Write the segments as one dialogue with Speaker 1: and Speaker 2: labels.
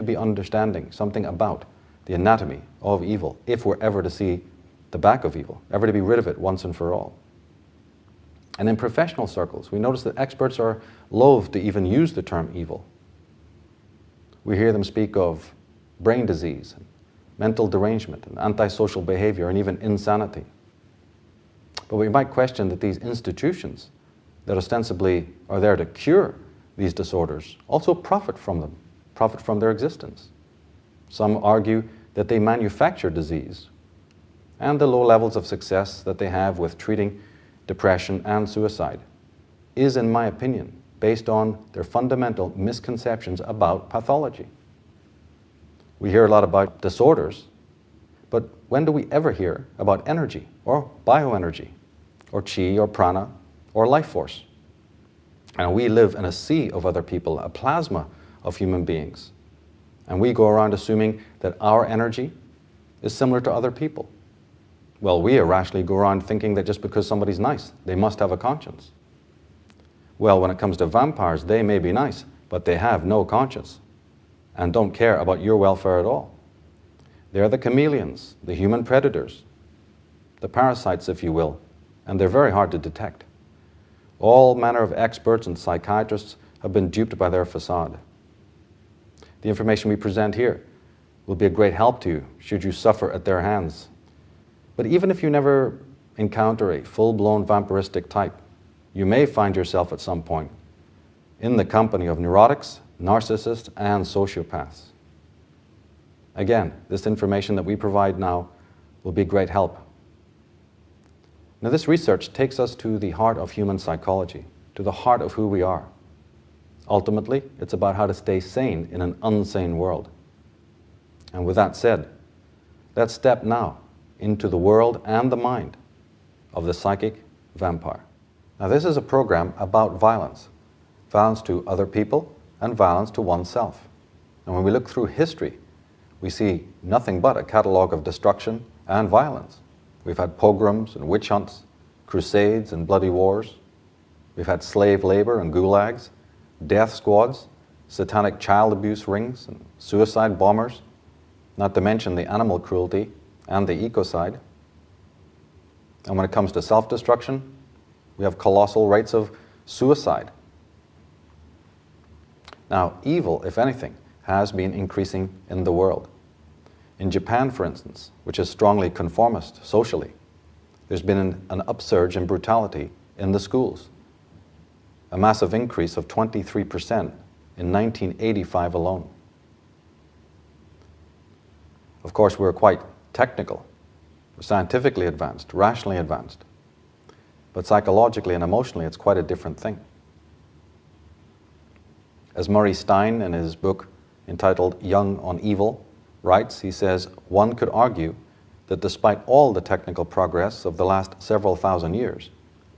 Speaker 1: be understanding something about the anatomy of evil if we're ever to see the back of evil, ever to be rid of it once and for all. And in professional circles, we notice that experts are loath to even use the term evil. We hear them speak of brain disease, and mental derangement, and antisocial behavior, and even insanity. But we might question that these institutions that ostensibly are there to cure these disorders also profit from them, profit from their existence. Some argue that they manufacture disease, and the low levels of success that they have with treating depression and suicide is, in my opinion, based on their fundamental misconceptions about pathology. We hear a lot about disorders, but when do we ever hear about energy or bioenergy or chi or prana or life force? And we live in a sea of other people, a plasma of human beings. And we go around assuming that our energy is similar to other people. Well, we irrationally go around thinking that just because somebody's nice, they must have a conscience. Well, when it comes to vampires, they may be nice, but they have no conscience and don't care about your welfare at all. They're the chameleons, the human predators, the parasites, if you will, and they're very hard to detect. All manner of experts and psychiatrists have been duped by their facade. The information we present here will be a great help to you should you suffer at their hands. But even if you never encounter a full-blown vampiristic type, you may find yourself at some point in the company of neurotics, narcissists, and sociopaths. Again, this information that we provide now will be great help. Now, this research takes us to the heart of human psychology, to the heart of who we are. Ultimately, it's about how to stay sane in an unsane world. And with that said, let's step now into the world and the mind of the psychic vampire. Now, this is a program about violence, violence to other people and violence to oneself. And when we look through history, we see nothing but a catalogue of destruction and violence. We've had pogroms and witch hunts, crusades and bloody wars. We've had slave labor and gulags, death squads, satanic child abuse rings, and suicide bombers, not to mention the animal cruelty and the ecocide. And when it comes to self-destruction, we have colossal rates of suicide. Now, evil, if anything, has been increasing in the world. In Japan, for instance, which is strongly conformist socially, there's been an upsurge in brutality in the schools, a massive increase of 23% in 1985 alone. Of course, we're quite technical, we're scientifically advanced, rationally advanced, but psychologically and emotionally, it's quite a different thing. As Murray Stein, in his book entitled Young on Evil, writes, he says, one could argue that despite all the technical progress of the last several thousand years,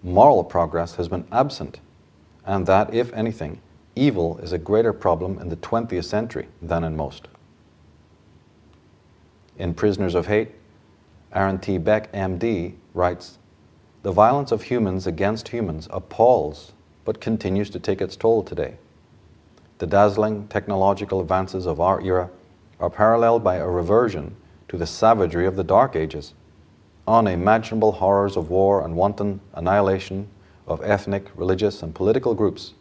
Speaker 1: moral progress has been absent, and that, if anything, evil is a greater problem in the 20th century than in most. In Prisoners of Hate, Aaron T. Beck, MD, writes, the violence of humans against humans appalls, but continues to take its toll today. The dazzling technological advances of our era are paralleled by a reversion to the savagery of the Dark Ages, unimaginable horrors of war and wanton annihilation of ethnic, religious, and political groups.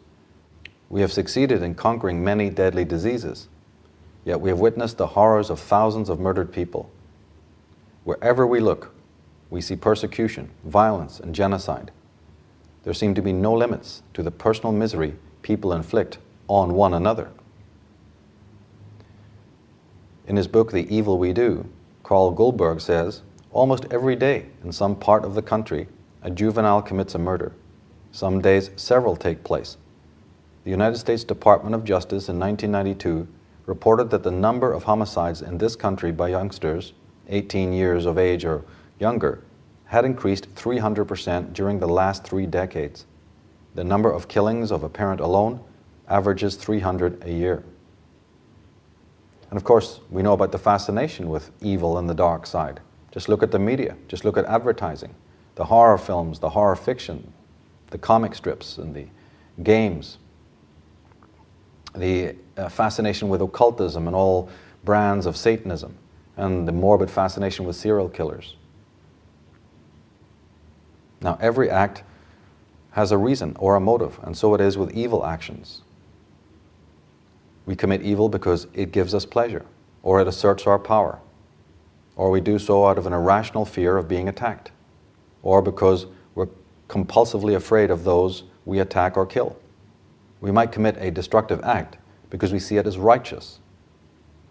Speaker 1: We have succeeded in conquering many deadly diseases, yet we have witnessed the horrors of thousands of murdered people. Wherever we look, we see persecution, violence, and genocide. There seem to be no limits to the personal misery people inflict on one another. In his book, The Evil We Do, Carl Goldberg says, almost every day in some part of the country, a juvenile commits a murder. Some days, several take place. The United States Department of Justice in 1992 reported that the number of homicides in this country by youngsters, 18 years of age or younger, had increased 300% during the last 3 decades. The number of killings of a parent alone averages 300 a year. And of course, we know about the fascination with evil and the dark side. Just look at the media, just look at advertising, the horror films, the horror fiction, the comic strips and the games. the fascination with occultism and all brands of Satanism, and the morbid fascination with serial killers. Now, every act has a reason or a motive, and so it is with evil actions. We commit evil because it gives us pleasure, or it asserts our power, or we do so out of an irrational fear of being attacked, or because we're compulsively afraid of those we attack or kill. We might commit a destructive act because we see it as righteous.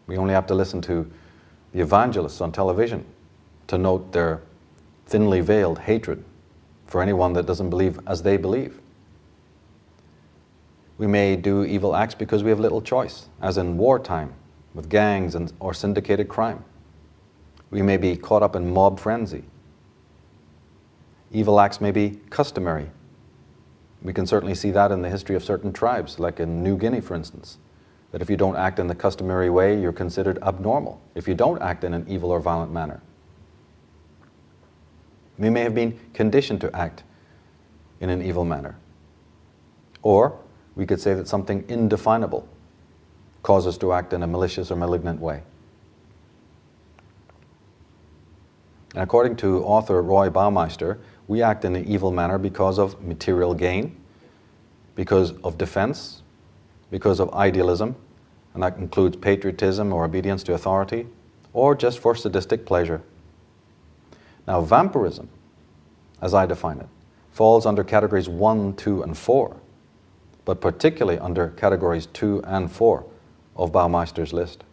Speaker 1: We only have to listen to the evangelists on television to note their thinly veiled hatred for anyone that doesn't believe as they believe. We may do evil acts because we have little choice, as in wartime, with gangs or syndicated crime. We may be caught up in mob frenzy. Evil acts may be customary. We can certainly see that in the history of certain tribes, like in New Guinea, for instance, that if you don't act in the customary way, you're considered abnormal, if you don't act in an evil or violent manner. We may have been conditioned to act in an evil manner. Or we could say that something indefinable causes us to act in a malicious or malignant way. And according to author Roy Baumeister, we act in an evil manner because of material gain, because of defense, because of idealism, and that includes patriotism or obedience to authority, or just for sadistic pleasure. Now, vampirism, as I define it, falls under categories 1, 2, and 4, but particularly under categories 2 and 4 of Baumeister's list.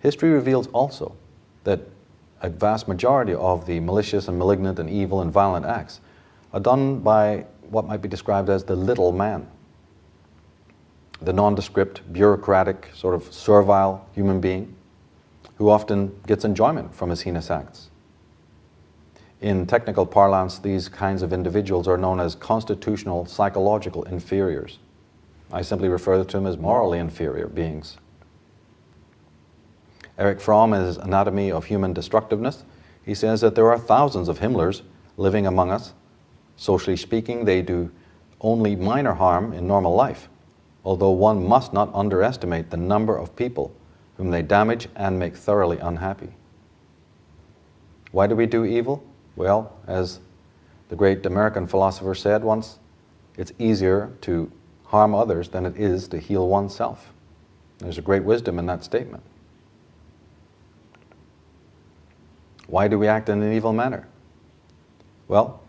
Speaker 1: History reveals also that a vast majority of the malicious and malignant and evil and violent acts are done by what might be described as the little man, the nondescript, bureaucratic, sort of servile human being who often gets enjoyment from his heinous acts. In technical parlance, these kinds of individuals are known as constitutional psychological inferiors. I simply refer to them as morally inferior beings. Erich Fromm, in his Anatomy of Human Destructiveness, he says that there are thousands of Himmlers living among us. Socially speaking, they do only minor harm in normal life, although one must not underestimate the number of people whom they damage and make thoroughly unhappy. Why do we do evil? Well, as the great American philosopher said once, it's easier to harm others than it is to heal oneself. There's a great wisdom in that statement. Why do we act in an evil manner? Well,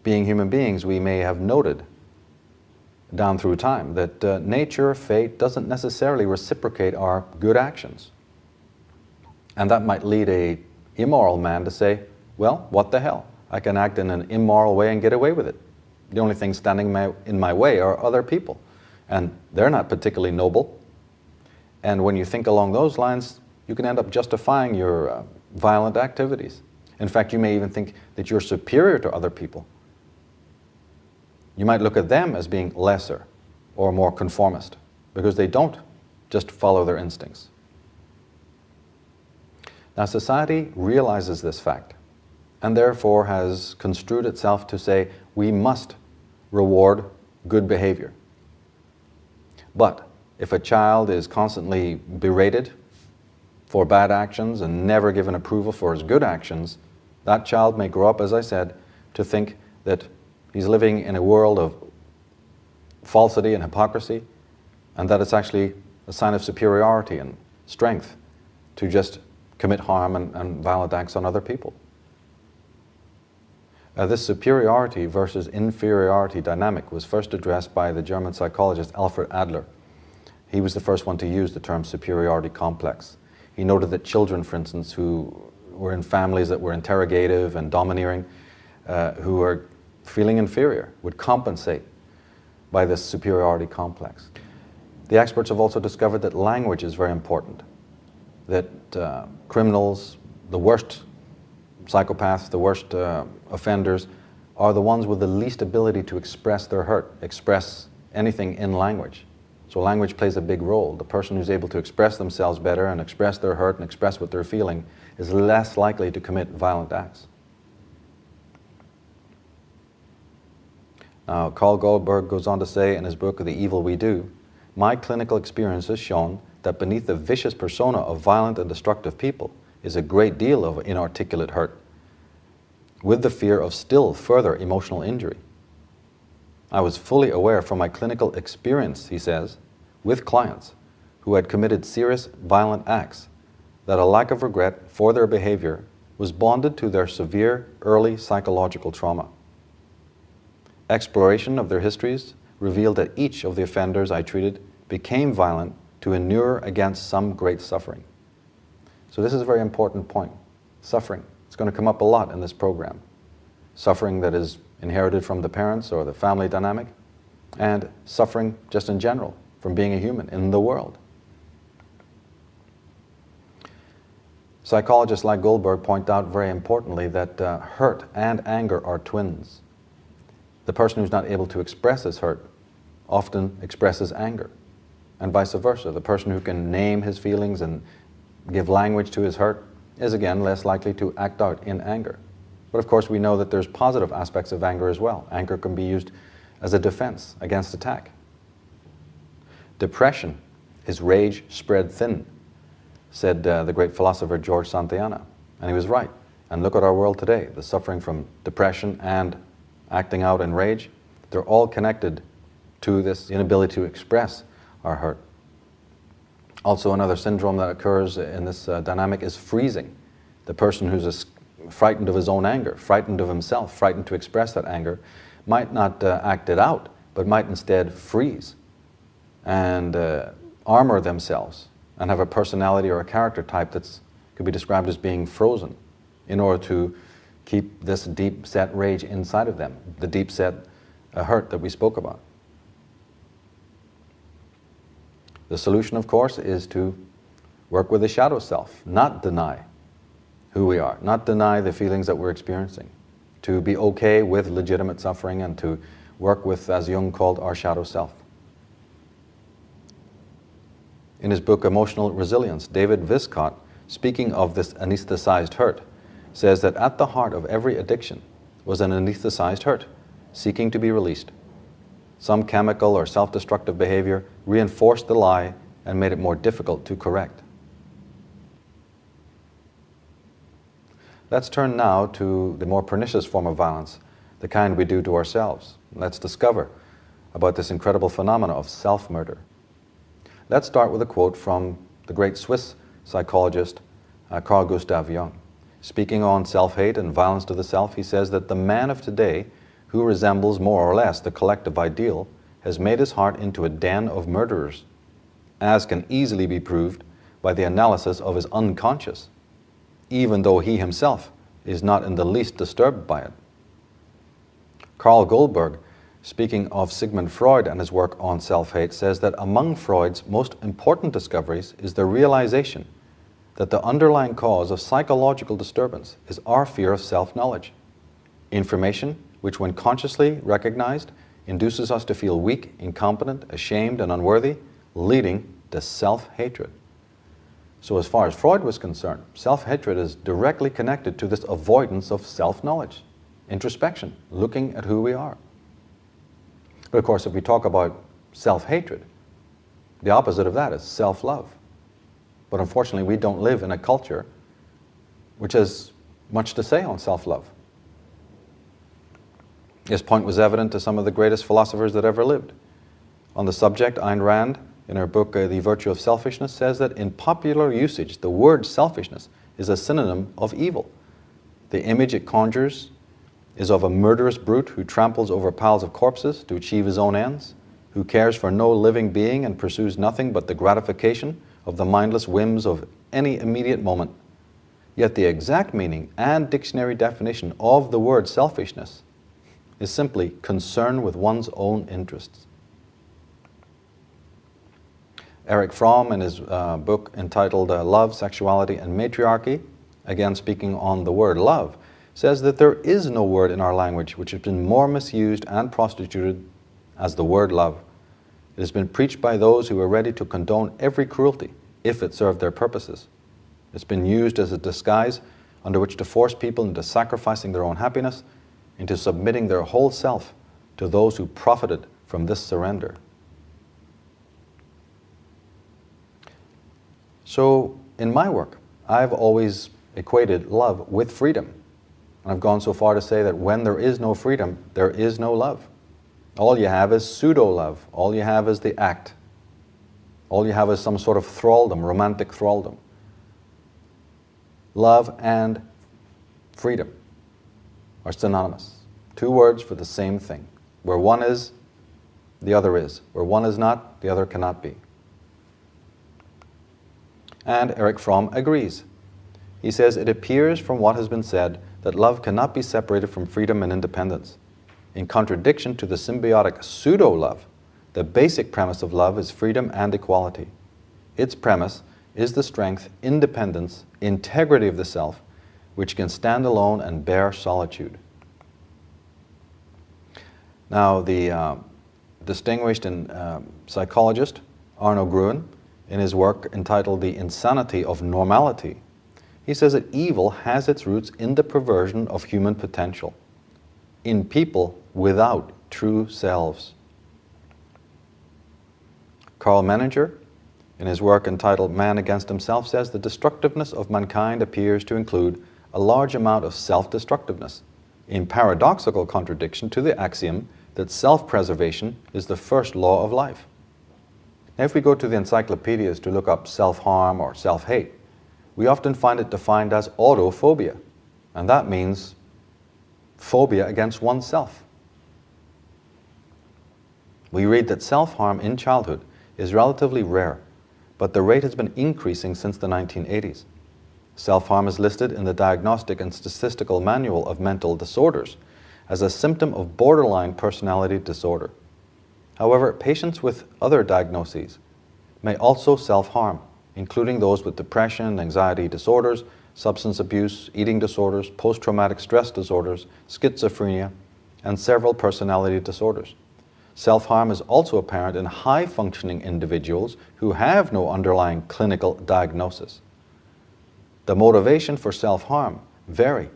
Speaker 1: being human beings, we may have noted down through time that nature, fate, doesn't necessarily reciprocate our good actions. And that might lead an immoral man to say, well, what the hell? I can act in an immoral way and get away with it. The only thing standing in my way are other people, and they're not particularly noble. And when you think along those lines, you can end up justifying your violent activities. In fact, you may even think that you're superior to other people. You might look at them as being lesser or more conformist because they don't just follow their instincts. Now, society realizes this fact and therefore has construed itself to say we must reward good behavior. But if a child is constantly berated for bad actions and never given approval for his good actions, that child may grow up, as I said, to think that he's living in a world of falsity and hypocrisy, and that it's actually a sign of superiority and strength to just commit harm and violent acts on other people. This superiority versus inferiority dynamic was first addressed by the German psychologist Alfred Adler. He was the first one to use the term superiority complex. He noted that children, for instance, who were in families that were interrogative and domineering, who were feeling inferior, would compensate by this superiority complex. The experts have also discovered that language is very important, that criminals, the worst psychopaths, the worst offenders, are the ones with the least ability to express their hurt, express anything in language. So language plays a big role. The person who's able to express themselves better and express their hurt and express what they're feeling is less likely to commit violent acts. Now, Carl Goldberg goes on to say in his book, The Evil We Do, my clinical experience has shown that beneath the vicious persona of violent and destructive people is a great deal of inarticulate hurt, with the fear of still further emotional injury. I was fully aware from my clinical experience, he says, with clients who had committed serious violent acts, that a lack of regret for their behavior was bonded to their severe early psychological trauma. Exploration of their histories revealed that each of the offenders I treated became violent to inure against some great suffering. So this is a very important point. Suffering. It's going to come up a lot in this program. Suffering that is inherited from the parents or the family dynamic, and suffering just in general from being a human in the world. Psychologists like Goldberg point out very importantly that hurt and anger are twins. The person who's not able to express his hurt often expresses anger, and vice versa. The person who can name his feelings and give language to his hurt is again less likely to act out in anger. But of course we know that there's positive aspects of anger as well. Anger can be used as a defense against attack. Depression is rage spread thin, said the great philosopher George Santayana, and he was right. And look at our world today. The suffering from depression and acting out in rage, they're all connected to this inability to express our hurt. Also, another syndrome that occurs in this dynamic is freezing. The person who's frightened of his own anger, frightened of himself, frightened to express that anger, might not act it out, but might instead freeze and armor themselves and have a personality or a character type that could be described as being frozen in order to keep this deep-set rage inside of them, the deep-set hurt that we spoke about. The solution, of course, is to work with the shadow self, not deny who we are, not deny the feelings that we're experiencing, to be okay with legitimate suffering and to work with, as Jung called, our shadow self. In his book, Emotional Resilience, David Viscott, speaking of this anesthetized hurt, says that at the heart of every addiction was an anesthetized hurt, seeking to be released. Some chemical or self-destructive behavior reinforced the lie and made it more difficult to correct. Let's turn now to the more pernicious form of violence, the kind we do to ourselves. Let's discover about this incredible phenomena of self-murder. Let's start with a quote from the great Swiss psychologist Carl Gustav Jung. Speaking on self-hate and violence to the self, he says that the man of today, who resembles more or less the collective ideal, has made his heart into a den of murderers, as can easily be proved by the analysis of his unconscious, even though he himself is not in the least disturbed by it. Carl Goldberg, speaking of Sigmund Freud and his work on self-hate, says that among Freud's most important discoveries is the realization that the underlying cause of psychological disturbance is our fear of self-knowledge, information which, when consciously recognized, induces us to feel weak, incompetent, ashamed, and unworthy, leading to self-hatred. So as far as Freud was concerned, self-hatred is directly connected to this avoidance of self-knowledge, introspection, looking at who we are. But of course, if we talk about self-hatred, the opposite of that is self-love. But unfortunately, we don't live in a culture which has much to say on self-love. This point was evident to some of the greatest philosophers that ever lived. On the subject, Ayn Rand, in her book, The Virtue of Selfishness, says that in popular usage, the word selfishness is a synonym of evil. The image it conjures is of a murderous brute who tramples over piles of corpses to achieve his own ends, who cares for no living being and pursues nothing but the gratification of the mindless whims of any immediate moment. Yet the exact meaning and dictionary definition of the word selfishness is simply concern with one's own interests. Erich Fromm, in his book entitled Love, Sexuality, and Matriarchy, again speaking on the word love, says that there is no word in our language which has been more misused and prostituted as the word love. It has been preached by those who are ready to condone every cruelty if it served their purposes. It's been used as a disguise under which to force people into sacrificing their own happiness, into submitting their whole self to those who profited from this surrender. So, in my work, I've always equated love with freedom. And I've gone so far to say that when there is no freedom, there is no love. All you have is pseudo-love. All you have is the act. All you have is some sort of thraldom, romantic thraldom. Love and freedom are synonymous. Two words for the same thing. Where one is, the other is. Where one is not, the other cannot be. And Erich Fromm agrees. He says, it appears from what has been said that love cannot be separated from freedom and independence. In contradiction to the symbiotic pseudo-love, the basic premise of love is freedom and equality. Its premise is the strength, independence, integrity of the self, which can stand alone and bear solitude. Now, the distinguished psychologist Arno Gruen, in his work entitled The Insanity of Normality, he says that evil has its roots in the perversion of human potential, in people without true selves. Karl Menninger, in his work entitled Man Against Himself, says the destructiveness of mankind appears to include a large amount of self-destructiveness, in paradoxical contradiction to the axiom that self-preservation is the first law of life. Now, if we go to the encyclopedias to look up self-harm or self-hate, we often find it defined as autophobia, and that means phobia against oneself. We read that self-harm in childhood is relatively rare, but the rate has been increasing since the 1980s. Self-harm is listed in the Diagnostic and Statistical Manual of Mental Disorders as a symptom of borderline personality disorder. However, patients with other diagnoses may also self-harm, including those with depression, anxiety disorders, substance abuse, eating disorders, post-traumatic stress disorders, schizophrenia, and several personality disorders. Self-harm is also apparent in high-functioning individuals who have no underlying clinical diagnosis. The motivation for self-harm vary,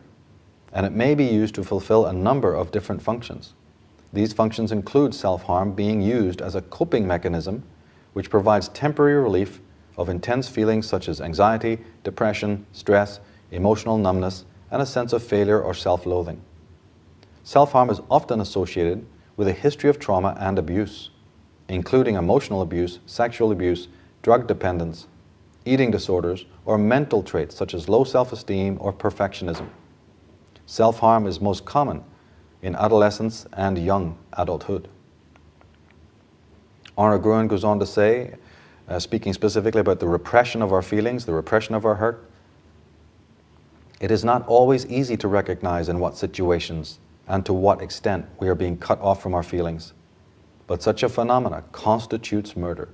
Speaker 1: and it may be used to fulfill a number of different functions. These functions include self-harm being used as a coping mechanism which provides temporary relief of intense feelings such as anxiety, depression, stress, emotional numbness, and a sense of failure or self-loathing. Self-harm is often associated with a history of trauma and abuse, including emotional abuse, sexual abuse, drug dependence, eating disorders, or mental traits such as low self-esteem or perfectionism. Self-harm is most common in adolescence and young adulthood. Arno Gruen goes on to say, speaking specifically about the repression of our feelings, the repression of our hurt, it is not always easy to recognize in what situations and to what extent we are being cut off from our feelings, but such a phenomena constitutes murder.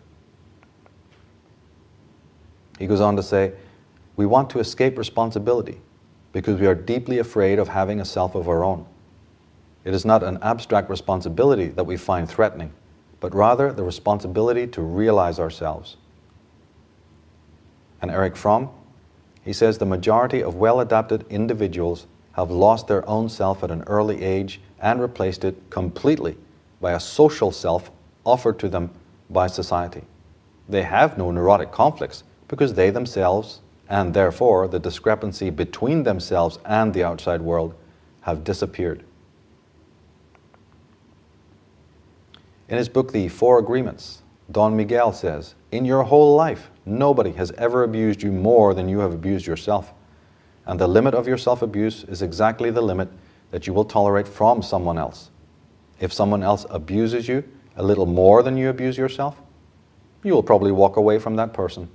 Speaker 1: He goes on to say, we want to escape responsibility because we are deeply afraid of having a self of our own. It is not an abstract responsibility that we find threatening, but rather the responsibility to realize ourselves. And Erich Fromm, he says the majority of well-adapted individuals have lost their own self at an early age and replaced it completely by a social self offered to them by society. They have no neurotic conflicts because they themselves, and therefore the discrepancy between themselves and the outside world, have disappeared. In his book, The Four Agreements, Don Miguel says, in your whole life, nobody has ever abused you more than you have abused yourself. And the limit of your self-abuse is exactly the limit that you will tolerate from someone else. If someone else abuses you a little more than you abuse yourself, you will probably walk away from that person.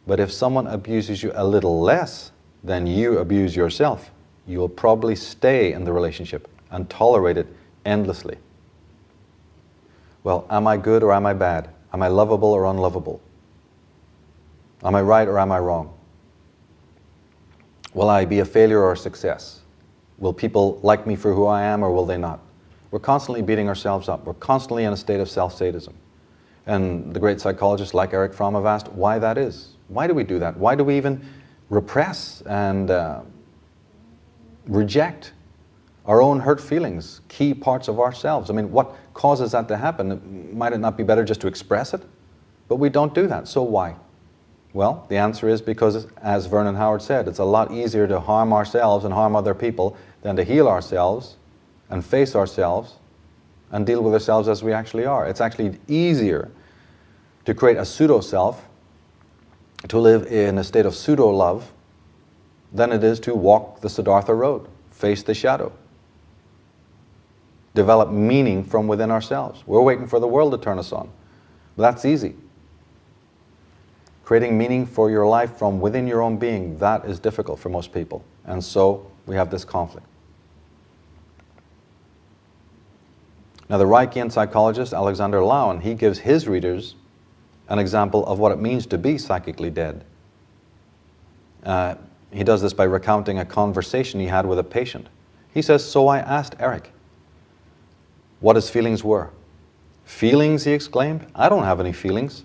Speaker 1: But if someone abuses you a little less than you abuse yourself, you will probably stay in the relationship and tolerate it endlessly. Well, am I good or am I bad? Am I lovable or unlovable? Am I right or am I wrong? Will I be a failure or a success? Will people like me for who I am or will they not? We're constantly beating ourselves up. We're constantly in a state of self-sadism. And the great psychologists like Erich Fromm have asked why that is. Why do we do that? Why do we even repress and reject our own hurt feelings, key parts of ourselves. I mean, what causes that to happen? Might it not be better just to express it? But we don't do that, so why? Well, the answer is because, as Vernon Howard said, it's a lot easier to harm ourselves and harm other people than to heal ourselves and face ourselves and deal with ourselves as we actually are. It's actually easier to create a pseudo-self, to live in a state of pseudo-love, than it is to walk the Siddhartha road, face the shadow, develop meaning from within ourselves. We're waiting for the world to turn us on. But that's easy. Creating meaning for your life from within your own being, that is difficult for most people. And so we have this conflict. Now the Reichian psychologist Alexander Lowen, he gives his readers an example of what it means to be psychically dead. He does this by recounting a conversation he had with a patient. He says, "So I asked Eric what his feelings were." "Feelings?" he exclaimed. "I don't have any feelings.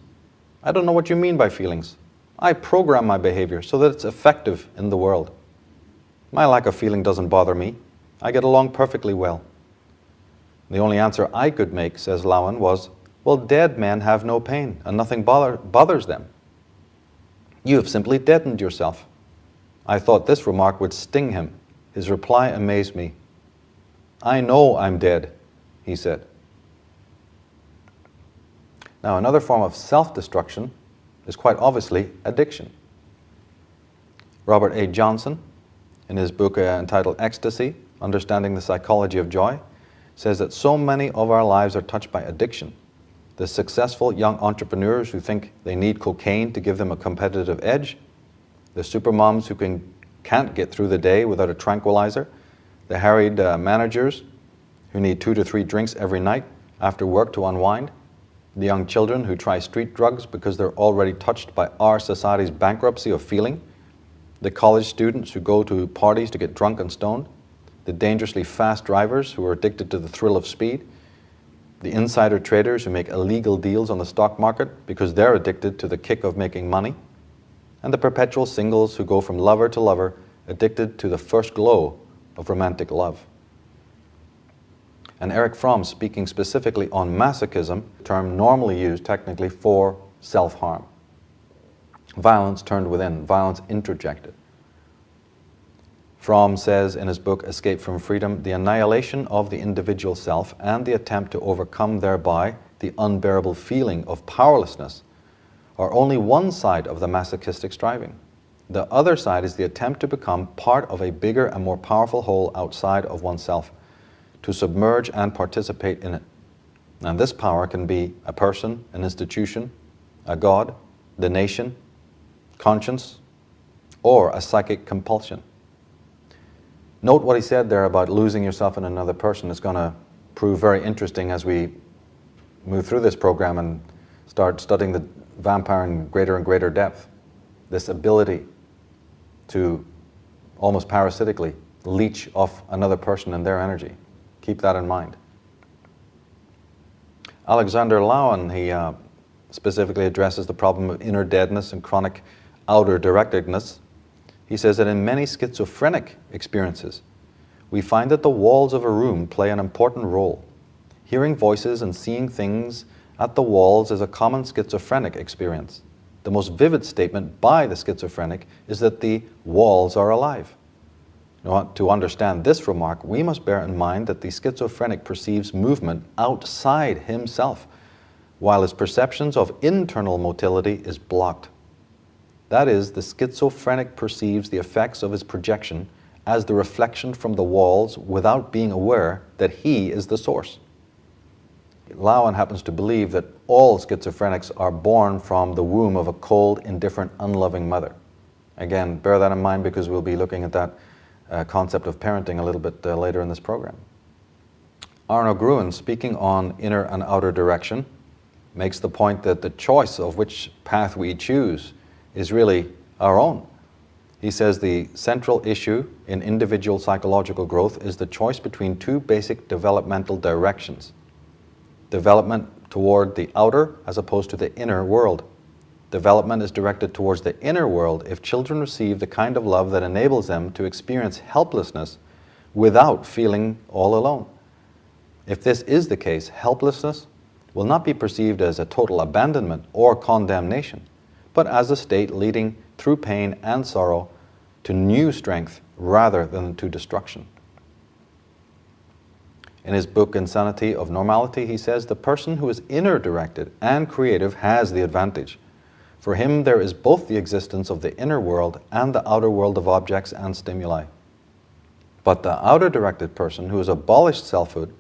Speaker 1: I don't know what you mean by feelings. I program my behavior so that it's effective in the world. My lack of feeling doesn't bother me. I get along perfectly well." The only answer I could make, says Lowen, was, "Well, dead men have no pain, and nothing bothers them. You have simply deadened yourself." I thought this remark would sting him. His reply amazed me. "I know I'm dead," he said. Now, another form of self-destruction is quite obviously addiction. Robert A. Johnson, in his book entitled Ecstasy, Understanding the Psychology of Joy, says that so many of our lives are touched by addiction. The successful young entrepreneurs who think they need cocaine to give them a competitive edge, the supermoms who can't get through the day without a tranquilizer, the harried managers who need 2 to 3 drinks every night after work to unwind, the young children who try street drugs because they're already touched by our society's bankruptcy of feeling, the college students who go to parties to get drunk and stoned, the dangerously fast drivers who are addicted to the thrill of speed, the insider traders who make illegal deals on the stock market because they're addicted to the kick of making money, and the perpetual singles who go from lover to lover, addicted to the first glow of romantic love. And Erich Fromm, speaking specifically on masochism, a term normally used technically for self-harm. Violence turned within, violence interjected. Fromm says in his book Escape from Freedom, the annihilation of the individual self and the attempt to overcome thereby the unbearable feeling of powerlessness are only one side of the masochistic striving. The other side is the attempt to become part of a bigger and more powerful whole outside of oneself, to submerge and participate in it. And this power can be a person, an institution, a god, the nation, conscience, or a psychic compulsion. Note what he said there about losing yourself in another person. It's going to prove very interesting as we move through this program and start studying the vampire in greater and greater depth. This ability to almost parasitically leech off another person and their energy. Keep that in mind. Alexander Lowen, he specifically addresses the problem of inner deadness and chronic outer directedness. He says that in many schizophrenic experiences, we find that the walls of a room play an important role. Hearing voices and seeing things at the walls is a common schizophrenic experience. The most vivid statement by the schizophrenic is that the walls are alive. Now, to understand this remark, we must bear in mind that the schizophrenic perceives movement outside himself, while his perceptions of internal motility is blocked. That is, the schizophrenic perceives the effects of his projection as the reflection from the walls without being aware that he is the source. Lowen happens to believe that all schizophrenics are born from the womb of a cold, indifferent, unloving mother. Again, bear that in mind because we'll be looking at that concept of parenting a little bit later in this program. Arno Gruen, speaking on inner and outer direction, makes the point that the choice of which path we choose is really our own. He says the central issue in individual psychological growth is the choice between 2 basic developmental directions. Development toward the outer as opposed to the inner world. Development is directed towards the inner world if children receive the kind of love that enables them to experience helplessness without feeling all alone. If this is the case, helplessness will not be perceived as a total abandonment or condemnation, but as a state leading through pain and sorrow to new strength rather than to destruction. In his book Insanity of Normality, he says, the person who is inner-directed and creative has the advantage. For him, there is both the existence of the inner world and the outer world of objects and stimuli. But the outer-directed person who has abolished selfhood,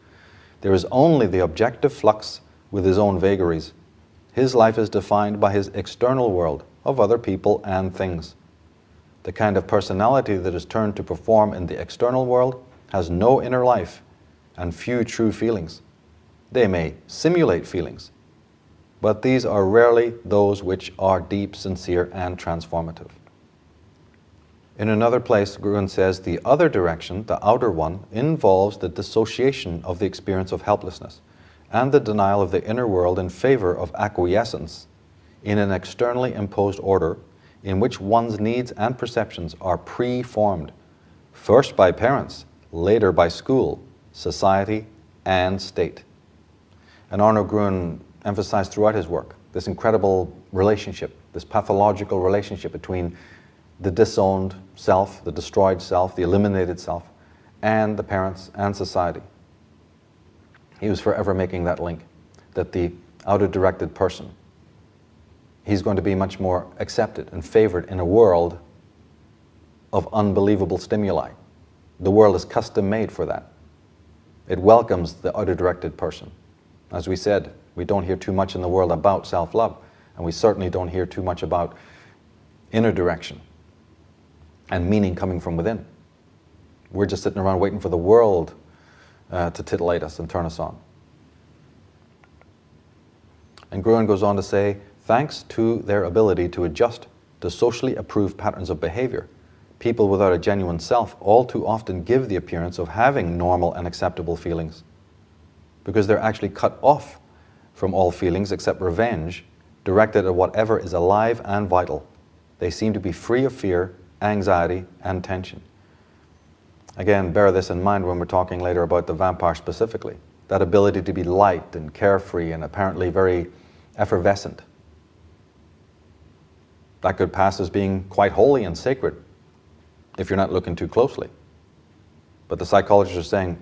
Speaker 1: there is only the objective flux with his own vagaries. His life is defined by his external world of other people and things. The kind of personality that is turned to perform in the external world has no inner life and few true feelings. They may simulate feelings, but these are rarely those which are deep, sincere, and transformative. In another place, Gruen says, the other direction, the outer one, involves the dissociation of the experience of helplessness and the denial of the inner world in favor of acquiescence in an externally imposed order in which one's needs and perceptions are pre-formed, first by parents, later by school, society, and state. And Arno Gruen emphasized throughout his work this incredible relationship, this pathological relationship between the disowned self, the destroyed self, the eliminated self, and the parents and society. He was forever making that link, that the outer-directed person, he's going to be much more accepted and favored in a world of unbelievable stimuli. The world is custom-made for that. It welcomes the outer-directed person. As we said, we don't hear too much in the world about self-love, and we certainly don't hear too much about inner direction and meaning coming from within. We're just sitting around waiting for the world to titillate us and turn us on. And Gruen goes on to say, thanks to their ability to adjust to socially approved patterns of behavior, people without a genuine self all too often give the appearance of having normal and acceptable feelings, because they're actually cut off from all feelings except revenge, directed at whatever is alive and vital. They seem to be free of fear, anxiety, and tension. Again, bear this in mind when we're talking later about the vampire specifically. That ability to be light and carefree and apparently very effervescent. That could pass as being quite holy and sacred if you're not looking too closely. But the psychologists are saying,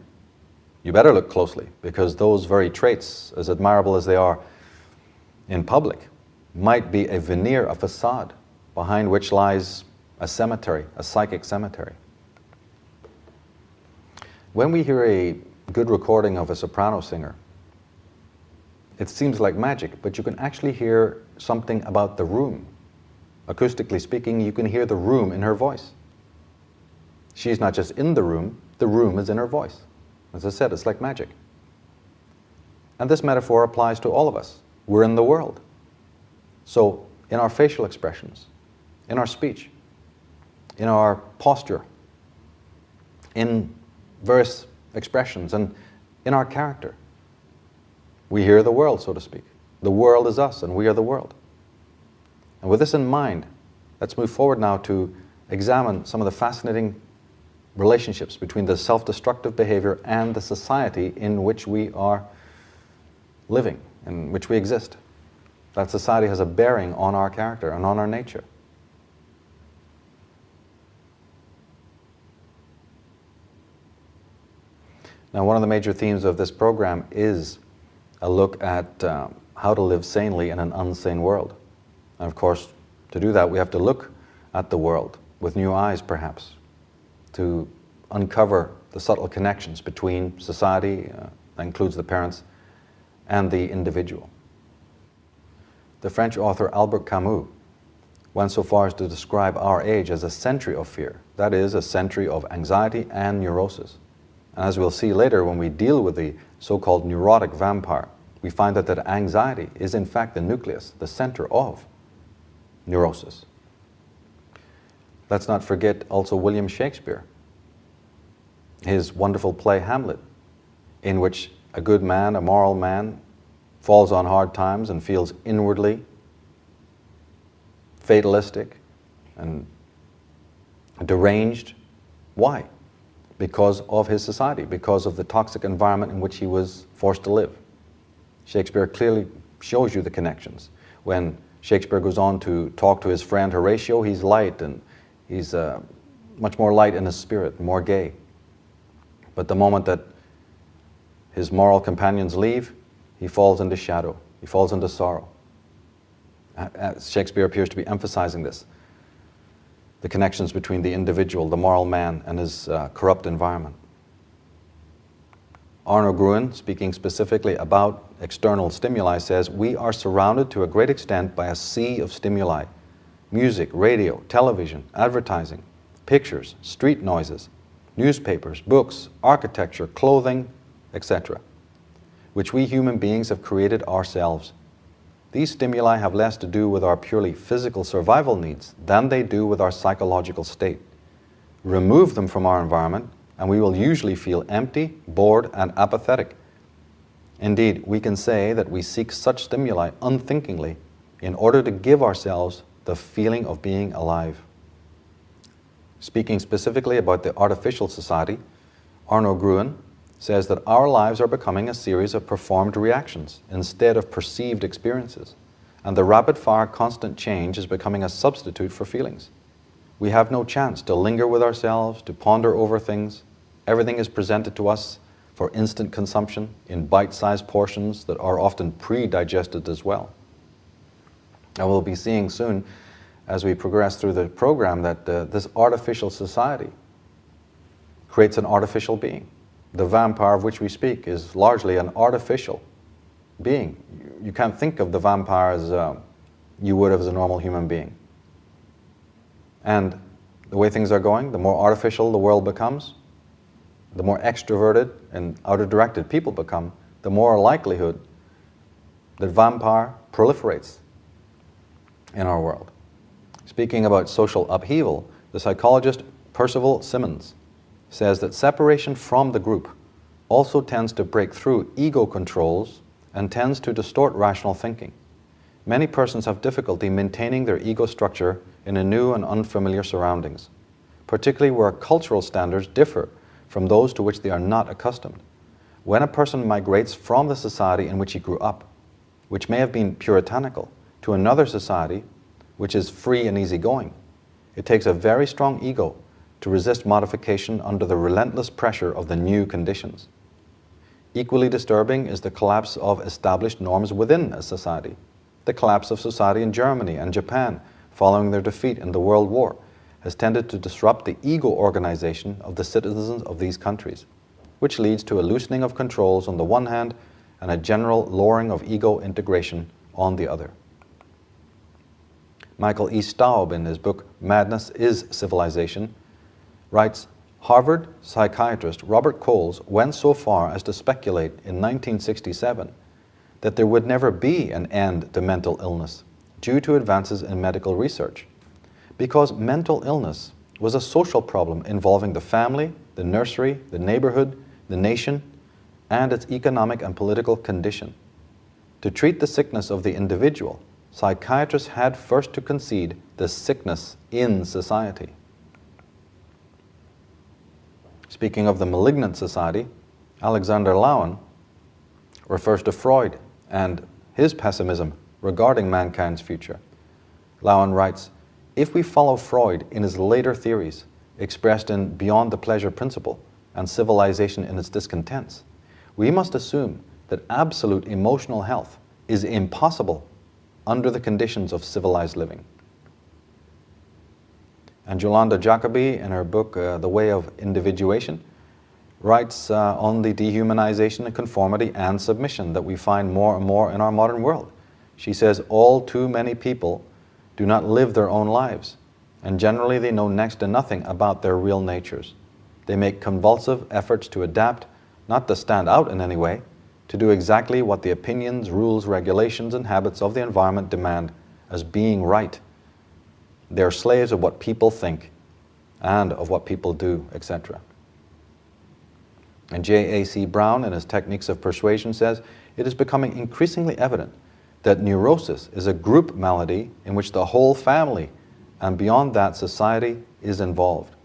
Speaker 1: you better look closely, because those very traits, as admirable as they are in public, might be a veneer, a facade, behind which lies a cemetery, a psychic cemetery. When we hear a good recording of a soprano singer, it seems like magic, but you can actually hear something about the room. Acoustically speaking, you can hear the room in her voice. She's not just in the room is in her voice. As I said, it's like magic. And this metaphor applies to all of us. We're in the world. So in our facial expressions, in our speech, in our posture, in various expressions, and in our character, we hear the world, so to speak. The world is us, and we are the world. And with this in mind, let's move forward now to examine some of the fascinating relationships between the self-destructive behavior and the society in which we are living, in which we exist. That society has a bearing on our character and on our nature. Now, one of the major themes of this program is a look at how to live sanely in an unsane world. And of course, to do that, we have to look at the world with new eyes, perhaps, to uncover the subtle connections between society, that includes the parents, and the individual. The French author Albert Camus went so far as to describe our age as a century of fear. That is, a century of anxiety and neurosis. And as we'll see later, when we deal with the so-called neurotic vampire, we find that anxiety is in fact the nucleus, the center of neurosis. Let's not forget also William Shakespeare, his wonderful play Hamlet, in which a good man, a moral man, falls on hard times and feels inwardly fatalistic and deranged. Why? because of his society, because of the toxic environment in which he was forced to live. Shakespeare clearly shows you the connections. When Shakespeare goes on to talk to his friend Horatio, he's light, and he's much more light in his spirit, more gay. But the moment that his moral companions leave, he falls into shadow, he falls into sorrow. Shakespeare appears to be emphasizing this, the connections between the individual, the moral man, and his corrupt environment. Arno Gruen, speaking specifically about external stimuli, says, "We are surrounded to a great extent by a sea of stimuli: music, radio, television, advertising, pictures, street noises, newspapers, books, architecture, clothing, etc., which we human beings have created ourselves. These stimuli have less to do with our purely physical survival needs than they do with our psychological state. Remove them from our environment, and we will usually feel empty, bored, and apathetic. Indeed, we can say that we seek such stimuli unthinkingly in order to give ourselves the feeling of being alive." Speaking specifically about the artificial society, Arno Gruen says that our lives are becoming a series of performed reactions instead of perceived experiences, and the rapid-fire constant change is becoming a substitute for feelings. We have no chance to linger with ourselves, to ponder over things. Everything is presented to us for instant consumption in bite-sized portions that are often pre-digested as well. And we'll be seeing soon, as we progress through the program, that this artificial society creates an artificial being. The vampire of which we speak is largely an artificial being. You can't think of the vampire as you would as a normal human being. And the way things are going, the more artificial the world becomes, the more extroverted and outer-directed people become, the more likelihood that vampire proliferates in our world. Speaking about social upheaval, the psychologist Percival Simmons says that separation from the group also tends to break through ego controls and tends to distort rational thinking. Many persons have difficulty maintaining their ego structure in a new and unfamiliar surroundings, particularly where cultural standards differ from those to which they are not accustomed. When a person migrates from the society in which he grew up, which may have been puritanical, to another society which is free and easygoing, it takes a very strong ego to resist modification under the relentless pressure of the new conditions. Equally disturbing is the collapse of established norms within a society. The collapse of society in Germany and Japan following their defeat in the World War has tended to disrupt the ego organization of the citizens of these countries, which leads to a loosening of controls on the one hand and a general lowering of ego integration on the other. Michael E. Staub, in his book Madness is Civilization, writes, Harvard psychiatrist Robert Coles went so far as to speculate in 1967 that there would never be an end to mental illness due to advances in medical research, because mental illness was a social problem involving the family, the nursery, the neighborhood, the nation, and its economic and political condition. To treat the sickness of the individual, psychiatrists had first to concede the sickness in society. Speaking of the malignant society, Alexander Lowen refers to Freud and his pessimism regarding mankind's future. Lowen writes, if we follow Freud in his later theories, expressed in Beyond the Pleasure Principle and Civilization in its Discontents, we must assume that absolute emotional health is impossible under the conditions of civilized living. And Yolanda Jacobi, in her book, The Way of Individuation, writes on the dehumanization of conformity and submission that we find more and more in our modern world. She says, all too many people do not live their own lives, and generally they know next to nothing about their real natures. They make convulsive efforts to adapt, not to stand out in any way, to do exactly what the opinions, rules, regulations, and habits of the environment demand as being right. They are slaves of what people think and of what people do, etc. And J.A.C. Brown, in his Techniques of Persuasion, says, it is becoming increasingly evident that neurosis is a group malady in which the whole family, and beyond that society, is involved.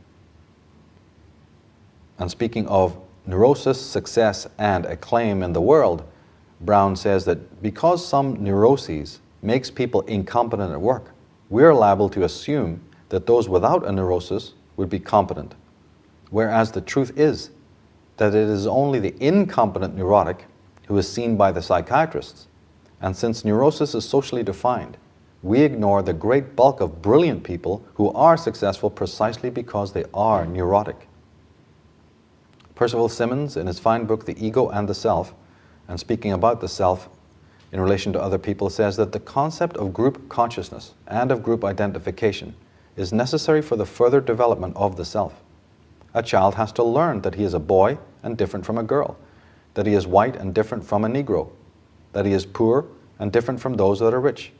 Speaker 1: And speaking of neurosis, success, and acclaim in the world, Brown says that because some neuroses makes people incompetent at work, we're liable to assume that those without a neurosis would be competent. Whereas the truth is that it is only the incompetent neurotic who is seen by the psychiatrists. And since neurosis is socially defined, we ignore the great bulk of brilliant people who are successful precisely because they are neurotic. Percival Simmons, in his fine book, The Ego and the Self, and speaking about the self in relation to other people, says that the concept of group consciousness and of group identification is necessary for the further development of the self. A child has to learn that he is a boy and different from a girl, that he is white and different from a Negro, that he is poor and different from those that are rich.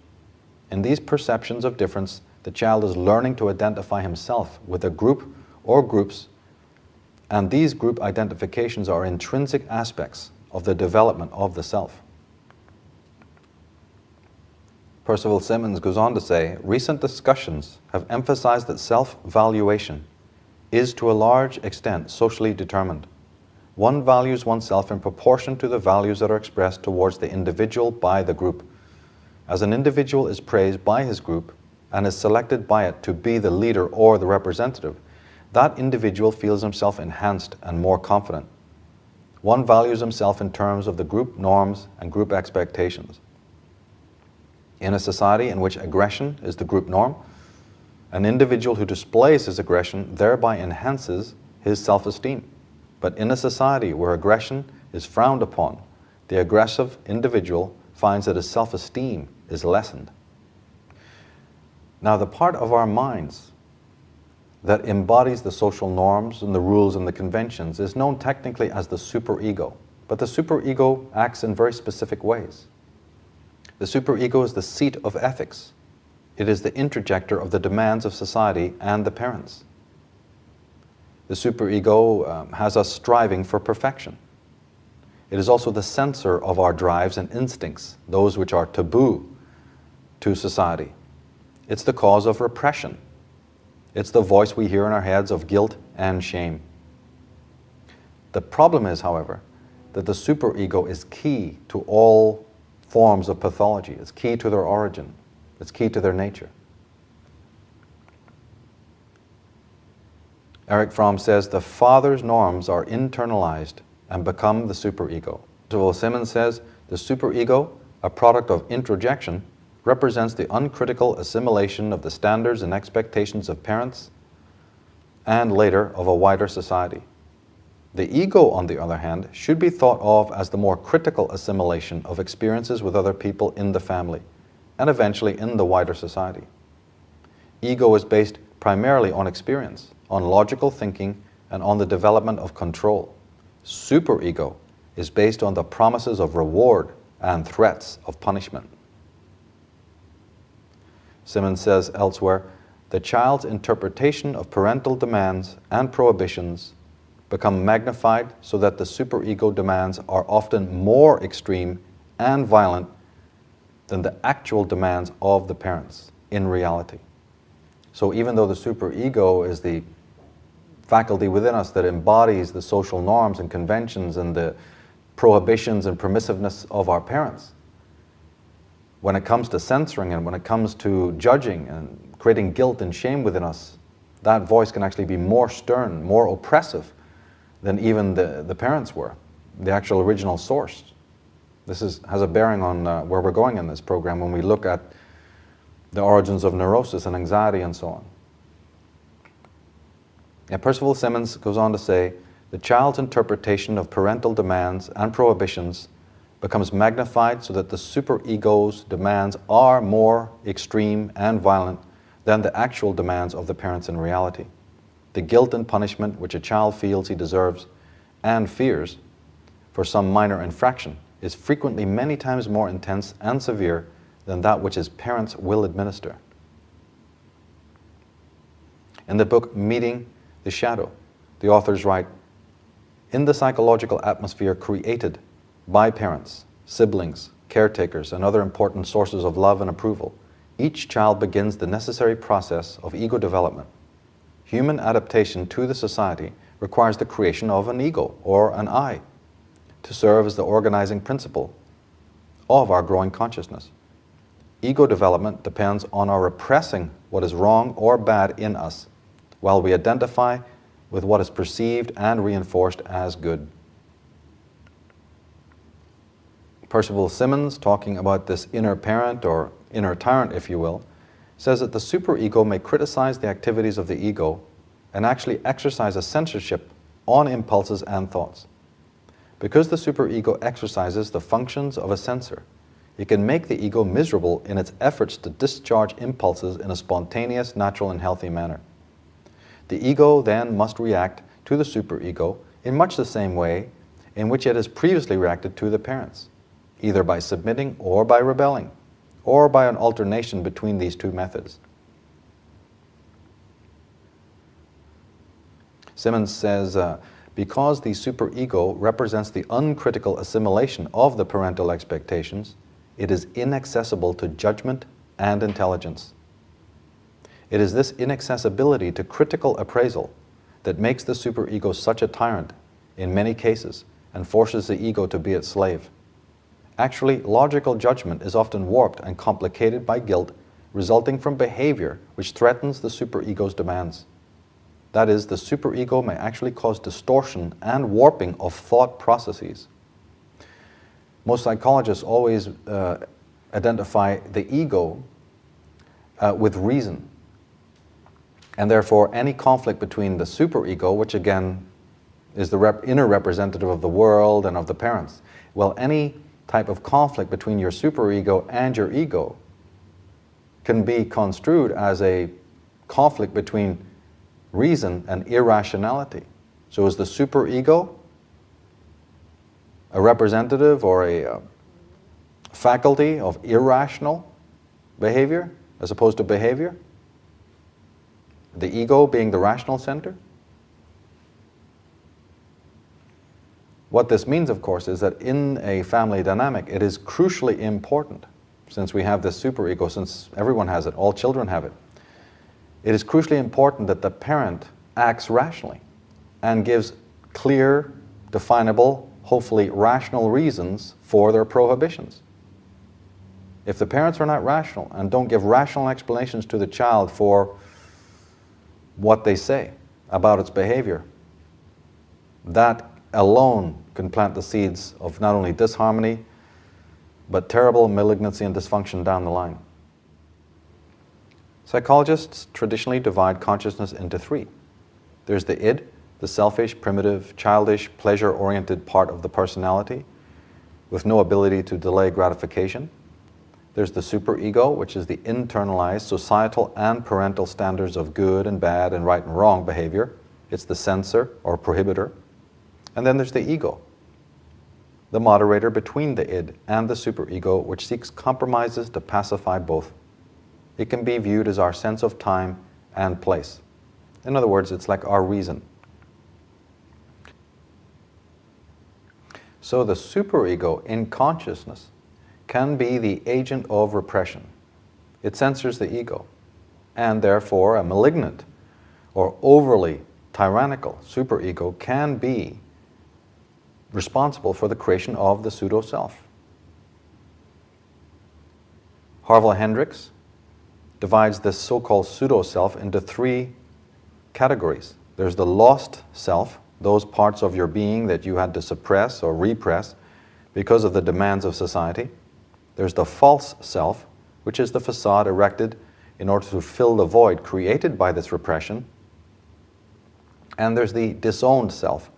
Speaker 1: In these perceptions of difference, the child is learning to identify himself with a group or groups, and these group identifications are intrinsic aspects of the development of the self. Percival Simmons goes on to say, recent discussions have emphasized that self-valuation is to a large extent socially determined. One values oneself in proportion to the values that are expressed towards the individual by the group. As an individual is praised by his group and is selected by it to be the leader or the representative, that individual feels himself enhanced and more confident. One values himself in terms of the group norms and group expectations. In a society in which aggression is the group norm, an individual who displays his aggression thereby enhances his self-esteem. But in a society where aggression is frowned upon, the aggressive individual finds that his self-esteem is lessened. Now, the part of our minds that embodies the social norms and the rules and the conventions is known technically as the superego. But the superego acts in very specific ways. The superego is the seat of ethics. It is the interjector of the demands of society and the parents. The superego has us striving for perfection. It is also the censor of our drives and instincts, those which are taboo to society. It's the cause of repression. It's the voice we hear in our heads of guilt and shame. The problem is, however, that the superego is key to all forms of pathology. It's key to their origin. It's key to their nature. Erich Fromm says the father's norms are internalized and become the superego. Percival Simmons says the superego, a product of introjection, represents the uncritical assimilation of the standards and expectations of parents and later of a wider society. The ego, on the other hand, should be thought of as the more critical assimilation of experiences with other people in the family and eventually in the wider society. Ego is based primarily on experience, on logical thinking, and on the development of control. Superego is based on the promises of reward and threats of punishment. Simmons says elsewhere, the child's interpretation of parental demands and prohibitions become magnified so that the superego demands are often more extreme and violent than the actual demands of the parents in reality. So even though the superego is the faculty within us that embodies the social norms and conventions and the prohibitions and permissiveness of our parents, when it comes to censoring and when it comes to judging and creating guilt and shame within us, that voice can actually be more stern, more oppressive than even the parents were, the actual original source. This has a bearing on where we're going in this program when we look at the origins of neurosis and anxiety and so on. And Percival Simmons goes on to say, the child's interpretation of parental demands and prohibitions becomes magnified so that the superego's demands are more extreme and violent than the actual demands of the parents in reality. The guilt and punishment which a child feels he deserves and fears for some minor infraction is frequently many times more intense and severe than that which his parents will administer. In the book Meeting the Shadow, the authors write, in the psychological atmosphere created by parents, siblings, caretakers, and other important sources of love and approval, each child begins the necessary process of ego development. Human adaptation to the society requires the creation of an ego or an I to serve as the organizing principle of our growing consciousness. Ego development depends on our repressing what is wrong or bad in us, while we identify with what is perceived and reinforced as good. Percival Simmons, talking about this inner parent or inner tyrant, if you will, says that the superego may criticize the activities of the ego and actually exercise a censorship on impulses and thoughts. Because the superego exercises the functions of a censor, it can make the ego miserable in its efforts to discharge impulses in a spontaneous, natural, and healthy manner. The ego then must react to the superego in much the same way in which it has previously reacted to the parents, either by submitting or by rebelling, or by an alternation between these two methods. Simmons says, because the superego represents the uncritical assimilation of the parental expectations, it is inaccessible to judgment and intelligence. It is this inaccessibility to critical appraisal that makes the superego such a tyrant in many cases and forces the ego to be its slave. Actually, logical judgment is often warped and complicated by guilt resulting from behavior which threatens the superego's demands. That is, the superego may actually cause distortion and warping of thought processes. Most psychologists always identify the ego with reason. And therefore, any conflict between the superego, which again is the inner representative of the world and of the parents, well, any type of conflict between your superego and your ego can be construed as a conflict between reason and irrationality. So is the superego a representative or a faculty of irrational behavior as opposed to behavior? The ego being the rational center? What this means, of course, is that in a family dynamic, it is crucially important, since we have this superego, since everyone has it, all children have it, it is crucially important that the parent acts rationally and gives clear, definable, hopefully rational reasons for their prohibitions. If the parents are not rational and don't give rational explanations to the child for what they say about its behavior, that alone can plant the seeds of not only disharmony, but terrible malignancy and dysfunction down the line. Psychologists traditionally divide consciousness into three. There's the id, the selfish, primitive, childish, pleasure-oriented part of the personality with no ability to delay gratification. There's the superego, which is the internalized societal and parental standards of good and bad and right and wrong behavior. It's the censor or prohibitor. And then there's the ego, the moderator between the id and the superego, which seeks compromises to pacify both. It can be viewed as our sense of time and place. In other words, it's like our reason. So the superego in consciousness can be the agent of repression. It censors the ego, and therefore a malignant or overly tyrannical superego can be responsible for the creation of the pseudo-self. Harville Hendricks divides this so-called pseudo-self into three categories. There's the lost self, those parts of your being that you had to suppress or repress because of the demands of society. There's the false self, which is the facade erected in order to fill the void created by this repression. And there's the disowned self,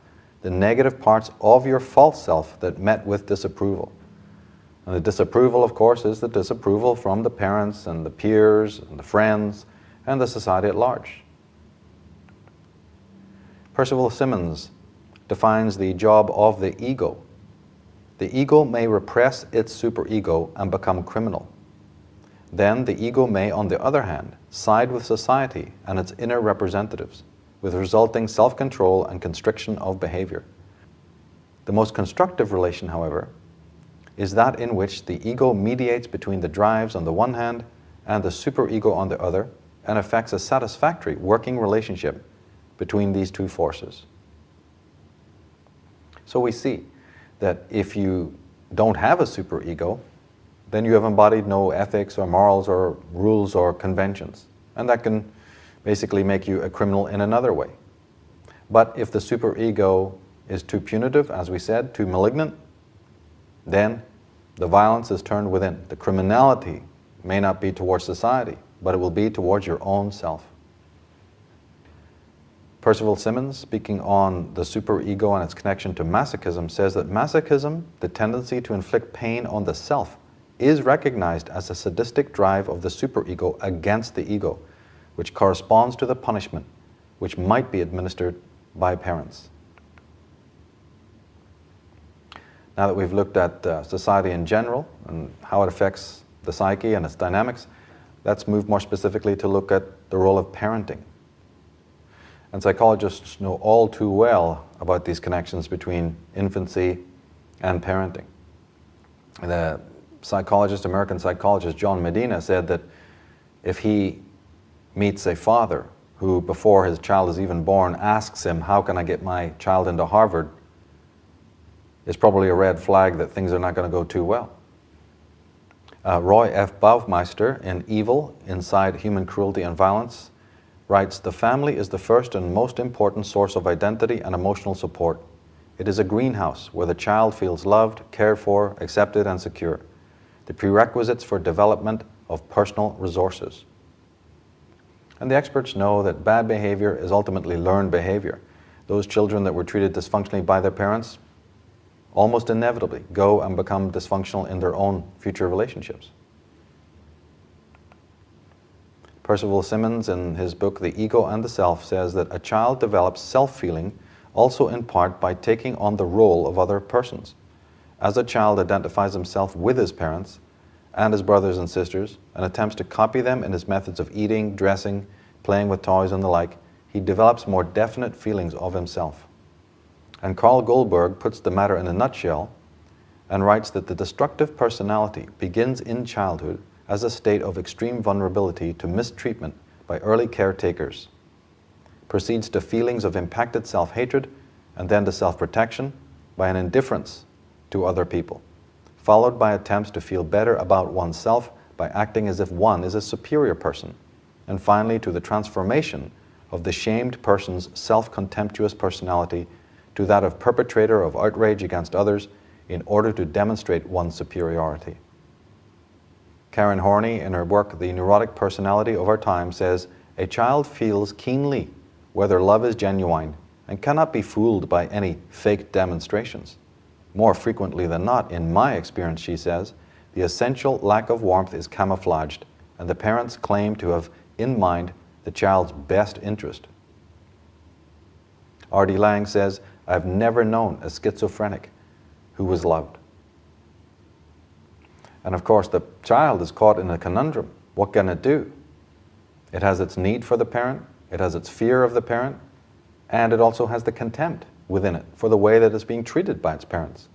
Speaker 1: the negative parts of your false self that met with disapproval. And the disapproval, of course, is the disapproval from the parents and the peers and the friends and the society at large. Percival Simmons defines the job of the ego. The ego may repress its superego and become criminal. Then the ego may, on the other hand, side with society and its inner representatives, with resulting self-control and constriction of behavior. The most constructive relation, however, is that in which the ego mediates between the drives on the one hand and the superego on the other, and affects a satisfactory working relationship between these two forces. So we see that if you don't have a superego, then you have embodied no ethics or morals or rules or conventions. And that can basically make you a criminal in another way. But if the superego is too punitive, as we said, too malignant, then the violence is turned within. The criminality may not be towards society, but it will be towards your own self. Percival Simmons, speaking on the superego and its connection to masochism, says that masochism, the tendency to inflict pain on the self, is recognized as a sadistic drive of the superego against the ego, which corresponds to the punishment which might be administered by parents. Now that we've looked at society in general and how it affects the psyche and its dynamics, let's move more specifically to look at the role of parenting. And psychologists know all too well about these connections between infancy and parenting. The American psychologist John Medina said that if he meets a father who, before his child is even born, asks him, "How can I get my child into Harvard?" it's probably a red flag that things are not going to go too well. Roy F. Baumeister in Evil, Inside Human Cruelty and Violence writes, "The family is the first and most important source of identity and emotional support. It is a greenhouse where the child feels loved, cared for, accepted, and secure. The prerequisites for development of personal resources." And the experts know that bad behavior is ultimately learned behavior. Those children that were treated dysfunctionally by their parents almost inevitably go and become dysfunctional in their own future relationships. Percival Simmons, in his book The Ego and the Self, says that a child develops self-feeling also in part by taking on the role of other persons. As a child identifies himself with his parents and his brothers and sisters and attempts to copy them in his methods of eating, dressing, playing with toys and the like, he develops more definite feelings of himself. And Carl Goldberg puts the matter in a nutshell and writes that the destructive personality begins in childhood as a state of extreme vulnerability to mistreatment by early caretakers, proceeds to feelings of impacted self-hatred, and then to self-protection by an indifference to other people, followed by attempts to feel better about oneself by acting as if one is a superior person, and finally to the transformation of the shamed person's self-contemptuous personality to that of perpetrator of outrage against others in order to demonstrate one's superiority. Karen Horney, in her work The Neurotic Personality of Our Time, says, "A child feels keenly whether love is genuine and cannot be fooled by any fake demonstrations. More frequently than not, in my experience," she says, "the essential lack of warmth is camouflaged, and the parents claim to have in mind the child's best interest." R.D. Laing says, "I've never known a schizophrenic who was loved." And of course, the child is caught in a conundrum. What can it do? It has its need for the parent, it has its fear of the parent, and it also has the contempt within it for the way that it's being treated by its parents.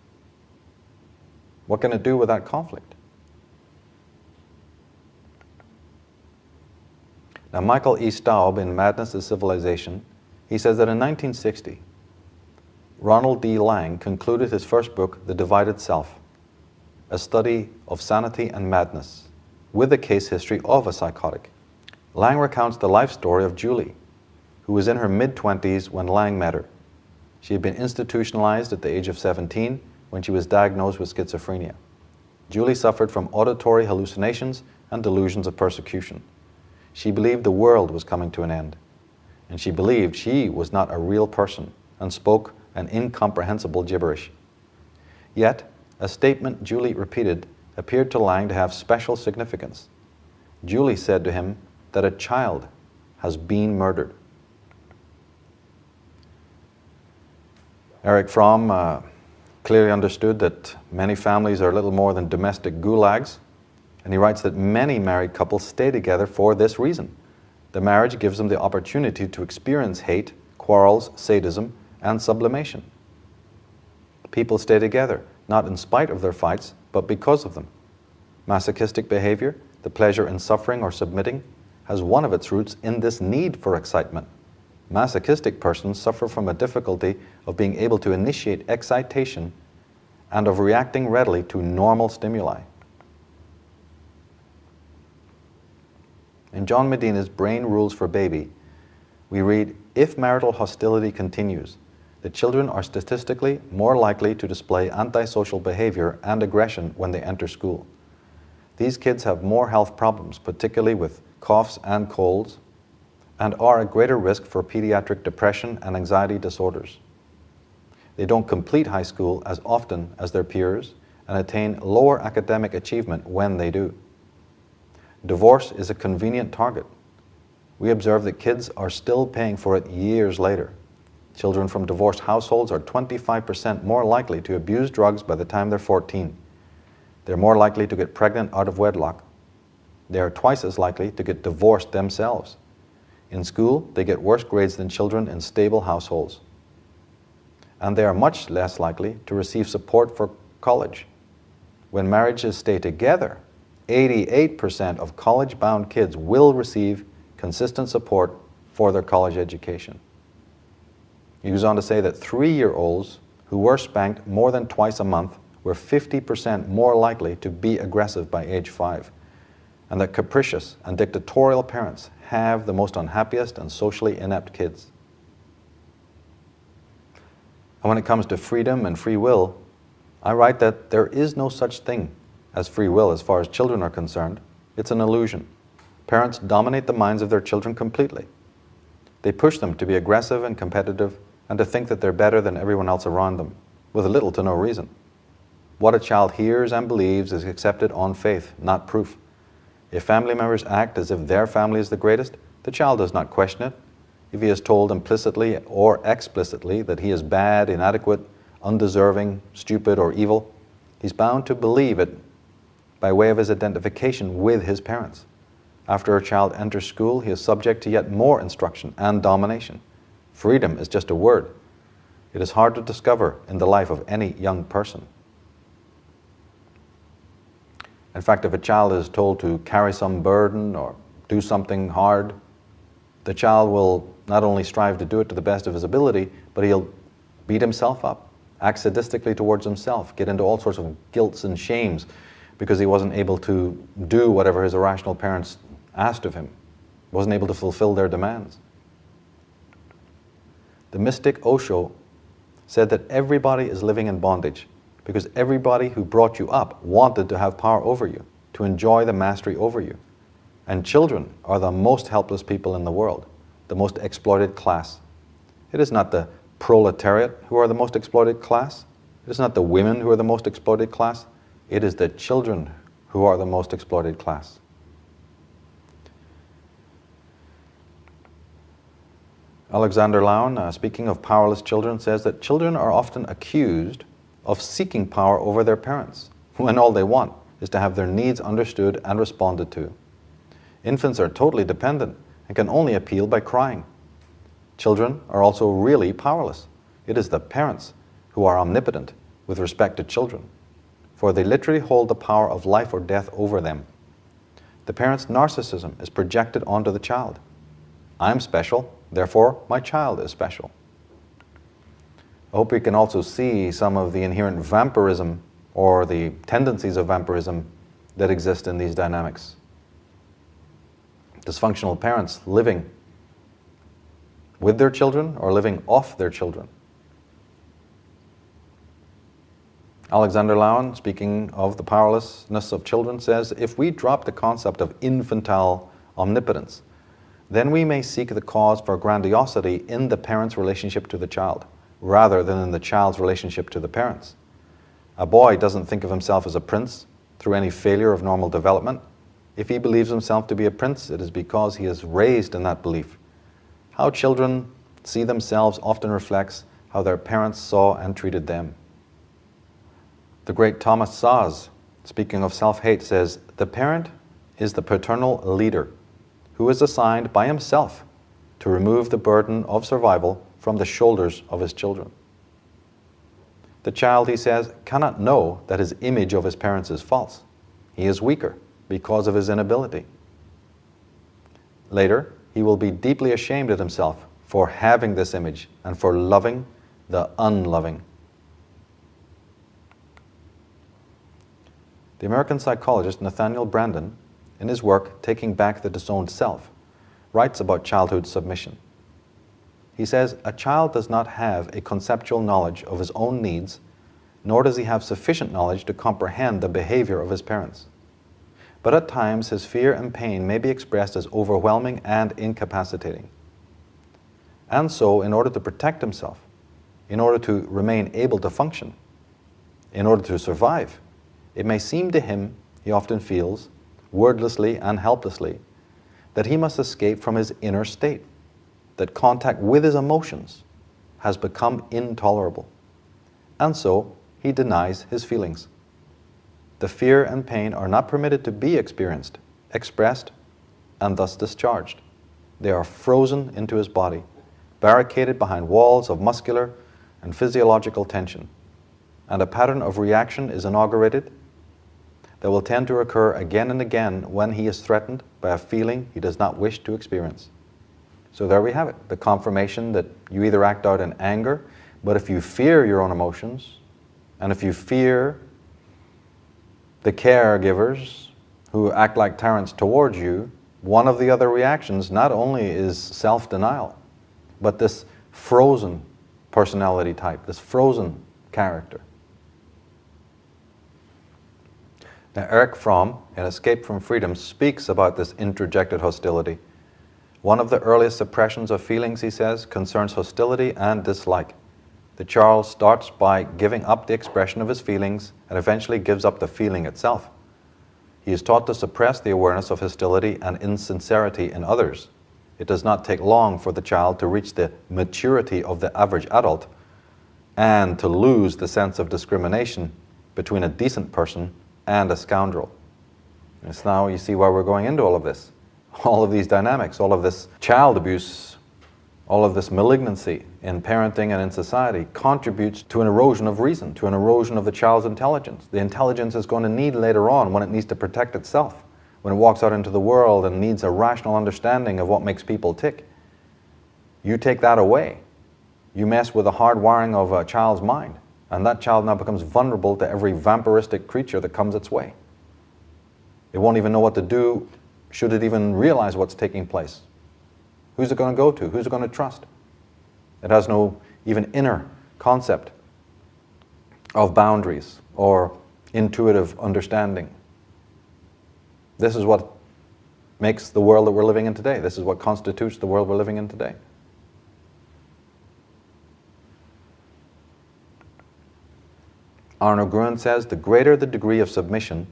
Speaker 1: What can it do with that conflict? Now, Michael E. Staub, in Madness is Civilization, he says that in 1960, Ronald D. Laing concluded his first book, The Divided Self, a study of sanity and madness, with a case history of a psychotic. Laing recounts the life story of Julie, who was in her mid-20s when Laing met her. She had been institutionalized at the age of 17 when she was diagnosed with schizophrenia. Julie suffered from auditory hallucinations and delusions of persecution. She believed the world was coming to an end, and she believed she was not a real person and spoke an incomprehensible gibberish. Yet, a statement Julie repeated appeared to Laing to have special significance. Julie said to him that a child has been murdered. Erich Fromm clearly understood that many families are little more than domestic gulags, and he writes that many married couples stay together for this reason. The marriage gives them the opportunity to experience hate, quarrels, sadism, and sublimation. People stay together, not in spite of their fights, but because of them. Masochistic behavior, the pleasure in suffering or submitting, has one of its roots in this need for excitement. Masochistic persons suffer from a difficulty of being able to initiate excitation and of reacting readily to normal stimuli. In John Medina's Brain Rules for Baby, we read, if marital hostility continues, the children are statistically more likely to display antisocial behavior and aggression when they enter school. These kids have more health problems, particularly with coughs and colds, and are at greater risk for pediatric depression and anxiety disorders. They don't complete high school as often as their peers and attain lower academic achievement when they do. Divorce is a convenient target. We observe that kids are still paying for it years later. Children from divorced households are 25% more likely to abuse drugs by the time they're 14. They're more likely to get pregnant out of wedlock. They are twice as likely to get divorced themselves. In school, they get worse grades than children in stable households. And they are much less likely to receive support for college. When marriages stay together, 88% of college-bound kids will receive consistent support for their college education. He goes on to say that 3-year-olds who were spanked more than twice a month were 50% more likely to be aggressive by age 5, and that capricious and dictatorial parents have the most unhappiest and socially inept kids. And when it comes to freedom and free will, I write that there is no such thing as free will as far as children are concerned. It's an illusion. Parents dominate the minds of their children completely. They push them to be aggressive and competitive and to think that they're better than everyone else around them, with little to no reason. What a child hears and believes is accepted on faith, not proof. If family members act as if their family is the greatest, the child does not question it. If he is told implicitly or explicitly that he is bad, inadequate, undeserving, stupid, or evil, he's bound to believe it by way of his identification with his parents. After a child enters school, he is subject to yet more instruction and domination. Freedom is just a word. It is hard to discover in the life of any young person. In fact, if a child is told to carry some burden or do something hard, the child will not only strive to do it to the best of his ability, but he'll beat himself up, act sadistically towards himself, get into all sorts of guilts and shames because he wasn't able to do whatever his irrational parents asked of him, wasn't able to fulfill their demands. The mystic Osho said that everybody is living in bondage because everybody who brought you up wanted to have power over you, to enjoy the mastery over you. And children are the most helpless people in the world, the most exploited class. It is not the proletariat who are the most exploited class. It is not the women who are the most exploited class. It is the children who are the most exploited class. Alexander Lown, speaking of powerless children, says that children are often accused of seeking power over their parents, when all they want is to have their needs understood and responded to. Infants are totally dependent and can only appeal by crying. Children are also really powerless. It is the parents who are omnipotent with respect to children, for they literally hold the power of life or death over them. The parent's narcissism is projected onto the child. I'm special, therefore my child is special. I hope we can also see some of the inherent vampirism or the tendencies of vampirism that exist in these dynamics. Dysfunctional parents living with their children or living off their children. Alexander Lown, speaking of the powerlessness of children, says, if we drop the concept of infantile omnipotence, then we may seek the cause for grandiosity in the parent's relationship to the child, rather than in the child's relationship to the parents. A boy doesn't think of himself as a prince through any failure of normal development. If he believes himself to be a prince, it is because he is raised in that belief. How children see themselves often reflects how their parents saw and treated them. The great Thomas Szasz, speaking of self-hate, says, the parent is the paternal leader who is assigned by himself to remove the burden of survival from the shoulders of his children. The child, he says, cannot know that his image of his parents is false. He is weaker because of his inability. Later, he will be deeply ashamed of himself for having this image and for loving the unloving. The American psychologist Nathaniel Branden, in his work Taking Back the Disowned Self, writes about childhood submission. He says, "A child does not have a conceptual knowledge of his own needs, nor does he have sufficient knowledge to comprehend the behavior of his parents. But at times his fear and pain may be expressed as overwhelming and incapacitating. And so, in order to protect himself, in order to remain able to function, in order to survive, it may seem to him, he often feels, wordlessly and helplessly, that he must escape from his inner state, that contact with his emotions has become intolerable. And so, he denies his feelings. The fear and pain are not permitted to be experienced, expressed, and thus discharged. They are frozen into his body, barricaded behind walls of muscular and physiological tension, and a pattern of reaction is inaugurated that will tend to occur again and again when he is threatened by a feeling he does not wish to experience." So there we have it, the confirmation that you either act out in anger, but if you fear your own emotions, and if you fear the caregivers who act like tyrants towards you, one of the other reactions not only is self-denial, but this frozen personality type, this frozen character. Now, Erich Fromm, in Escape from Freedom, speaks about this introjected hostility. One of the earliest suppressions of feelings, he says, concerns hostility and dislike. The child starts by giving up the expression of his feelings and eventually gives up the feeling itself. He is taught to suppress the awareness of hostility and insincerity in others. It does not take long for the child to reach the maturity of the average adult and to lose the sense of discrimination between a decent person and a scoundrel. And so now you see why we're going into all of this. All of these dynamics, all of this child abuse, all of this malignancy in parenting and in society contributes to an erosion of reason, to an erosion of the child's intelligence. The intelligence is going to need later on when it needs to protect itself, when it walks out into the world and needs a rational understanding of what makes people tick. You take that away, you mess with the hardwiring of a child's mind, and that child now becomes vulnerable to every vampiristic creature that comes its way. It won't even know what to do should it even realize what's taking place. Who's it going to go to? Who's it going to trust? It has no even inner concept of boundaries or intuitive understanding. This is what makes the world that we're living in today. This is what constitutes the world we're living in today. Arno Gruen says, the greater the degree of submission,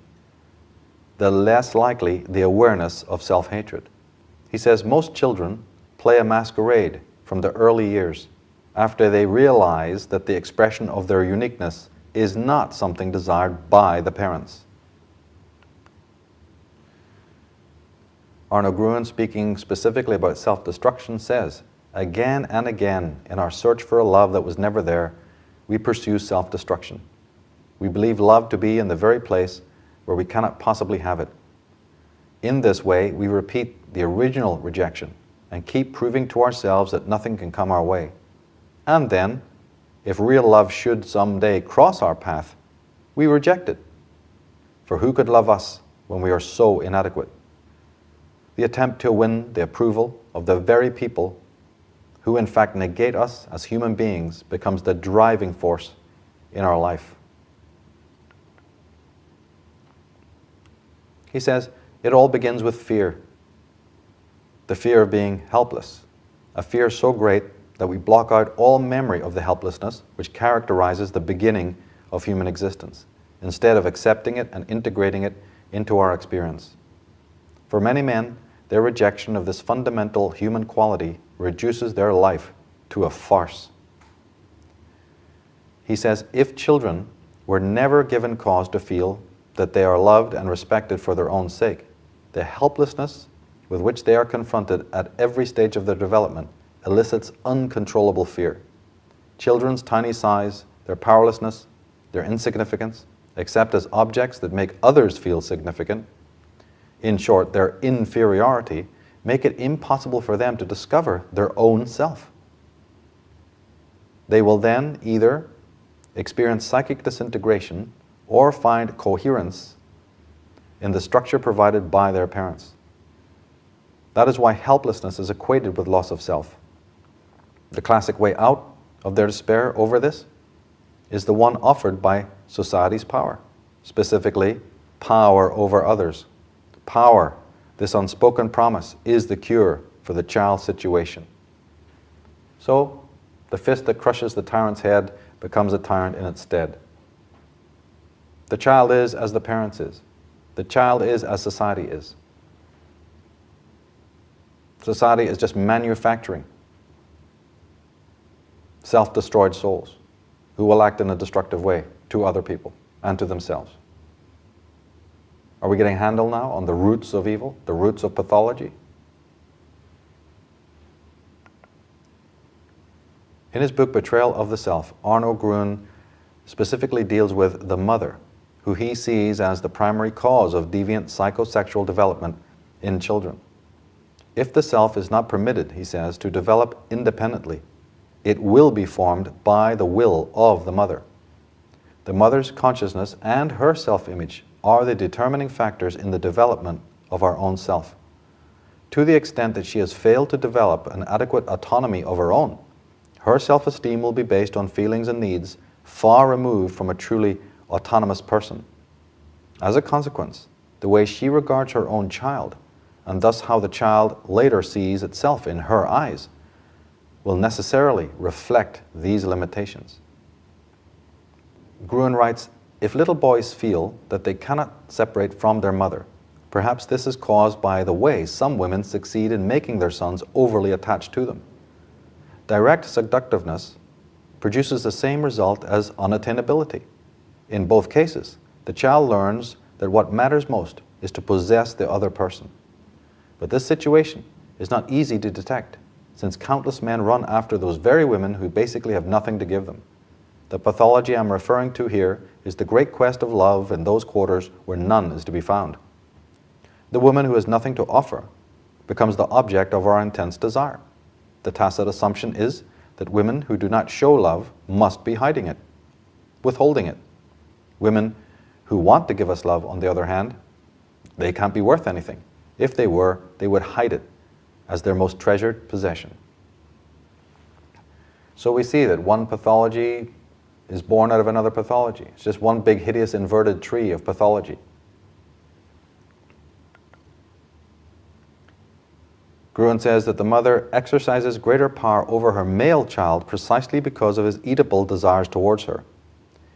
Speaker 1: the less likely the awareness of self-hatred. He says most children play a masquerade from the early years after they realize that the expression of their uniqueness is not something desired by the parents. Arno Gruen, speaking specifically about self-destruction, says, again and again in our search for a love that was never there, we pursue self-destruction. We believe love to be in the very place where we cannot possibly have it. In this way, we repeat the original rejection and keep proving to ourselves that nothing can come our way. And then, if real love should someday cross our path, we reject it. For who could love us when we are so inadequate? The attempt to win the approval of the very people who in fact negate us as human beings becomes the driving force in our life. He says, it all begins with fear. The fear of being helpless. A fear so great that we block out all memory of the helplessness which characterizes the beginning of human existence, instead of accepting it and integrating it into our experience. For many men, their rejection of this fundamental human quality reduces their life to a farce. He says, if children were never given cause to feel that they are loved and respected for their own sake, the helplessness with which they are confronted at every stage of their development elicits uncontrollable fear. Children's tiny size, their powerlessness, their insignificance, except as objects that make others feel significant, in short, their inferiority, make it impossible for them to discover their own self. They will then either experience psychic disintegration or find coherence in the structure provided by their parents. That is why helplessness is equated with loss of self. The classic way out of their despair over this is the one offered by society's power, specifically power over others. Power, this unspoken promise, is the cure for the child situation. So, the fist that crushes the tyrant's head becomes a tyrant in its stead. The child is as the parents is. The child is as society is. Society is just manufacturing self-destroyed souls who will act in a destructive way to other people and to themselves. Are we getting a handle now on the roots of evil, the roots of pathology? In his book, Betrayal of the Self, Arno Gruen specifically deals with the mother, who he sees as the primary cause of deviant psychosexual development in children. If the self is not permitted, he says, to develop independently, it will be formed by the will of the mother. The mother's consciousness and her self-image are the determining factors in the development of our own self. To the extent that she has failed to develop an adequate autonomy of her own, her self-esteem will be based on feelings and needs far removed from a truly autonomous person. As a consequence, the way she regards her own child, and thus how the child later sees itself in her eyes, will necessarily reflect these limitations. Gruen writes, if little boys feel that they cannot separate from their mother, perhaps this is caused by the way some women succeed in making their sons overly attached to them. Direct seductiveness produces the same result as unattainability. In both cases, the child learns that what matters most is to possess the other person. But this situation is not easy to detect, since countless men run after those very women who basically have nothing to give them. The pathology I'm referring to here is the great quest of love in those quarters where none is to be found. The woman who has nothing to offer becomes the object of our intense desire. The tacit assumption is that women who do not show love must be hiding it, withholding it. Women who want to give us love, on the other hand, they can't be worth anything. If they were, they would hide it as their most treasured possession. So we see that one pathology is born out of another pathology. It's just one big hideous inverted tree of pathology. Gruen says that the mother exercises greater power over her male child precisely because of his Oedipal desires towards her.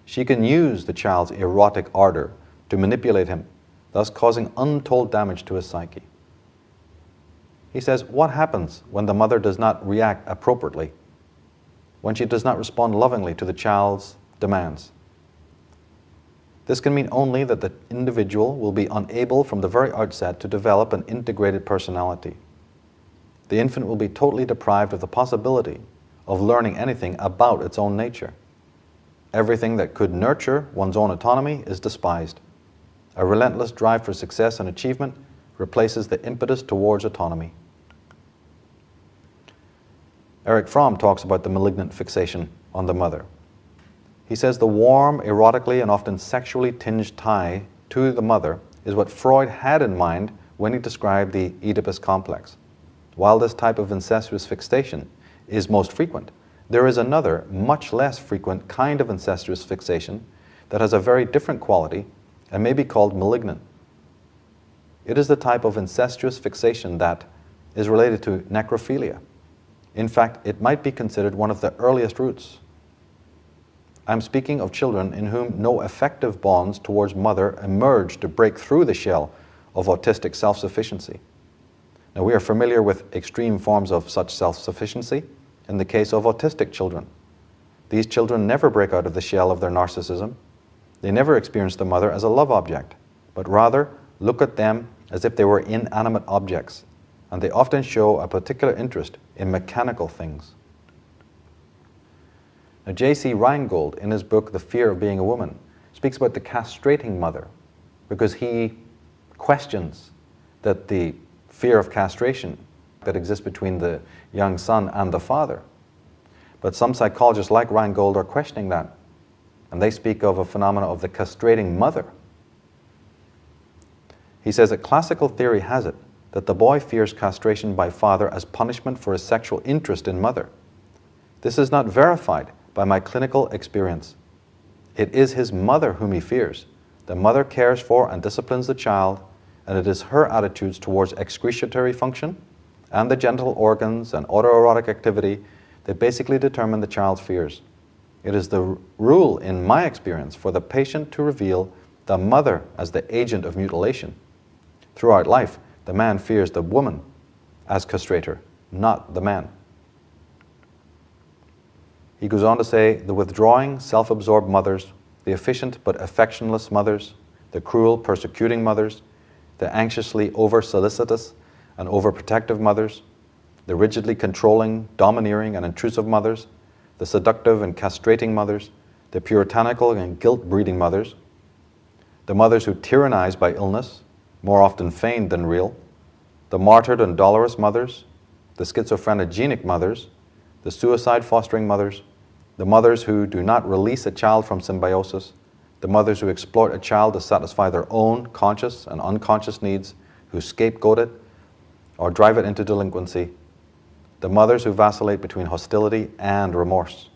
Speaker 1: She can use the child's erotic ardor to manipulate him, thus causing untold damage to his psyche. He says, what happens when the mother does not react appropriately? When she does not respond lovingly to the child's demands? This can mean only that the individual will be unable from the very outset to develop an integrated personality. The infant will be totally deprived of the possibility of learning anything about its own nature. Everything that could nurture one's own autonomy is despised. A relentless drive for success and achievement replaces the impetus towards autonomy. Erich Fromm talks about the malignant fixation on the mother. He says the warm, erotically and often sexually tinged tie to the mother is what Freud had in mind when he described the Oedipus complex. While this type of incestuous fixation is most frequent, there is another, much less frequent kind of incestuous fixation that has a very different quality and may be called malignant. It is the type of incestuous fixation that is related to necrophilia. In fact, it might be considered one of the earliest roots. I'm speaking of children in whom no effective bonds towards mother emerge to break through the shell of autistic self-sufficiency. Now, we are familiar with extreme forms of such self-sufficiency in the case of autistic children. These children never break out of the shell of their narcissism. They never experience the mother as a love object, but rather look at them as if they were inanimate objects, and they often show a particular interest in mechanical things. Now, J.C. Reingold, in his book The Fear of Being a Woman, speaks about the castrating mother, because he questions that the fear of castration that exists between the young son and the father But some psychologists like Reingold are questioning that. And they speak of a phenomenon of the castrating mother. He says that classical theory has it that the boy fears castration by father as punishment for his sexual interest in mother. This is not verified by my clinical experience. It is his mother whom he fears. The mother cares for and disciplines the child, and it is her attitudes towards excretory function and the genital organs and autoerotic activity that basically determine the child's fears. It is the rule, in my experience, for the patient to reveal the mother as the agent of mutilation. Throughout life, the man fears the woman as castrator, not the man. He goes on to say, the withdrawing, self-absorbed mothers, the efficient but affectionless mothers, the cruel, persecuting mothers, the anxiously over-solicitous and overprotective mothers, the rigidly controlling, domineering and intrusive mothers, the seductive and castrating mothers, the puritanical and guilt-breeding mothers, the mothers who tyrannize by illness, more often feigned than real, the martyred and dolorous mothers, the schizophrenogenic mothers, the suicide-fostering mothers, the mothers who do not release a child from symbiosis, the mothers who exploit a child to satisfy their own conscious and unconscious needs, who scapegoat it or drive it into delinquency, the mothers who vacillate between hostility and remorse.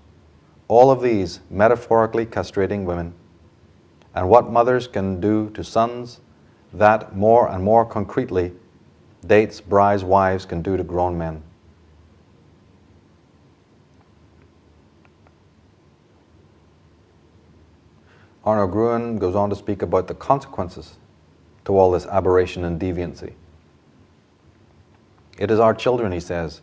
Speaker 1: All of these metaphorically castrating women. And what mothers can do to sons, that more and more concretely dates, brides, wives can do to grown men. Arno Gruen goes on to speak about the consequences to all this aberration and deviancy. It is our children, he says,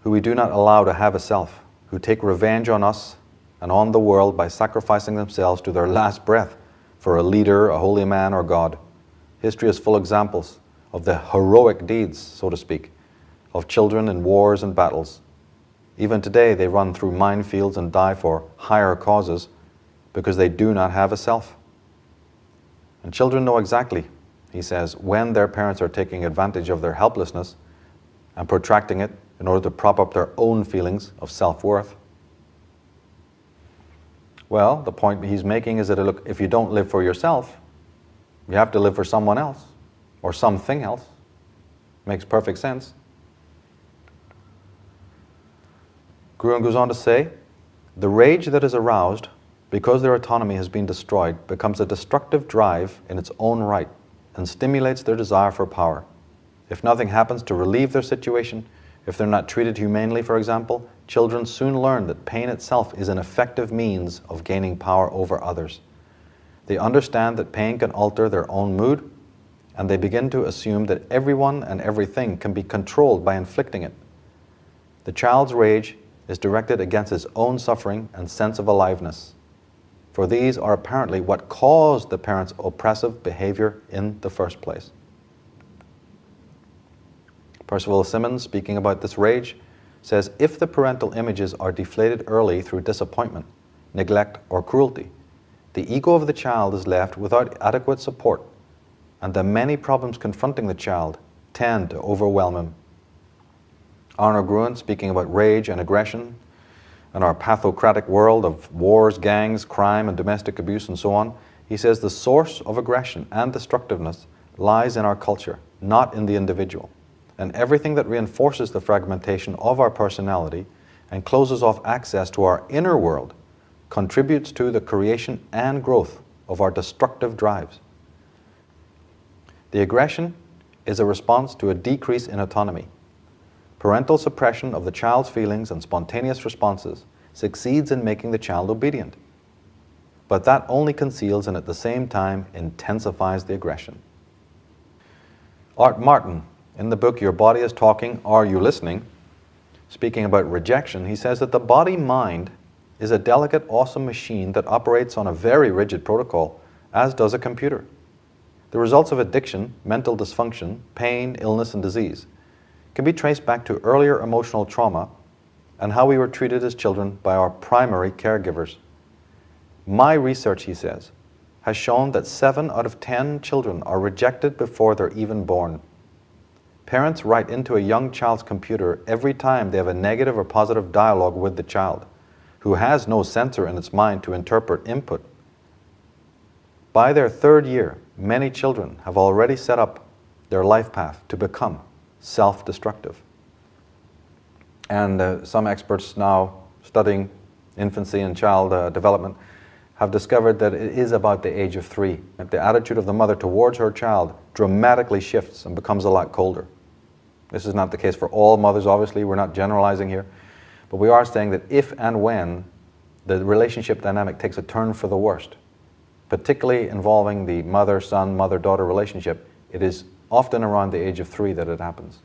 Speaker 1: who we do not allow to have a self, who take revenge on us and on the world by sacrificing themselves to their last breath for a leader, a holy man, or God. History is full of examples of the heroic deeds, so to speak, of children in wars and battles. Even today they run through minefields and die for higher causes because they do not have a self. And children know exactly, he says, when their parents are taking advantage of their helplessness and protracting it in order to prop up their own feelings of self-worth. Well, the point he's making is that, look, if you don't live for yourself, you have to live for someone else or something else. Makes perfect sense. Gruen goes on to say, the rage that is aroused because their autonomy has been destroyed becomes a destructive drive in its own right and stimulates their desire for power. If nothing happens to relieve their situation, if they're not treated humanely, for example, children soon learn that pain itself is an effective means of gaining power over others. They understand that pain can alter their own mood, and they begin to assume that everyone and everything can be controlled by inflicting it. The child's rage is directed against his own suffering and sense of aliveness, for these are apparently what caused the parent's oppressive behavior in the first place. Percival Simmons, speaking about this rage, says, if the parental images are deflated early through disappointment, neglect, or cruelty, the ego of the child is left without adequate support, and the many problems confronting the child tend to overwhelm him. Arno Gruen, speaking about rage and aggression and our pathocratic world of wars, gangs, crime, and domestic abuse, and so on, he says the source of aggression and destructiveness lies in our culture, not in the individual. And everything that reinforces the fragmentation of our personality and closes off access to our inner world contributes to the creation and growth of our destructive drives. The aggression is a response to a decrease in autonomy. Parental suppression of the child's feelings and spontaneous responses succeeds in making the child obedient. But that only conceals and at the same time intensifies the aggression. Art Martin, in the book Your Body is Talking, Are You Listening? Speaking about rejection, he says that the body-mind is a delicate, awesome machine that operates on a very rigid protocol, as does a computer. The results of addiction, mental dysfunction, pain, illness, and disease can be traced back to earlier emotional trauma and how we were treated as children by our primary caregivers. My research, he says, has shown that 7 out of 10 children are rejected before they're even born. Parents write into a young child's computer every time they have a negative or positive dialogue with the child, who has no censor in its mind to interpret input. By their 3rd year, many children have already set up their life path to become self-destructive. And some experts now studying infancy and child development have discovered that it is about the age of 3. That the attitude of the mother towards her child dramatically shifts and becomes a lot colder. This is not the case for all mothers, obviously. We're not generalizing here. But we are saying that if and when the relationship dynamic takes a turn for the worst, particularly involving the mother-son, mother-daughter relationship, it is often around the age of 3 that it happens.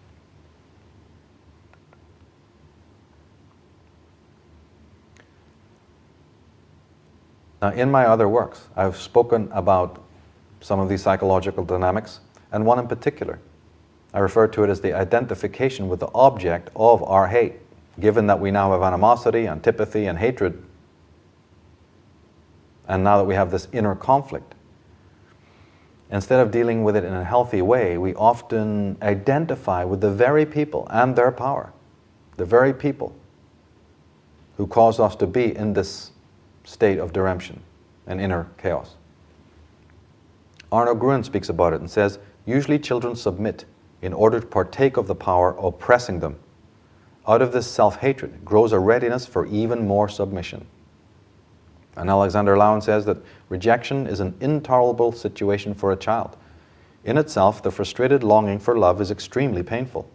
Speaker 1: Now, in my other works, I've spoken about some of these psychological dynamics, and one in particular. I refer to it as the identification with the object of our hate, given that we now have animosity, antipathy, and hatred, and now that we have this inner conflict. Instead of dealing with it in a healthy way, we often identify with the very people and their power, the very people who caused us to be in this state of deremption and inner chaos. Arno Gruen speaks about it and says, usually children submit in order to partake of the power oppressing them. Out of this self-hatred grows a readiness for even more submission. And Alexander Lowen says that rejection is an intolerable situation for a child. In itself, the frustrated longing for love is extremely painful,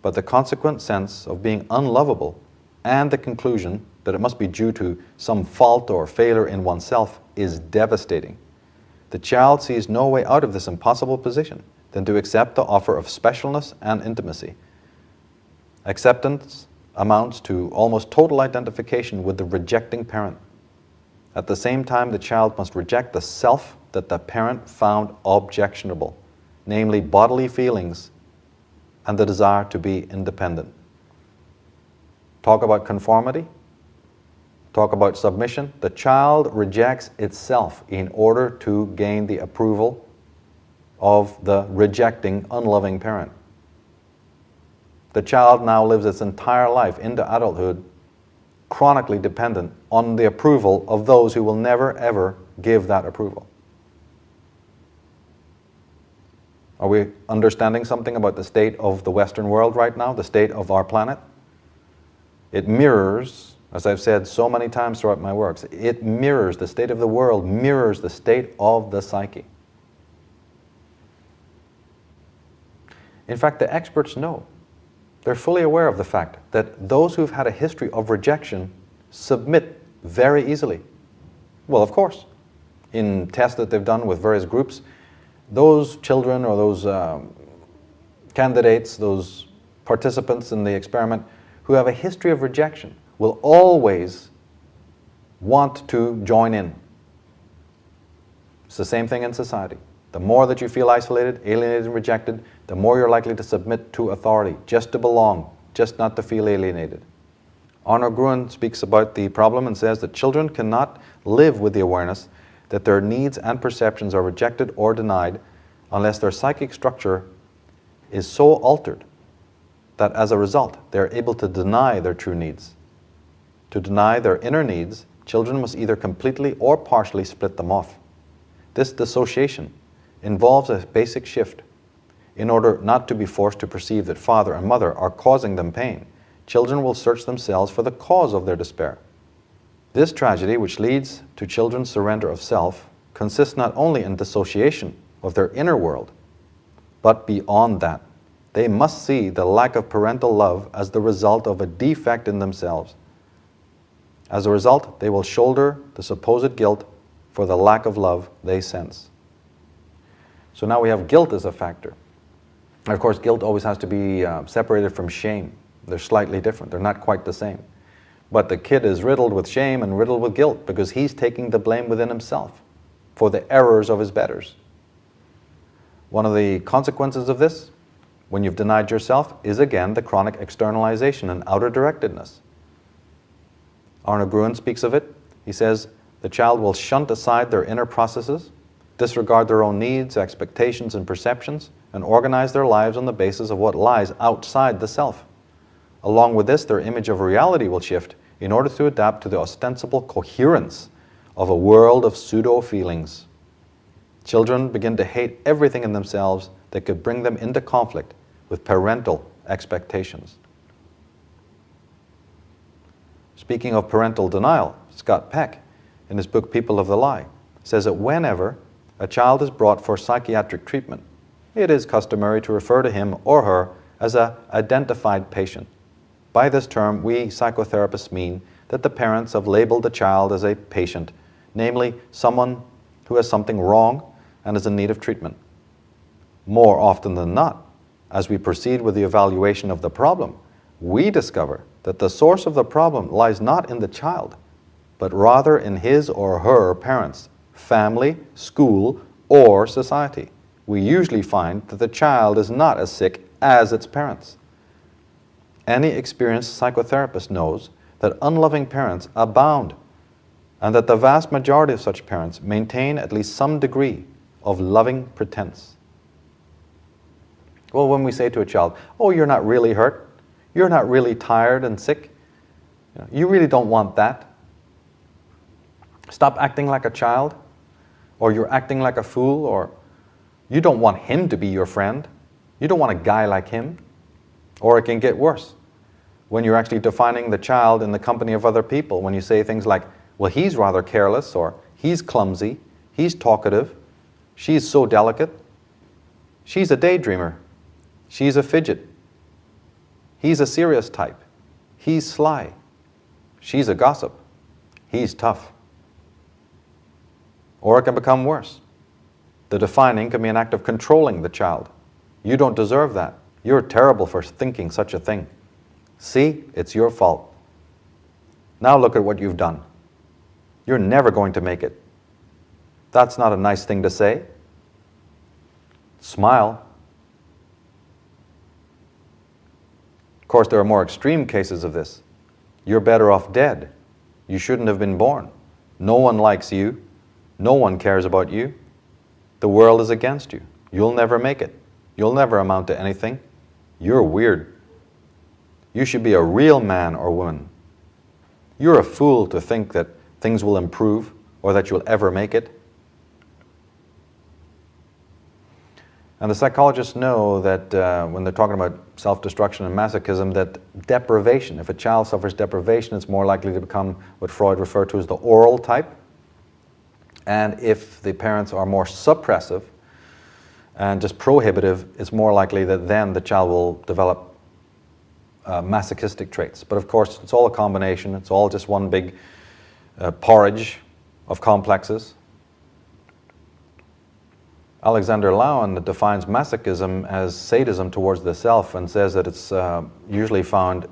Speaker 1: but the consequent sense of being unlovable and the conclusion that it must be due to some fault or failure in oneself is devastating. The child sees no way out of this impossible position than to accept the offer of specialness and intimacy. Acceptance amounts to almost total identification with the rejecting parent. At the same time, the child must reject the self that the parent found objectionable, namely bodily feelings and the desire to be independent. Talk about conformity. Talk about submission. The child rejects itself in order to gain the approval of the rejecting, unloving parent. The child now lives its entire life into adulthood chronically dependent on the approval of those who will never ever give that approval. Are we understanding something about the state of the Western world right now, the state of our planet? It mirrors, as I've said so many times throughout my works, it mirrors, the state of the world mirrors the state of the psyche. In fact, the experts know. They're fully aware of the fact that those who've had a history of rejection submit very easily. Well, of course. In tests that they've done with various groups, those children or those candidates, those participants in the experiment who have a history of rejection will always want to join in. It's the same thing in society. The more that you feel isolated, alienated, and rejected, the more you're likely to submit to authority, just to belong, just not to feel alienated. Arno Gruen speaks about the problem and says that children cannot live with the awareness that their needs and perceptions are rejected or denied unless their psychic structure is so altered that as a result they're able to deny their true needs. To deny their inner needs, children must either completely or partially split them off. This dissociation involves a basic shift. In order not to be forced to perceive that father and mother are causing them pain, children will search themselves for the cause of their despair. This tragedy, which leads to children's surrender of self, consists not only in dissociation of their inner world, but beyond that. They must see the lack of parental love as the result of a defect in themselves. As a result, they will shoulder the supposed guilt for the lack of love they sense. So now we have guilt as a factor. And of course, guilt always has to be separated from shame. They're slightly different. They're not quite the same. But the kid is riddled with shame and riddled with guilt because he's taking the blame within himself for the errors of his betters. One of the consequences of this, when you've denied yourself, is again the chronic externalization and outer directedness. Arno Gruen speaks of it. He says, the child will shunt aside their inner processes. disregard their own needs, expectations, and perceptions, and organize their lives on the basis of what lies outside the self. Along with this, their image of reality will shift in order to adapt to the ostensible coherence of a world of pseudo-feelings. Children begin to hate everything in themselves that could bring them into conflict with parental expectations. Speaking of parental denial, Scott Peck, in his book People of the Lie, says that whenever a child is brought for psychiatric treatment, it is customary to refer to him or her as an identified patient. By this term, we psychotherapists mean that the parents have labeled the child as a patient, namely someone who has something wrong and is in need of treatment. More often than not, as we proceed with the evaluation of the problem, we discover that the source of the problem lies not in the child, but rather in his or her parents, family, school, or society. We usually find that the child is not as sick as its parents. Any experienced psychotherapist knows that unloving parents abound, and that the vast majority of such parents maintain at least some degree of loving pretense. Well, when we say to a child, "Oh, you're not really hurt, you're not really tired and sick, you really don't want that. Stop acting like a child," or "you're acting like a fool," or "you don't want him to be your friend, you don't want a guy like him." Or it can get worse, when you're actually defining the child in the company of other people, when you say things like, "Well, he's rather careless," or "he's clumsy, he's talkative, she's so delicate, she's a daydreamer, she's a fidget, he's a serious type, he's sly, she's a gossip, he's tough." Or it can become worse. The defining can be an act of controlling the child. "You don't deserve that. You're terrible for thinking such a thing. See, it's your fault. Now look at what you've done. You're never going to make it. That's not a nice thing to say. Smile." Of course, there are more extreme cases of this. "You're better off dead. You shouldn't have been born. No one likes you. No one cares about you. The world is against you. You'll never make it. You'll never amount to anything. You're weird. You should be a real man or woman. You're a fool to think that things will improve or that you'll ever make it." And the psychologists know that when they're talking about self-destruction and masochism, that deprivation, if a child suffers deprivation, it's more likely to become what Freud referred to as the oral type. And if the parents are more suppressive and just prohibitive, it's more likely that then the child will develop masochistic traits. But of course, it's all a combination. It's all just one big porridge of complexes. Alexander Lowen defines masochism as sadism towards the self and says that it's usually found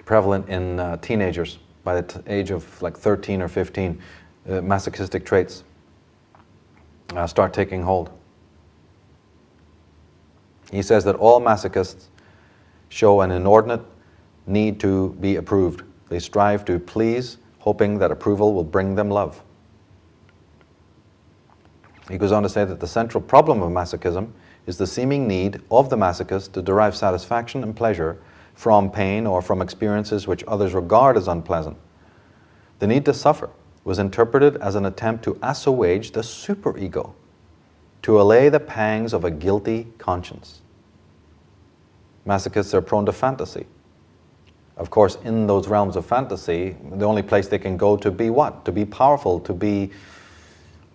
Speaker 1: prevalent in teenagers by the age of like 13 or 15. Masochistic traits start taking hold. He says that all masochists show an inordinate need to be approved. They strive to please, hoping that approval will bring them love. He goes on to say that the central problem of masochism is the seeming need of the masochist to derive satisfaction and pleasure from pain or from experiences which others regard as unpleasant. The need to suffer was interpreted as an attempt to assuage the superego, to allay the pangs of a guilty conscience. Masochists are prone to fantasy. Of course, in those realms of fantasy, the only place they can go to be what? To be powerful, to be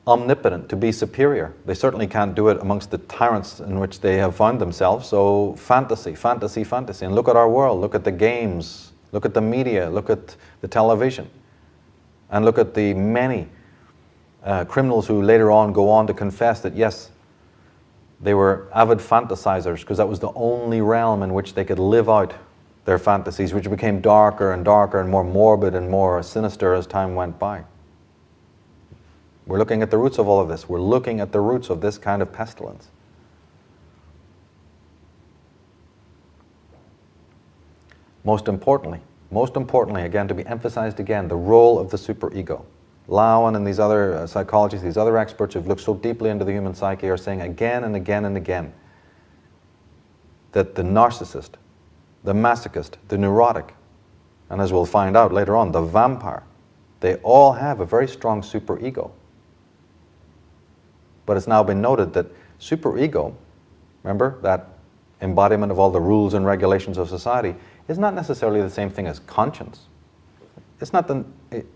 Speaker 1: omnipotent, to be superior. They certainly can't do it amongst the tyrants in which they have found themselves. So fantasy, fantasy, fantasy. And look at our world, look at the games, look at the media, look at the television. And look at the many criminals who later on go on to confess that yes, they were avid fantasizers because that was the only realm in which they could live out their fantasies, which became darker and darker and more morbid and more sinister as time went by. We're looking at the roots of all of this. We're looking at the roots of this kind of pestilence. Most importantly, again, to be emphasized again, the role of the superego. Lowen and these other psychologists, these other experts who've looked so deeply into the human psyche are saying again and again and again that the narcissist, the masochist, the neurotic, and as we'll find out later on, the vampire, they all have a very strong superego. But it's now been noted that superego, remember, that embodiment of all the rules and regulations of society, is not necessarily the same thing as conscience. It's not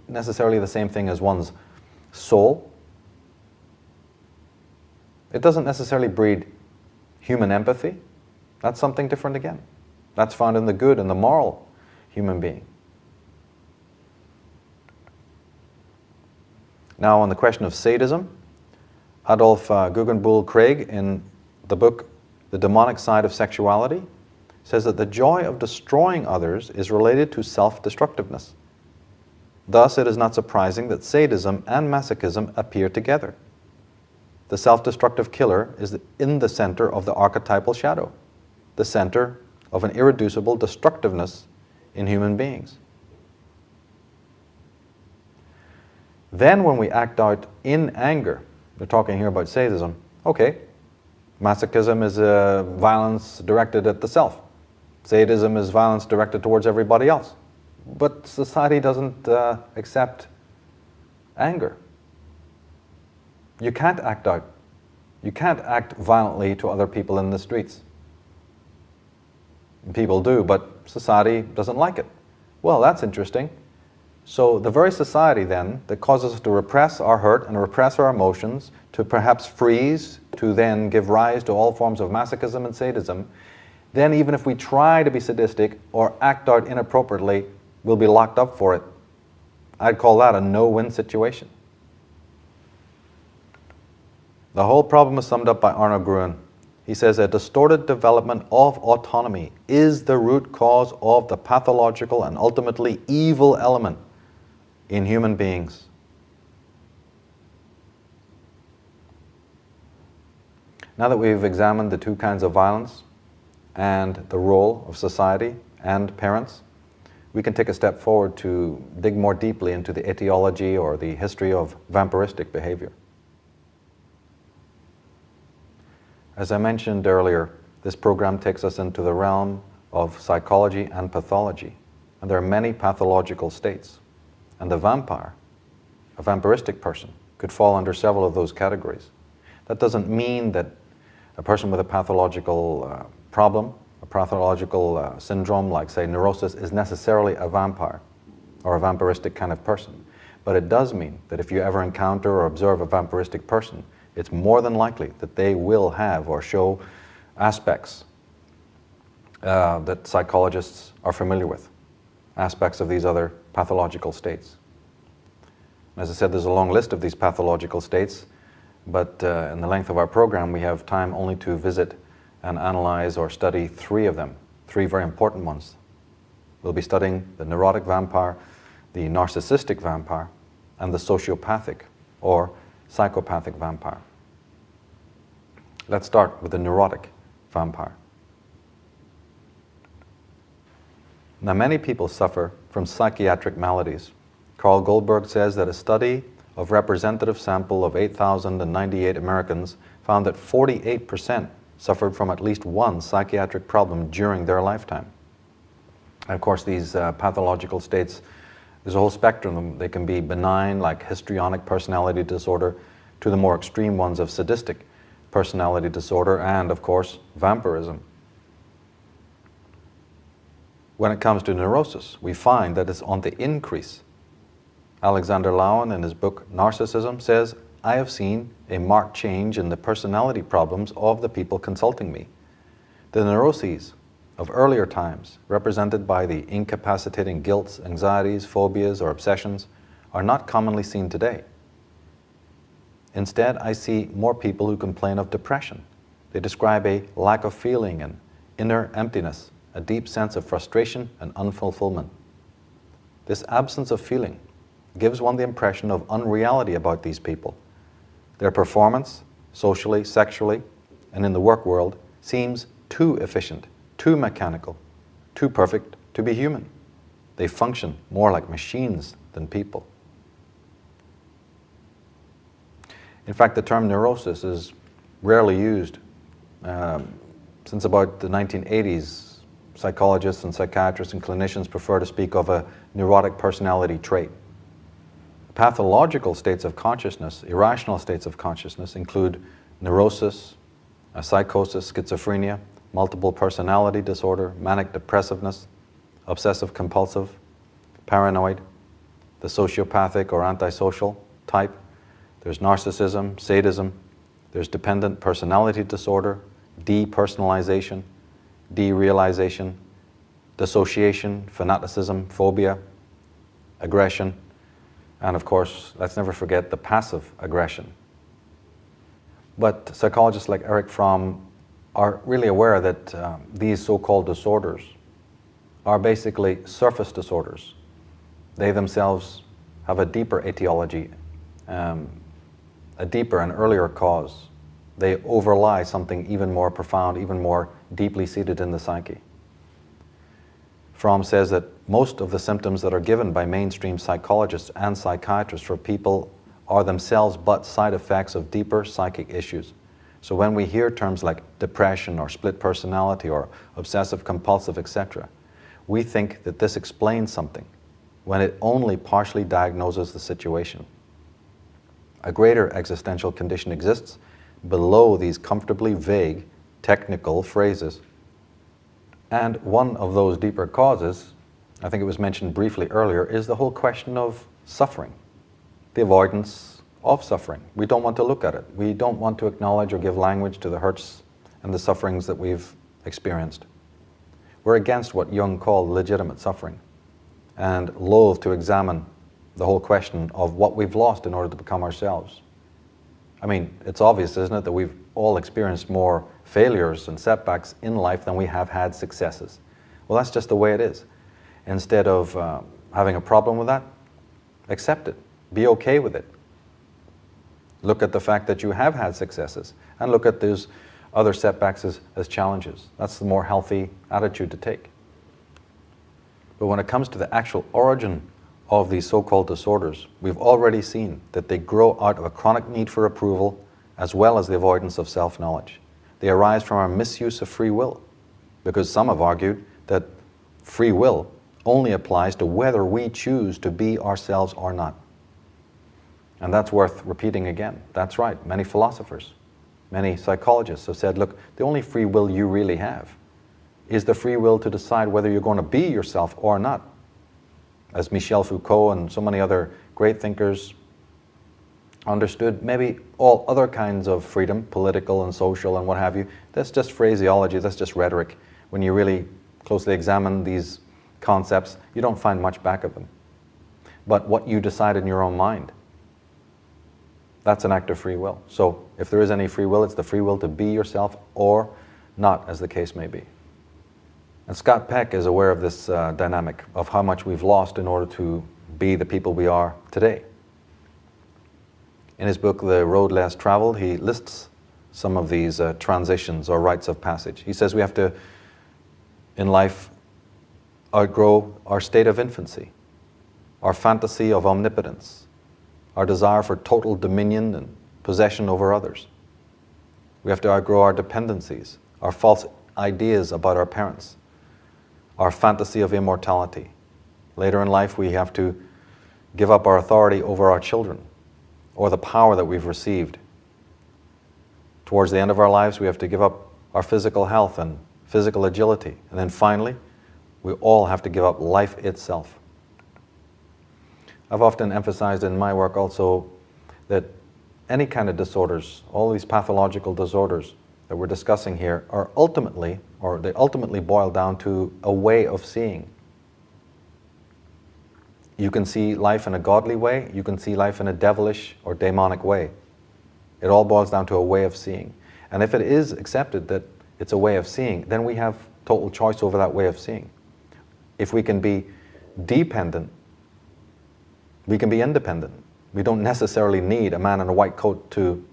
Speaker 1: necessarily the same thing as one's soul. It doesn't necessarily breed human empathy. That's something different again. That's found in the good and the moral human being. Now on the question of sadism, Adolf Guggenbuhl Craig, in the book The Demonic Side of Sexuality, says that the joy of destroying others is related to self-destructiveness. Thus, it is not surprising that sadism and masochism appear together. The self-destructive killer is in the center of the archetypal shadow, the center of an irreducible destructiveness in human beings. Then when we act out in anger, we're talking here about sadism, okay, masochism is violence directed at the self. Sadism is violence directed towards everybody else. But society doesn't accept anger. You can't act out. You can't act violently to other people in the streets. People do, but society doesn't like it. Well, that's interesting. So the very society then that causes us to repress our hurt and repress our emotions, to perhaps freeze, to then give rise to all forms of masochism and sadism, then even if we try to be sadistic or act out inappropriately, we'll be locked up for it. I'd call that a no-win situation. The whole problem is summed up by Arno Gruen. He says a distorted development of autonomy is the root cause of the pathological and ultimately evil element in human beings. Now that we've examined the two kinds of violence and the role of society and parents, we can take a step forward to dig more deeply into the etiology or the history of vampiristic behavior. As I mentioned earlier, this program takes us into the realm of psychology and pathology, and there are many pathological states. And the vampire, a vampiristic person, could fall under several of those categories. That doesn't mean that a person with a pathological problem, a pathological syndrome like, say, neurosis, is necessarily a vampire or a vampiristic kind of person. But it does mean that if you ever encounter or observe a vampiristic person, it's more than likely that they will have or show aspects that psychologists are familiar with, aspects of these other pathological states. As I said, there's a long list of these pathological states, but in the length of our program, we have time only to visit and analyze or study 3 of them, 3 very important ones. We'll be studying the neurotic vampire, the narcissistic vampire, and the sociopathic or psychopathic vampire. Let's start with the neurotic vampire. Now, many people suffer from psychiatric maladies. Carl Goldberg says that a study of representative sample of 8,098 Americans found that 48% suffered from at least one psychiatric problem during their lifetime. And of course, these pathological states, there's a whole spectrum of them. They can be benign, like histrionic personality disorder, to the more extreme ones of sadistic personality disorder, and of course, vampirism. When it comes to neurosis, we find that it's on the increase. Alexander Lowen, in his book Narcissism, says, I have seen a marked change in the personality problems of the people consulting me. The neuroses of earlier times, represented by the incapacitating guilts, anxieties, phobias, or obsessions, are not commonly seen today. Instead, I see more people who complain of depression. They describe a lack of feeling and inner emptiness, a deep sense of frustration and unfulfillment. This absence of feeling gives one the impression of unreality about these people. Their performance, socially, sexually, and in the work world, seems too efficient, too mechanical, too perfect to be human. They function more like machines than people. In fact, the term neurosis is rarely used. Since about the 1980s, psychologists and psychiatrists and clinicians prefer to speak of a neurotic personality trait. Pathological states of consciousness, irrational states of consciousness, include neurosis, psychosis, schizophrenia, multiple personality disorder, manic depressiveness, obsessive compulsive, paranoid, the sociopathic or antisocial type. There's narcissism, sadism, there's dependent personality disorder, depersonalization, derealization, dissociation, fanaticism, phobia, aggression, and of course, let's never forget the passive aggression. But psychologists like Erich Fromm are really aware that these so-called disorders are basically surface disorders. They themselves have a deeper etiology, a deeper and earlier cause. They overlie something even more profound, even more deeply seated in the psyche. Fromm says that most of the symptoms that are given by mainstream psychologists and psychiatrists for people are themselves but side effects of deeper psychic issues. So when we hear terms like depression or split personality or obsessive compulsive, etc., we think that this explains something when it only partially diagnoses the situation. A greater existential condition exists below these comfortably vague technical phrases. And one of those deeper causes, I think it was mentioned briefly earlier, is the whole question of suffering, the avoidance of suffering. We don't want to look at it. We don't want to acknowledge or give language to the hurts and the sufferings that we've experienced. We're against what Jung called legitimate suffering and loath to examine the whole question of what we've lost in order to become ourselves. I mean, it's obvious, isn't it, that we've all experienced more failures and setbacks in life than we have had successes. Well, that's just the way it is. Instead of having a problem with that, accept it. Be okay with it. Look at the fact that you have had successes and look at those other setbacks as challenges. That's the more healthy attitude to take. But when it comes to the actual origin of these so-called disorders, we've already seen that they grow out of a chronic need for approval as well as the avoidance of self-knowledge. They arise from our misuse of free will, because some have argued that free will only applies to whether we choose to be ourselves or not. And that's worth repeating again. That's right, many philosophers, many psychologists have said, look, the only free will you really have is the free will to decide whether you're going to be yourself or not. As Michel Foucault and so many other great thinkers understood, maybe all other kinds of freedom, political and social and what have you, that's just phraseology, that's just rhetoric. When you really closely examine these concepts, you don't find much back of them. But what you decide in your own mind, that's an act of free will. So if there is any free will, it's the free will to be yourself or not, as the case may be. And Scott Peck is aware of this dynamic of how much we've lost in order to be the people we are today. In his book, The Road Less Traveled, he lists some of these transitions or rites of passage. He says we have to, in life, outgrow our state of infancy, our fantasy of omnipotence, our desire for total dominion and possession over others. We have to outgrow our dependencies, our false ideas about our parents, our fantasy of immortality. Later in life, we have to give up our authority over our children or the power that we've received. Towards the end of our lives, we have to give up our physical health and physical agility. And then finally, we all have to give up life itself. I've often emphasized in my work also that any kind of disorders, all these pathological disorders that we're discussing here are ultimately, or they ultimately boil down to a way of seeing. You can see life in a godly way, you can see life in a devilish or demonic way. It all boils down to a way of seeing. And if it is accepted that it's a way of seeing, then we have total choice over that way of seeing. If we can be dependent, we can be independent. We don't necessarily need a man in a white coat to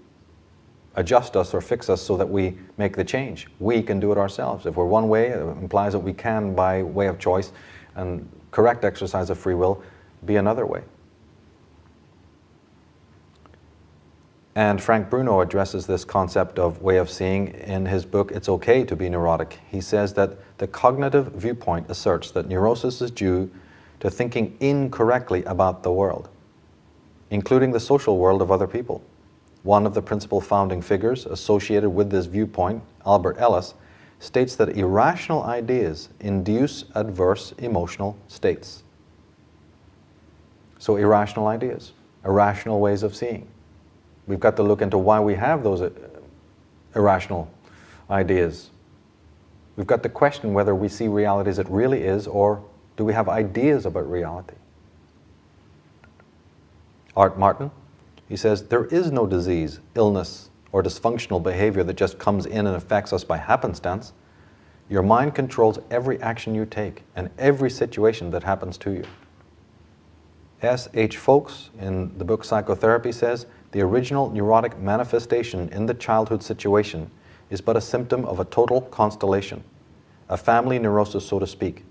Speaker 1: adjust us or fix us so that we make the change. We can do it ourselves. If we're one way, it implies that we can, by way of choice and correct exercise of free will, be another way. And Frank Bruno addresses this concept of way of seeing in his book, It's Okay to be Neurotic. He says that the cognitive viewpoint asserts that neurosis is due to thinking incorrectly about the world, including the social world of other people. One of the principal founding figures associated with this viewpoint, Albert Ellis, states that irrational ideas induce adverse emotional states. So irrational ideas, irrational ways of seeing. We've got to look into why we have those irrational ideas. We've got to question whether we see reality as it really is, or do we have ideas about reality? Art Martin, he says, there is no disease, illness, or dysfunctional behavior that just comes in and affects us by happenstance. Your mind controls every action you take and every situation that happens to you. S. H. Folks, in the book Psychotherapy, says, the original neurotic manifestation in the childhood situation is but a symptom of a total constellation, a family neurosis, so to speak.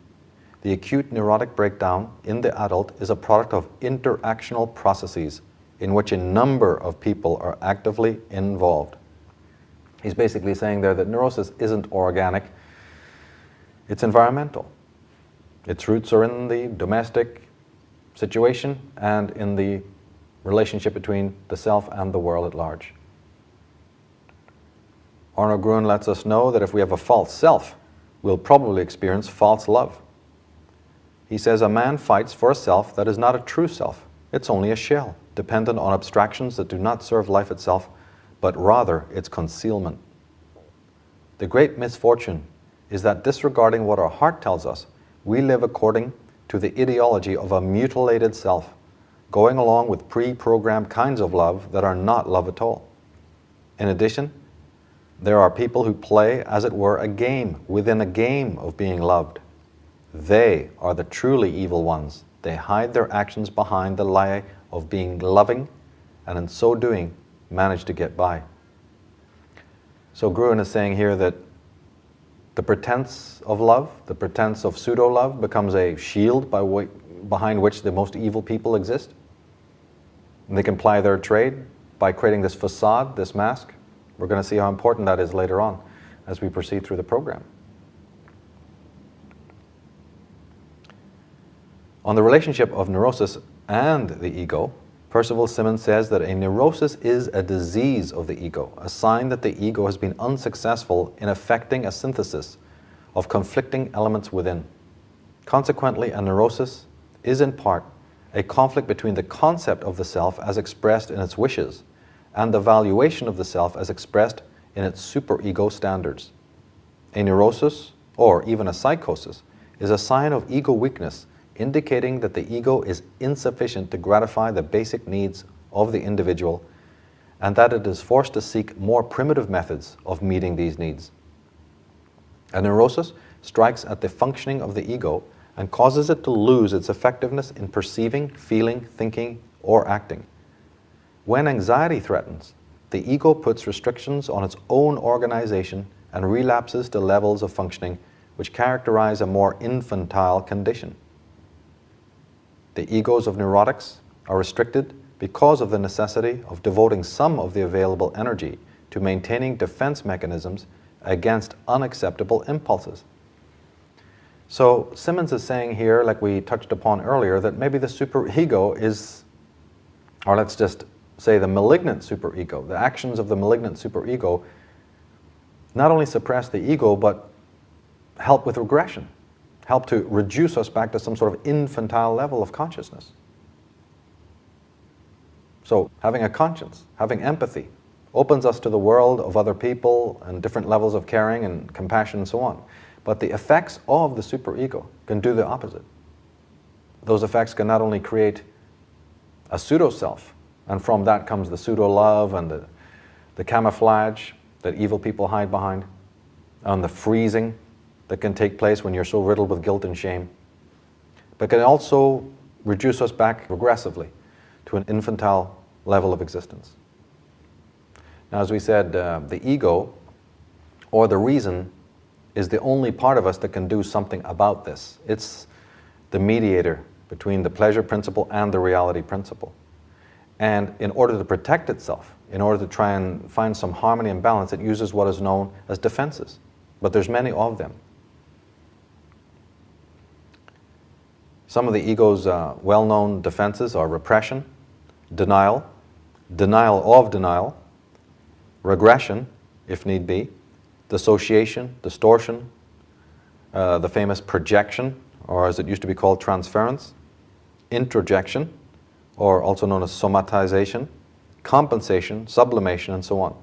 Speaker 1: The acute neurotic breakdown in the adult is a product of interactional processes in which a number of people are actively involved. He's basically saying there that neurosis isn't organic, it's environmental. Its roots are in the domestic situation and in the relationship between the self and the world at large. Arno Gruen lets us know that if we have a false self, we'll probably experience false love. He says a man fights for a self that is not a true self. It's only a shell, dependent on abstractions that do not serve life itself, but rather its concealment. The great misfortune is that disregarding what our heart tells us, we live according to the ideology of a mutilated self, going along with pre-programmed kinds of love that are not love at all. In addition, there are people who play, as it were, a game within a game of being loved. They are the truly evil ones. They hide their actions behind the lie of being loving, and in so doing, manage to get by. So Gruen is saying here that the pretense of love, the pretense of pseudo-love, becomes a shield behind which the most evil people exist. And they can ply their trade by creating this facade, this mask. We're going to see how important that is later on as we proceed through the program. On the relationship of neurosis and the ego, Percival Simmons says that a neurosis is a disease of the ego, a sign that the ego has been unsuccessful in effecting a synthesis of conflicting elements within. Consequently, a neurosis is in part a conflict between the concept of the self as expressed in its wishes and the valuation of the self as expressed in its superego standards. A neurosis, or even a psychosis, is a sign of ego weakness, indicating that the ego is insufficient to gratify the basic needs of the individual and that it is forced to seek more primitive methods of meeting these needs. A neurosis strikes at the functioning of the ego and causes it to lose its effectiveness in perceiving, feeling, thinking, or acting. When anxiety threatens, the ego puts restrictions on its own organization and relapses to levels of functioning which characterize a more infantile condition. The egos of neurotics are restricted because of the necessity of devoting some of the available energy to maintaining defense mechanisms against unacceptable impulses. So Simmons is saying here, like we touched upon earlier, that maybe the superego is, or let's just say the malignant superego, the actions of the malignant superego not only suppress the ego, but help with regression, help to reduce us back to some sort of infantile level of consciousness. So having a conscience, having empathy, opens us to the world of other people and different levels of caring and compassion and so on. But the effects of the superego can do the opposite. Those effects can not only create a pseudo-self, and from that comes the pseudo-love and the camouflage that evil people hide behind, and the freezing that can take place when you're so riddled with guilt and shame, but can also reduce us back regressively to an infantile level of existence. Now, as we said, the ego, or the reason, is the only part of us that can do something about this. It's the mediator between the pleasure principle and the reality principle. And in order to protect itself, in order to try and find some harmony and balance, it uses what is known as defenses. But there's many of them. Some of the ego's well-known defenses are repression, denial, denial of denial, regression, if need be, dissociation, distortion, the famous projection, or as it used to be called, transference, introjection, or also known as somatization, compensation, sublimation, and so on.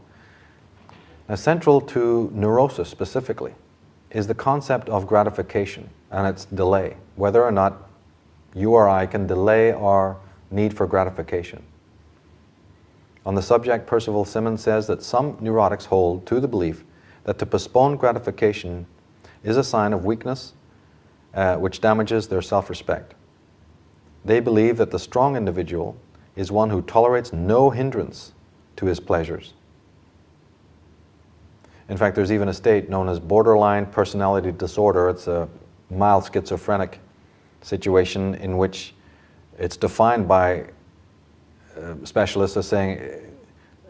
Speaker 1: Now, central to neurosis specifically is the concept of gratification and its delay, whether or not you or I can delay our need for gratification. On the subject, Percival Simmons says that some neurotics hold to the belief that to postpone gratification is a sign of weakness, which damages their self-respect. They believe that the strong individual is one who tolerates no hindrance to his pleasures. In fact, there's even a state known as borderline personality disorder. It's a mild schizophrenic situation in which it's defined by specialists as saying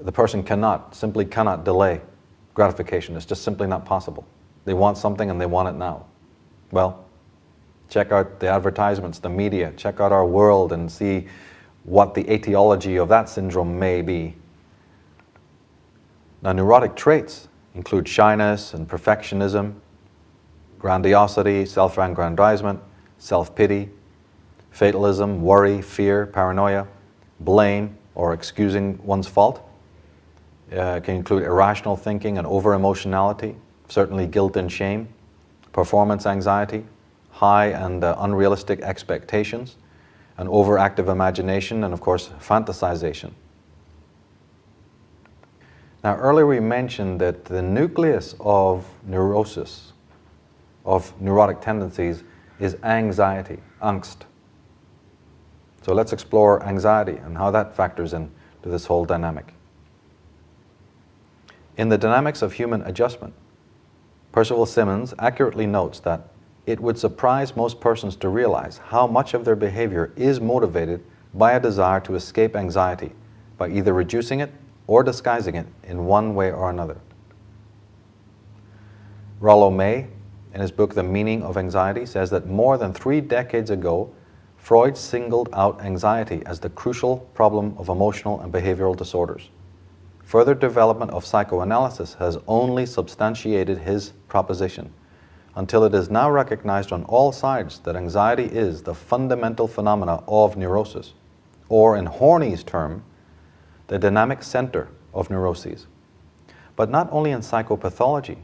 Speaker 1: the person simply cannot delay gratification. It's just simply not possible. They want something and they want it now. Well, check out the advertisements, the media, check out our world and see what the etiology of that syndrome may be. Now, neurotic traits include shyness and perfectionism, grandiosity, self-aggrandizement, self-pity, fatalism, worry, fear, paranoia, blame, or excusing one's fault. It can include irrational thinking and over-emotionality, certainly guilt and shame, performance anxiety, high and unrealistic expectations, an overactive imagination, and of course, fantasization. Now, earlier we mentioned that the nucleus of neurosis, of neurotic tendencies, is anxiety, angst. So let's explore anxiety and how that factors into this whole dynamic. In the dynamics of human adjustment, Percival Simmons accurately notes that it would surprise most persons to realize how much of their behavior is motivated by a desire to escape anxiety by either reducing it or disguising it in one way or another. Rollo May, in his book The Meaning of Anxiety, says that more than 3 decades ago, Freud singled out anxiety as the crucial problem of emotional and behavioral disorders. Further development of psychoanalysis has only substantiated his proposition, until it is now recognized on all sides that anxiety is the fundamental phenomena of neurosis, or in Horney's term, the dynamic center of neuroses. But not only in psychopathology,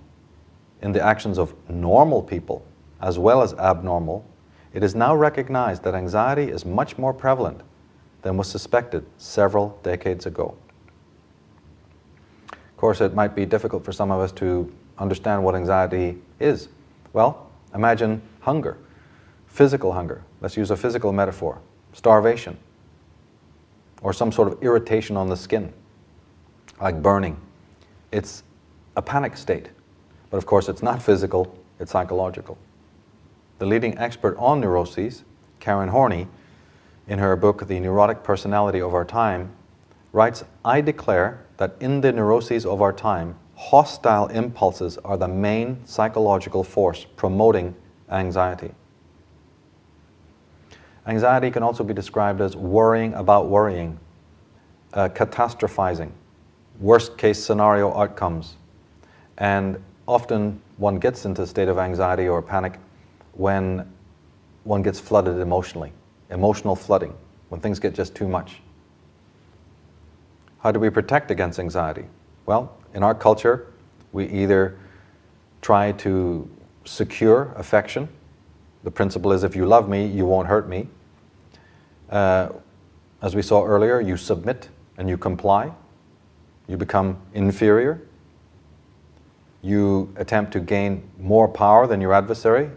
Speaker 1: in the actions of normal people as well as abnormal, it is now recognized that anxiety is much more prevalent than was suspected several decades ago. Of course, it might be difficult for some of us to understand what anxiety is. Well, imagine hunger, physical hunger. Let's use a physical metaphor. Starvation, or some sort of irritation on the skin, like burning. It's a panic state, but of course it's not physical, it's psychological. The leading expert on neuroses, Karen Horney, in her book The Neurotic Personality of Our Time, writes, "I declare that in the neuroses of our time, hostile impulses are the main psychological force promoting anxiety." Anxiety can also be described as worrying about worrying, catastrophizing, worst-case scenario outcomes. And often one gets into a state of anxiety or panic when one gets flooded emotionally, emotional flooding, when things get just too much. How do we protect against anxiety? Well, in our culture, we either try to secure affection. The principle is, if you love me, you won't hurt me. As we saw earlier, you submit and you comply. You become inferior. You attempt to gain more power than your adversary.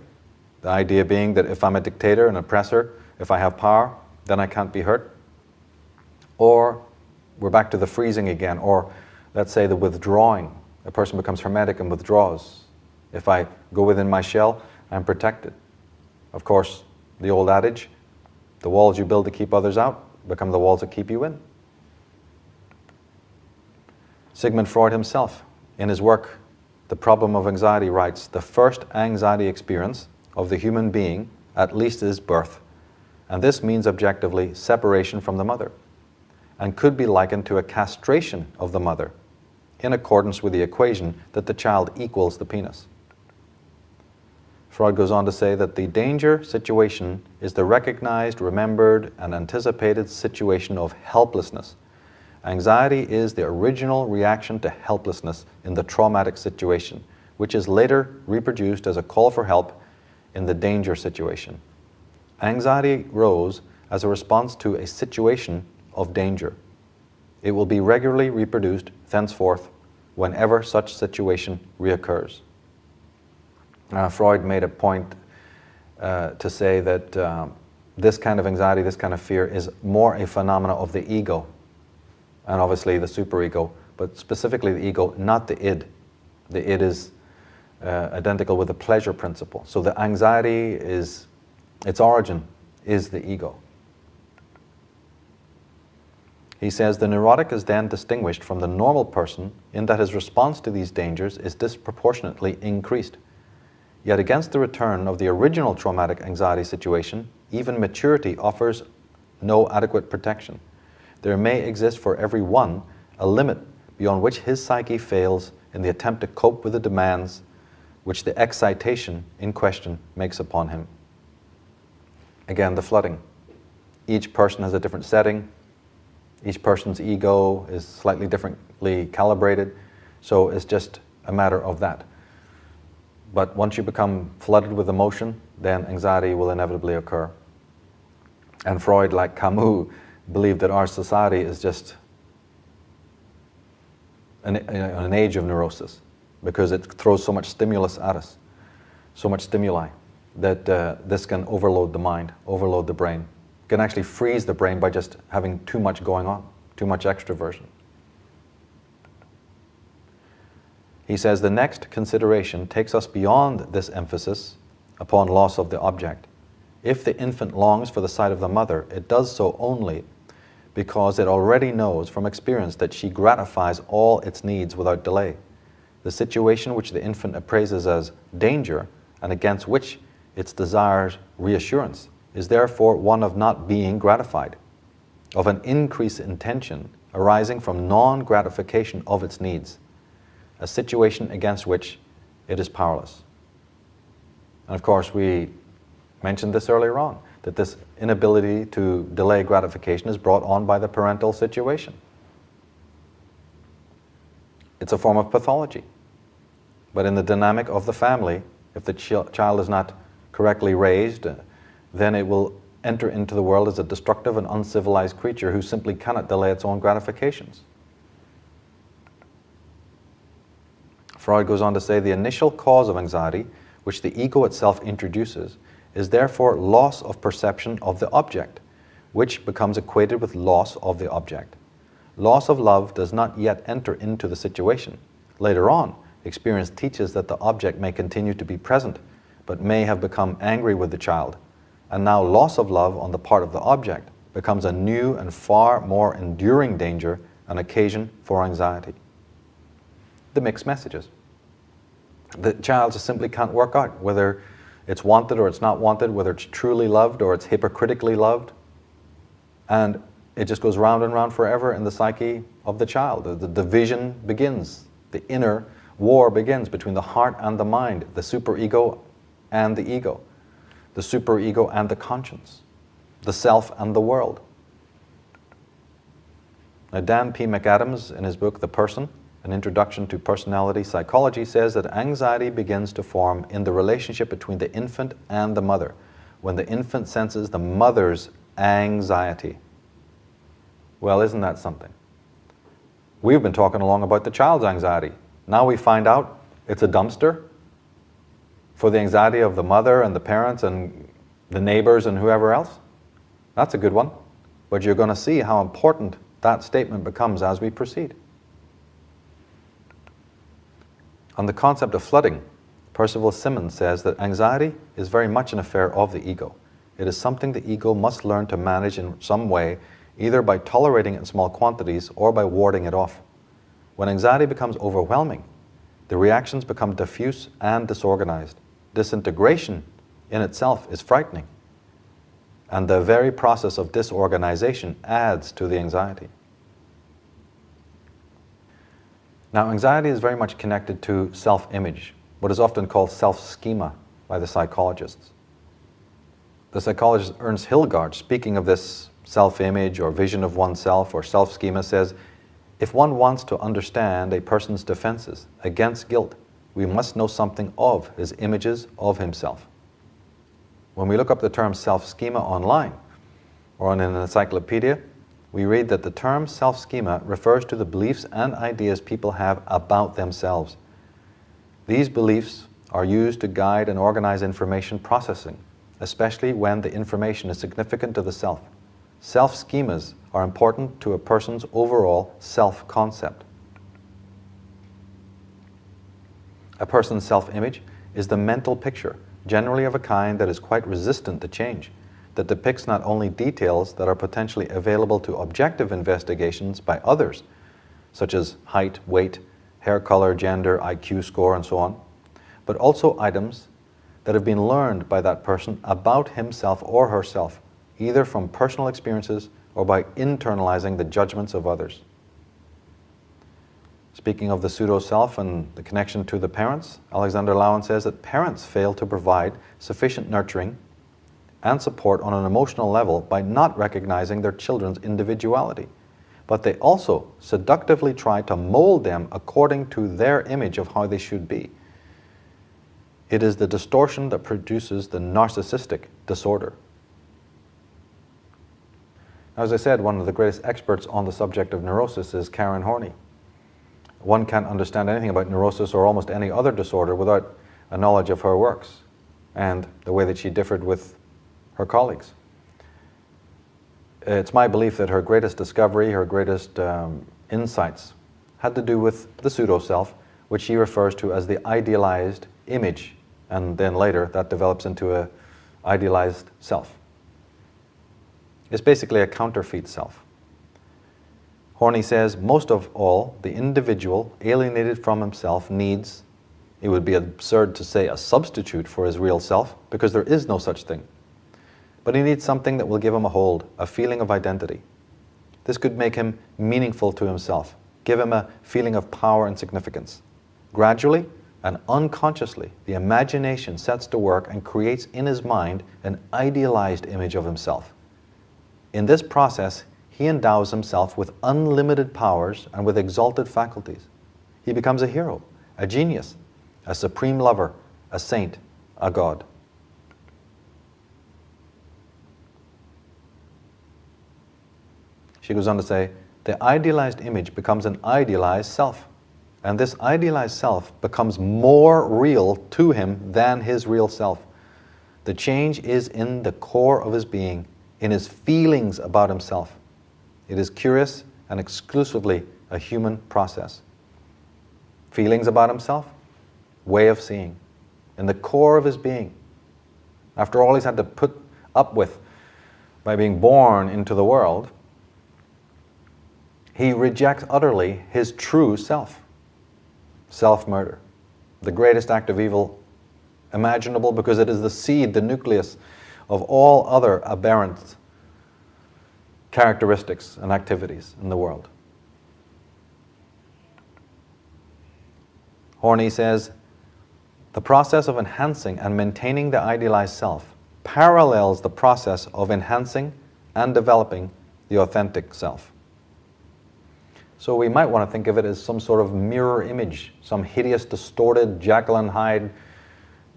Speaker 1: The idea being that if I'm a dictator, an oppressor, if I have power, then I can't be hurt. Or we're back to the freezing again, or let's say the withdrawing. A person becomes hermetic and withdraws. If I go within my shell, I'm protected. Of course, the old adage, the walls you build to keep others out become the walls that keep you in. Sigmund Freud himself, in his work, The Problem of Anxiety, writes, "The first anxiety experience of the human being, at least, is birth. And this means objectively separation from the mother, and could be likened to a castration of the mother, in accordance with the equation that the child equals the penis." Freud goes on to say that the danger situation is the recognized, remembered, and anticipated situation of helplessness. Anxiety is the original reaction to helplessness in the traumatic situation, which is later reproduced as a call for help in the danger situation. Anxiety rose as a response to a situation of danger. It will be regularly reproduced thenceforth whenever such situation reoccurs. Freud made a point to say that this kind of anxiety, this kind of fear, is more a phenomena of the ego, and obviously the superego, but specifically the ego, not the id. The id is identical with the pleasure principle. So the anxiety is, its origin is the ego. He says the neurotic is then distinguished from the normal person in that his response to these dangers is disproportionately increased. Yet against the return of the original traumatic anxiety situation, even maturity offers no adequate protection. There may exist for every one a limit beyond which his psyche fails in the attempt to cope with the demands which the excitation in question makes upon him. Again, the flooding. Each person has a different setting. Each person's ego is slightly differently calibrated, so it's just a matter of that. But once you become flooded with emotion, then anxiety will inevitably occur. And Freud, like Camus, believed that our society is just an age of neurosis, because it throws so much stimulus at us, so much stimuli, that this can overload the mind, overload the brain. It can actually freeze the brain by just having too much going on, too much extroversion. He says the next consideration takes us beyond this emphasis upon loss of the object. If the infant longs for the sight of the mother, it does so only because it already knows from experience that she gratifies all its needs without delay. The situation which the infant appraises as danger, and against which it desires reassurance, is therefore one of not being gratified, of an increase in tension arising from non-gratification of its needs, a situation against which it is powerless. And of course, we mentioned this earlier on, that this inability to delay gratification is brought on by the parental situation. It's a form of pathology. But in the dynamic of the family, if the child is not correctly raised, then it will enter into the world as a destructive and uncivilized creature who simply cannot delay its own gratifications. Freud goes on to say the initial cause of anxiety, which the ego itself introduces, is therefore loss of perception of the object, which becomes equated with loss of the object. Loss of love does not yet enter into the situation. Later on, experience teaches that the object may continue to be present, but may have become angry with the child. And now loss of love on the part of the object becomes a new and far more enduring danger, an occasion for anxiety. The mixed messages. The child just simply can't work out whether it's wanted or it's not wanted, whether it's truly loved or it's hypocritically loved. And it just goes round and round forever in the psyche of the child. The division begins. The inner war begins between the heart and the mind, the superego and the ego, the superego and the conscience, the self and the world. Now, Dan P. McAdams, in his book, The Person, An Introduction to Personality Psychology, says that anxiety begins to form in the relationship between the infant and the mother, when the infant senses the mother's anxiety. Well, isn't that something? We've been talking along about the child's anxiety. Now we find out it's a dumpster for the anxiety of the mother and the parents and the neighbors and whoever else. That's a good one. But you're going to see how important that statement becomes as we proceed. On the concept of flooding, Percival Simmons says that anxiety is very much an affair of the ego. It is something the ego must learn to manage in some way, either by tolerating it in small quantities or by warding it off. When anxiety becomes overwhelming, the reactions become diffuse and disorganized. Disintegration in itself is frightening, and the very process of disorganization adds to the anxiety. Now, anxiety is very much connected to self-image, what is often called self-schema by the psychologists. The psychologist Ernst Hilgard, speaking of this self-image or vision of oneself or self-schema, says, if one wants to understand a person's defenses against guilt, we must know something of his images of himself. When we look up the term self-schema online or in an encyclopedia, we read that the term self-schema refers to the beliefs and ideas people have about themselves. These beliefs are used to guide and organize information processing, especially when the information is significant to the self. Self-schemas are important to a person's overall self-concept. A person's self-image is the mental picture, generally of a kind that is quite resistant to change, that depicts not only details that are potentially available to objective investigations by others, such as height, weight, hair color, gender, IQ score, and so on, but also items that have been learned by that person about himself or herself, either from personal experiences or by internalizing the judgments of others. Speaking of the pseudo-self and the connection to the parents, Alexander Lowen says that parents fail to provide sufficient nurturing and support on an emotional level by not recognizing their children's individuality. But they also seductively try to mold them according to their image of how they should be. It is the distortion that produces the narcissistic disorder. As I said, one of the greatest experts on the subject of neurosis is Karen Horney. One can't understand anything about neurosis or almost any other disorder without a knowledge of her works and the way that she differed with her colleagues. It's my belief that her greatest discovery, her greatest insights had to do with the pseudo-self, which she refers to as the idealized image, and then later that develops into an idealized self. It's basically a counterfeit self. Horney says, most of all, the individual, alienated from himself, needs, it would be absurd to say a substitute for his real self, because there is no such thing. But he needs something that will give him a hold, a feeling of identity. This could make him meaningful to himself, give him a feeling of power and significance. Gradually and unconsciously, the imagination sets to work and creates in his mind an idealized image of himself. In this process, he endows himself with unlimited powers and with exalted faculties. He becomes a hero, a genius, a supreme lover, a saint, a god. She goes on to say, the idealized image becomes an idealized self, and this idealized self becomes more real to him than his real self. The change is in the core of his being, in his feelings about himself. It is curious and exclusively a human process. Feelings about himself, way of seeing, in the core of his being. After all he's had to put up with by being born into the world, he rejects utterly his true self. Self-murder, the greatest act of evil imaginable, because it is the seed, the nucleus of all other aberrant characteristics and activities in the world. Horney says, the process of enhancing and maintaining the idealized self parallels the process of enhancing and developing the authentic self. So we might want to think of it as some sort of mirror image, some hideous, distorted Jekyll and Hyde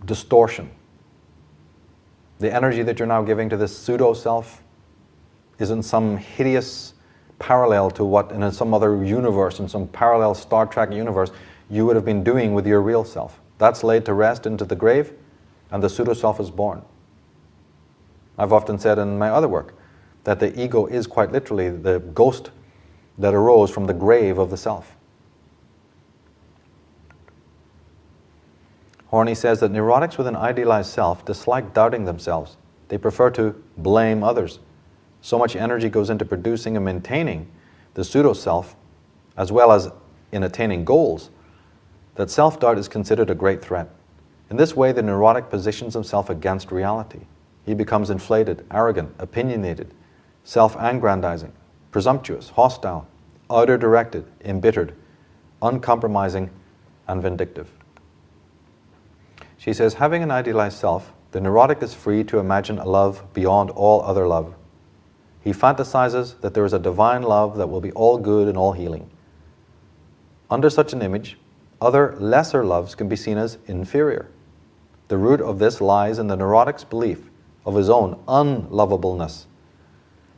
Speaker 1: distortion. The energy that you're now giving to this pseudo-self is in some hideous parallel to what in some other universe, in some parallel Star Trek universe, you would have been doing with your real self. That's laid to rest into the grave, and the pseudo-self is born. I've often said in my other work that the ego is quite literally the ghost that arose from the grave of the self. Horney says that neurotics with an idealized self dislike doubting themselves. They prefer to blame others. So much energy goes into producing and maintaining the pseudo-self, as well as in attaining goals, that self-doubt is considered a great threat. In this way, the neurotic positions himself against reality. He becomes inflated, arrogant, opinionated, self-aggrandizing, presumptuous, hostile, outer-directed, embittered, uncompromising, and vindictive. She says, having an idealized self, the neurotic is free to imagine a love beyond all other love. He fantasizes that there is a divine love that will be all good and all healing. Under such an image, other lesser loves can be seen as inferior. The root of this lies in the neurotic's belief of his own unlovableness.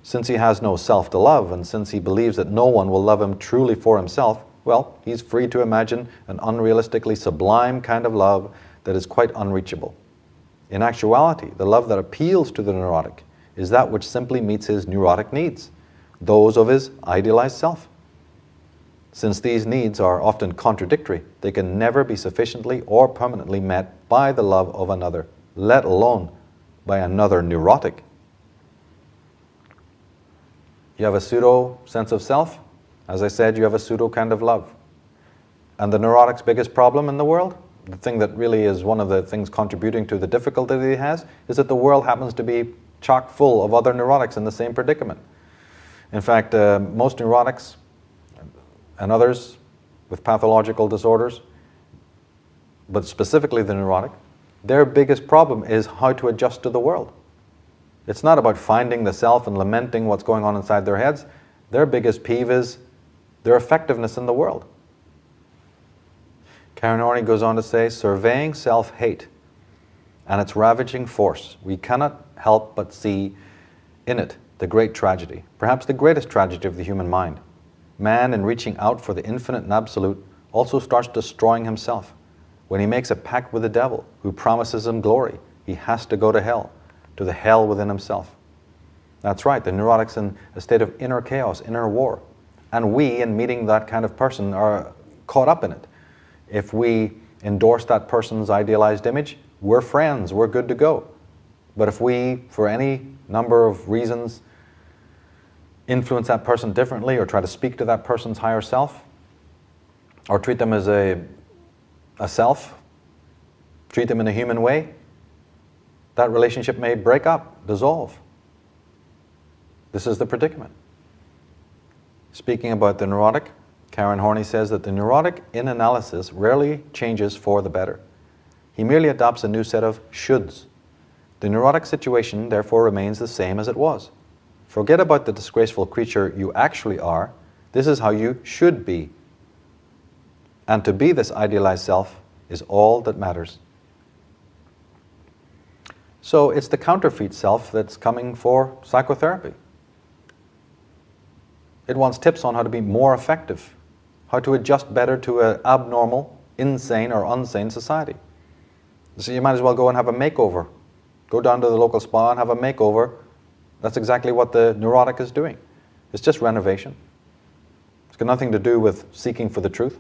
Speaker 1: Since he has no self to love, and since he believes that no one will love him truly for himself, well, he's free to imagine an unrealistically sublime kind of love that is quite unreachable. In actuality, the love that appeals to the neurotic is that which simply meets his neurotic needs, those of his idealized self. Since these needs are often contradictory, they can never be sufficiently or permanently met by the love of another, let alone by another neurotic. You have a pseudo sense of self. As I said, you have a pseudo kind of love. And the neurotic's biggest problem in the world, the thing that really is one of the things contributing to the difficulty that he has, is that the world happens to be chock full of other neurotics in the same predicament. In fact, most neurotics and others with pathological disorders, but specifically the neurotic, their biggest problem is how to adjust to the world. It's not about finding the self and lamenting what's going on inside their heads. Their biggest peeve is their effectiveness in the world. Karen Horney goes on to say, surveying self-hate and its ravaging force, we cannot help but see in it the great tragedy, perhaps the greatest tragedy of the human mind. Man, in reaching out for the infinite and absolute, also starts destroying himself. When he makes a pact with the devil, who promises him glory, he has to go to hell, to the hell within himself. That's right, the neurotic's in a state of inner chaos, inner war. And we, in meeting that kind of person, are caught up in it. If we endorse that person's idealized image, we're friends, we're good to go. But if we, for any number of reasons, influence that person differently or try to speak to that person's higher self, or treat them as a self, treat them in a human way, that relationship may break up, dissolve. This is the predicament. Speaking about the neurotic, Karen Horney says that the neurotic in analysis rarely changes for the better. He merely adopts a new set of shoulds. The neurotic situation therefore remains the same as it was. Forget about the disgraceful creature you actually are. This is how you should be. And to be this idealized self is all that matters. So it's the counterfeit self that's coming for psychotherapy. It wants tips on how to be more effective, how to adjust better to an abnormal, insane or unsane society. So you might as well go and have a makeover. Go down to the local spa and have a makeover. That's exactly what the neurotic is doing. It's just renovation. It's got nothing to do with seeking for the truth.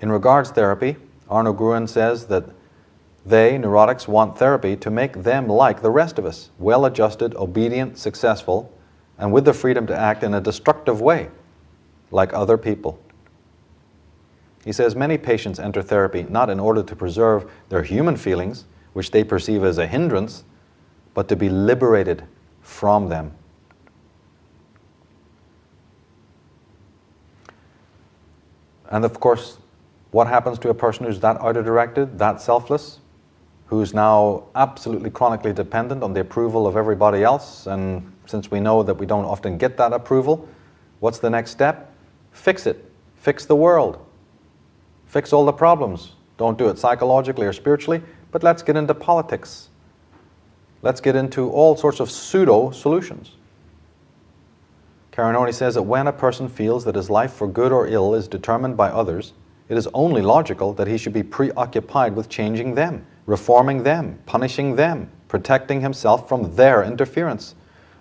Speaker 1: In regards therapy, Arno Gruen says that they, neurotics, want therapy to make them like the rest of us, well-adjusted, obedient, successful, and with the freedom to act in a destructive way, like other people. He says many patients enter therapy not in order to preserve their human feelings, which they perceive as a hindrance, but to be liberated from them. And of course, what happens to a person who's that outer-directed, that selfless, who's now absolutely chronically dependent on the approval of everybody else? And since we know that we don't often get that approval, what's the next step? Fix it. Fix the world. Fix all the problems. Don't do it psychologically or spiritually, but let's get into politics. Let's get into all sorts of pseudo-solutions. Karen Horney says that when a person feels that his life for good or ill is determined by others, it is only logical that he should be preoccupied with changing them, reforming them, punishing them, protecting himself from their interference,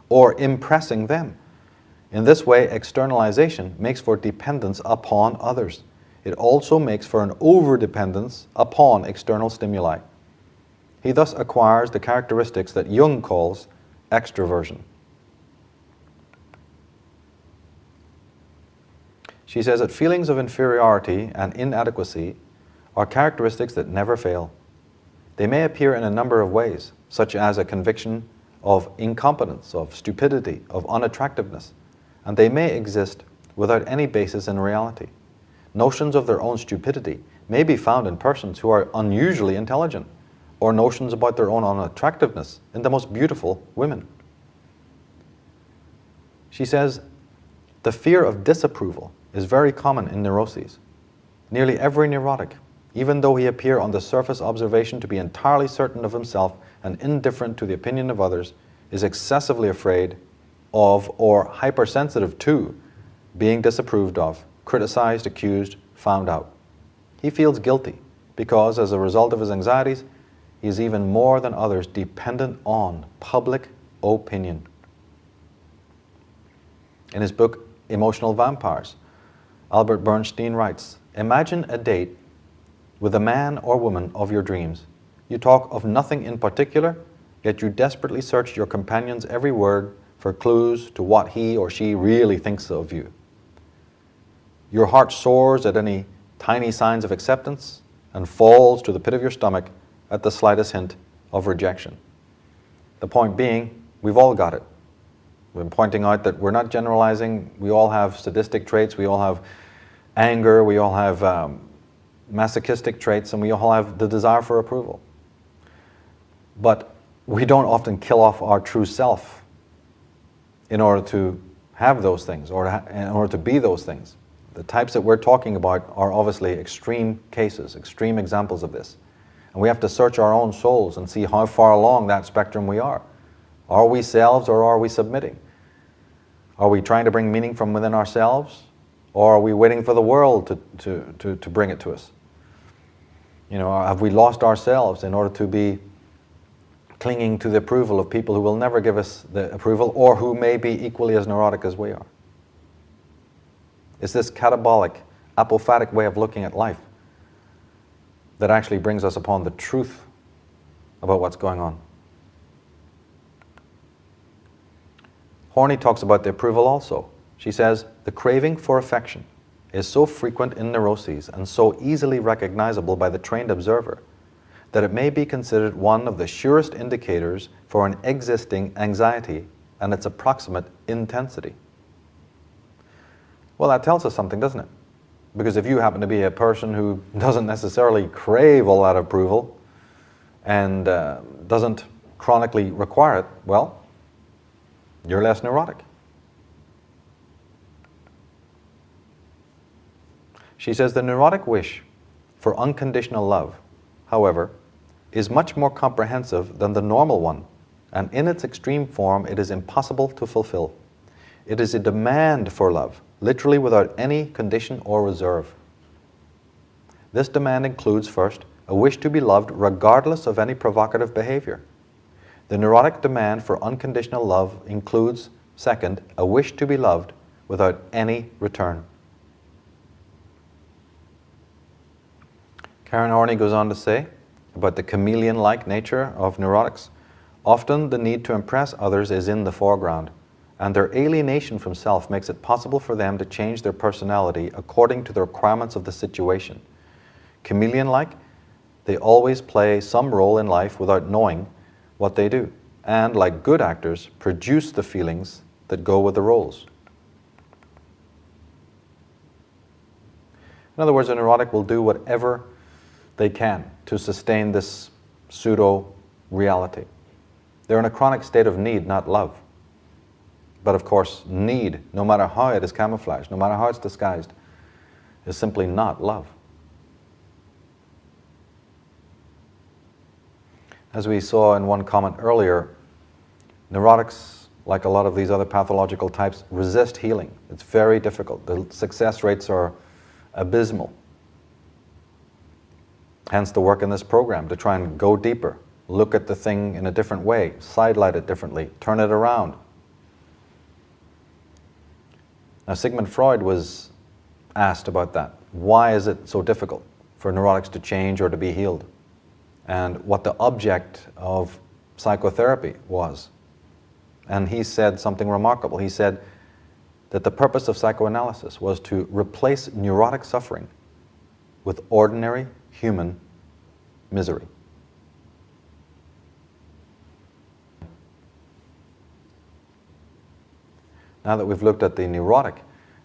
Speaker 1: or impressing them. In this way, externalization makes for dependence upon others. It also makes for an over-dependence upon external stimuli. He thus acquires the characteristics that Jung calls extroversion. She says that feelings of inferiority and inadequacy are characteristics that never fail. They may appear in a number of ways, such as a conviction of incompetence, of stupidity, of unattractiveness, and they may exist without any basis in reality. Notions of their own stupidity may be found in persons who are unusually intelligent, or notions about their own unattractiveness in the most beautiful women. She says, the fear of disapproval is very common in neuroses. Nearly every neurotic, even though he appear on the surface observation to be entirely certain of himself and indifferent to the opinion of others, is excessively afraid of or hypersensitive to being disapproved of, criticized, accused, found out. He feels guilty because, as a result of his anxieties, he is even more than others dependent on public opinion. In his book, Emotional Vampires, Albert Bernstein writes, imagine a date with a man or woman of your dreams. You talk of nothing in particular, yet you desperately search your companion's every word for clues to what he or she really thinks of you. Your heart soars at any tiny signs of acceptance and falls to the pit of your stomach at the slightest hint of rejection. The point being, we've all got it. We've been pointing out that we're not generalizing. We all have sadistic traits. We all have anger. We all have masochistic traits, and we all have the desire for approval. But we don't often kill off our true self in order to have those things, or in order to be those things. The types that we're talking about are obviously extreme cases, extreme examples of this. And we have to search our own souls and see how far along that spectrum we are. Are we selves, or are we submitting? Are we trying to bring meaning from within ourselves, or are we waiting for the world to bring it to us? You know, have we lost ourselves in order to be clinging to the approval of people who will never give us the approval, or who may be equally as neurotic as we are? It's this catabolic, apophatic way of looking at life that actually brings us upon the truth about what's going on. Horney talks about the approval also. She says, the craving for affection is so frequent in neuroses and so easily recognizable by the trained observer that it may be considered one of the surest indicators for an existing anxiety and its approximate intensity. Well, that tells us something, doesn't it? Because if you happen to be a person who doesn't necessarily crave all that approval and doesn't chronically require it, well, you're less neurotic. She says the neurotic wish for unconditional love, however, is much more comprehensive than the normal one, and in its extreme form it is impossible to fulfill. It is a demand for love, literally without any condition or reserve. This demand includes, first, a wish to be loved regardless of any provocative behavior. The neurotic demand for unconditional love includes, second, a wish to be loved without any return. Karen Horney goes on to say about the chameleon-like nature of neurotics. Often the need to impress others is in the foreground, and their alienation from self makes it possible for them to change their personality according to the requirements of the situation. Chameleon-like, they always play some role in life without knowing what they do, and like good actors, produce the feelings that go with the roles. In other words, a neurotic will do whatever they can to sustain this pseudo-reality. They're in a chronic state of need, not love. But of course, need, no matter how it is camouflaged, no matter how it's disguised, is simply not love. As we saw in one comment earlier, neurotics, like a lot of these other pathological types, resist healing. It's very difficult. The success rates are abysmal. Hence the work in this program, to try and go deeper, look at the thing in a different way, sidelight it differently, turn it around. Now, Sigmund Freud was asked about that. Why is it so difficult for neurotics to change or to be healed? And what the object of psychotherapy was. And he said something remarkable. He said, that the purpose of psychoanalysis was to replace neurotic suffering with ordinary human misery. Now that we've looked at the neurotic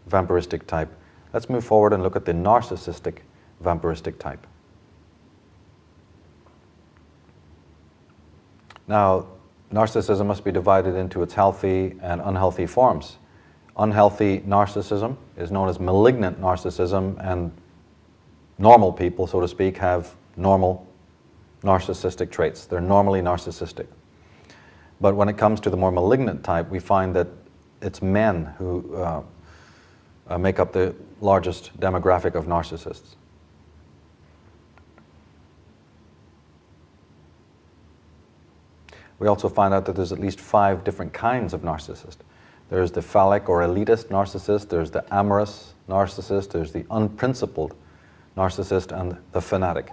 Speaker 1: vampiristic type, let's move forward and look at the narcissistic vampiristic type. Now, narcissism must be divided into its healthy and unhealthy forms. Unhealthy narcissism is known as malignant narcissism, and normal people, so to speak, have normal narcissistic traits. They're normally narcissistic. But when it comes to the more malignant type, we find that it's men who make up the largest demographic of narcissists. We also find out that there's at least 5 different kinds of narcissist. There's the phallic or elitist narcissist, there's the amorous narcissist, there's the unprincipled narcissist, and the fanatic.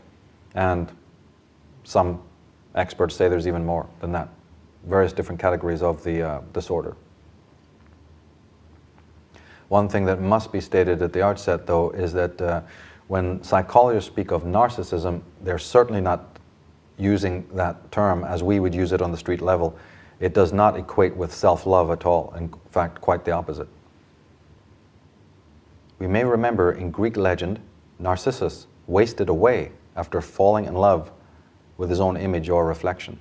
Speaker 1: And some experts say there's even more than that. Various different categories of the disorder. One thing that must be stated at the outset, though, is that when psychologists speak of narcissism, they're certainly not using that term as we would use it on the street level. It does not equate with self-love at all. In fact, quite the opposite. We may remember in Greek legend, Narcissus wasted away after falling in love with his own image or reflection.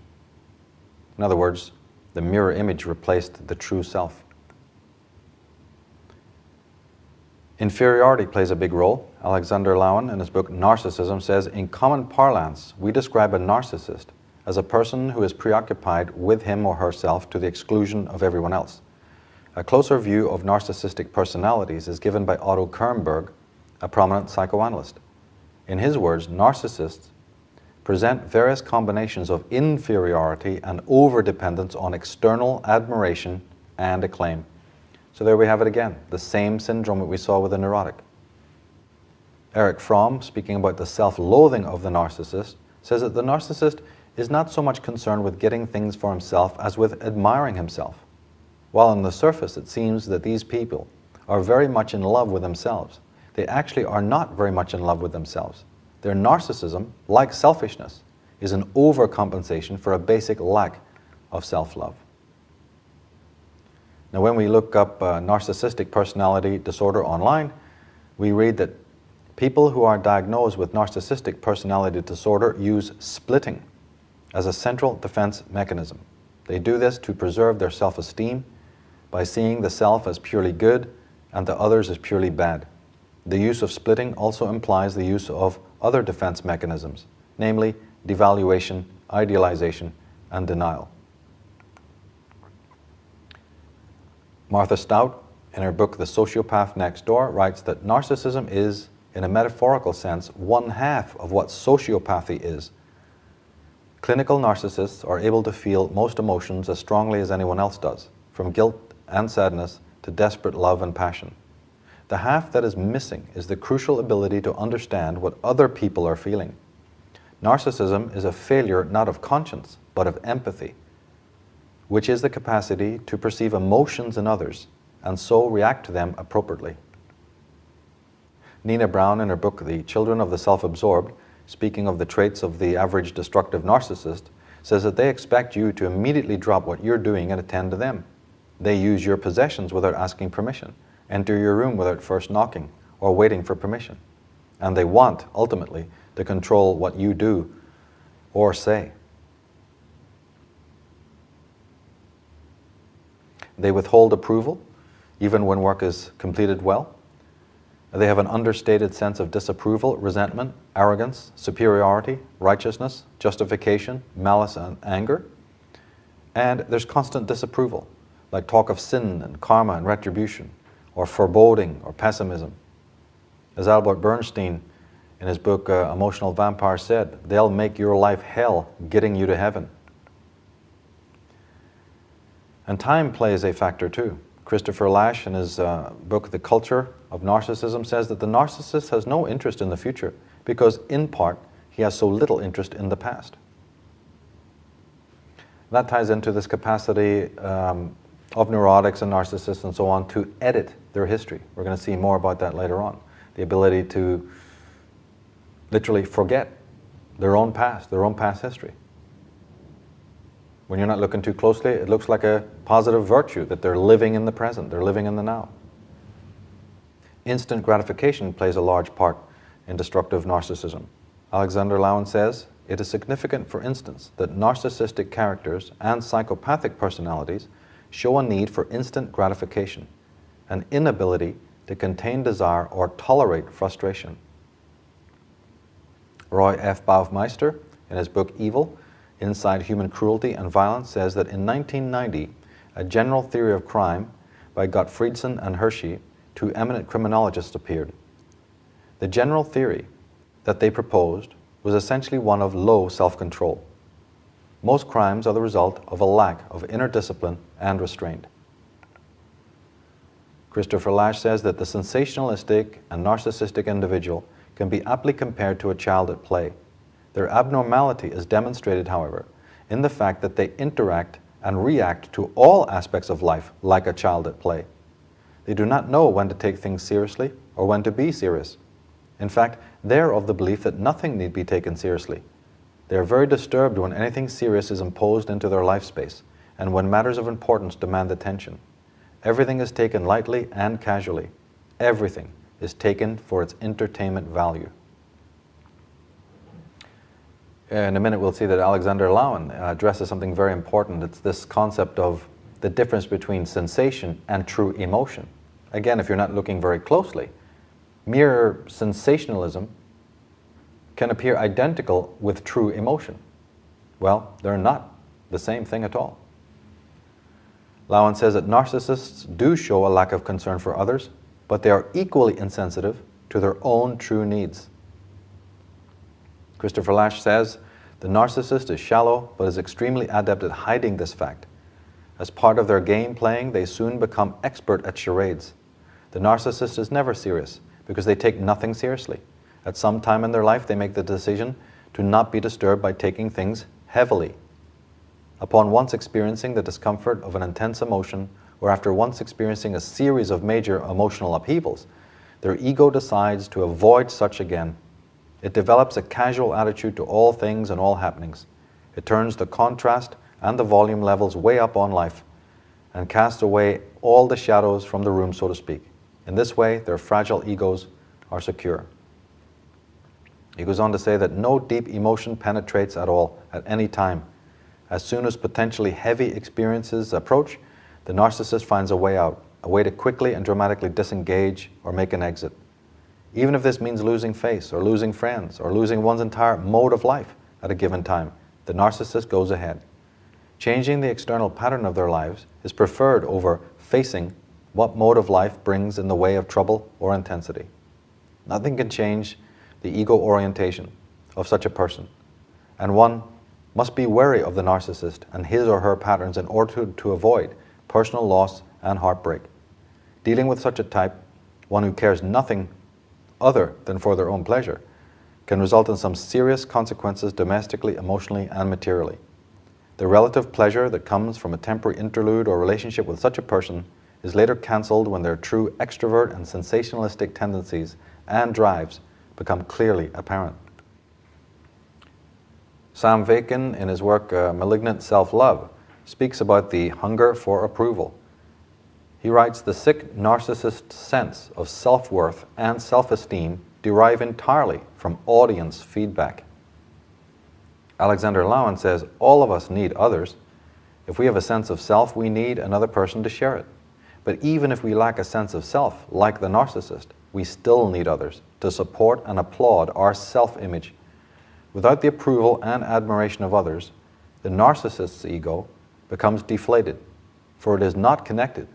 Speaker 1: In other words, the mirror image replaced the true self. Inferiority plays a big role. Alexander Lowen, in his book Narcissism, says, in common parlance, we describe a narcissist as a person who is preoccupied with him or herself to the exclusion of everyone else. A closer view of narcissistic personalities is given by Otto Kernberg, a prominent psychoanalyst. In his words, narcissists present various combinations of inferiority and over-dependence on external admiration and acclaim. So there we have it again, the same syndrome that we saw with the neurotic. Erich Fromm, speaking about the self-loathing of the narcissist, says that the narcissist is not so much concerned with getting things for himself as with admiring himself. While on the surface it seems that these people are very much in love with themselves, they actually are not very much in love with themselves. Their narcissism, like selfishness, is an overcompensation for a basic lack of self-love. Now, when we look up narcissistic personality disorder online, we read that people who are diagnosed with narcissistic personality disorder use splitting as a central defense mechanism. They do this to preserve their self-esteem by seeing the self as purely good and the others as purely bad. The use of splitting also implies the use of other defense mechanisms, namely devaluation, idealization, and denial. Martha Stout, in her book The Sociopath Next Door, writes that narcissism is, in a metaphorical sense, 1/2 of what sociopathy is. Clinical narcissists are able to feel most emotions as strongly as anyone else does, from guilt and sadness to desperate love and passion. The half that is missing is the crucial ability to understand what other people are feeling. Narcissism is a failure not of conscience, but of empathy, which is the capacity to perceive emotions in others and so react to them appropriately. Nina Brown, in her book The Children of the Self-Absorbed, speaking of the traits of the average destructive narcissist, says that they expect you to immediately drop what you're doing and attend to them. They use your possessions without asking permission, enter your room without first knocking or waiting for permission. And they want, ultimately, to control what you do or say. They withhold approval, even when work is completed well. They have an understated sense of disapproval, resentment, arrogance, superiority, righteousness, justification, malice, and anger. And there's constant disapproval, like talk of sin and karma and retribution, or foreboding or pessimism. As Albert Bernstein, in his book Emotional Vampire, said, they'll make your life hell getting you to heaven. And time plays a factor too. Christopher Lasch, in his book The Culture of Narcissism, says that the narcissist has no interest in the future because, in part, he has so little interest in the past. That ties into this capacity of neurotics and narcissists and so on to edit their history. We're going to see more about that later on. The ability to literally forget their own past history. When you're not looking too closely, it looks like a positive virtue that they're living in the present, they're living in the now. Instant gratification plays a large part in destructive narcissism. Alexander Lowen says, it is significant, for instance, that narcissistic characters and psychopathic personalities show a need for instant gratification, an inability to contain desire or tolerate frustration. Roy F. Baumeister, in his book Evil, Inside Human Cruelty and Violence, says that in 1990, a general theory of crime by Gottfriedson and Hershey, two eminent criminologists, appeared. The general theory that they proposed was essentially one of low self-control. Most crimes are the result of a lack of inner discipline and restraint. Christopher Lasch says that the sensationalistic and narcissistic individual can be aptly compared to a child at play. Their abnormality is demonstrated, however, in the fact that they interact and react to all aspects of life like a child at play. They do not know when to take things seriously or when to be serious. In fact, they're of the belief that nothing need be taken seriously. They are very disturbed when anything serious is imposed into their life space and when matters of importance demand attention. Everything is taken lightly and casually. Everything is taken for its entertainment value. In a minute we'll see that Alexander Lowen addresses something very important. It's this concept of the difference between sensation and true emotion. Again, if you're not looking very closely, mere sensationalism can appear identical with true emotion. Well, they're not the same thing at all. Lowen says that narcissists do show a lack of concern for others, but they are equally insensitive to their own true needs. Christopher Lasch says, the narcissist is shallow but is extremely adept at hiding this fact. As part of their game playing, they soon become expert at charades. The narcissist is never serious because they take nothing seriously. At some time in their life, they make the decision to not be disturbed by taking things heavily. Upon once experiencing the discomfort of an intense emotion, or after once experiencing a series of major emotional upheavals, their ego decides to avoid such again. It develops a casual attitude to all things and all happenings. It turns the contrast and the volume levels way up on life and casts away all the shadows from the room, so to speak. In this way, their fragile egos are secure. He goes on to say that no deep emotion penetrates at all, at any time. As soon as potentially heavy experiences approach, the narcissist finds a way out, a way to quickly and dramatically disengage or make an exit. Even if this means losing face or losing friends or losing one's entire mode of life at a given time, the narcissist goes ahead. Changing the external pattern of their lives is preferred over facing what mode of life brings in the way of trouble or intensity. Nothing can change the ego orientation of such a person, and one must be wary of the narcissist and his or her patterns in order to avoid personal loss and heartbreak. Dealing with such a type, one who cares nothing other than for their own pleasure, can result in some serious consequences domestically, emotionally, and materially. The relative pleasure that comes from a temporary interlude or relationship with such a person is later cancelled when their true extrovert and sensationalistic tendencies and drives become clearly apparent. Sam Vakin, in his work Malignant Self-Love, speaks about the hunger for approval. He writes, the sick narcissist's sense of self-worth and self-esteem derive entirely from audience feedback. Alexander Lowen says, all of us need others. If we have a sense of self, we need another person to share it. But even if we lack a sense of self, like the narcissist, we still need others to support and applaud our self-image. Without the approval and admiration of others, the narcissist's ego becomes deflated, for it is not connected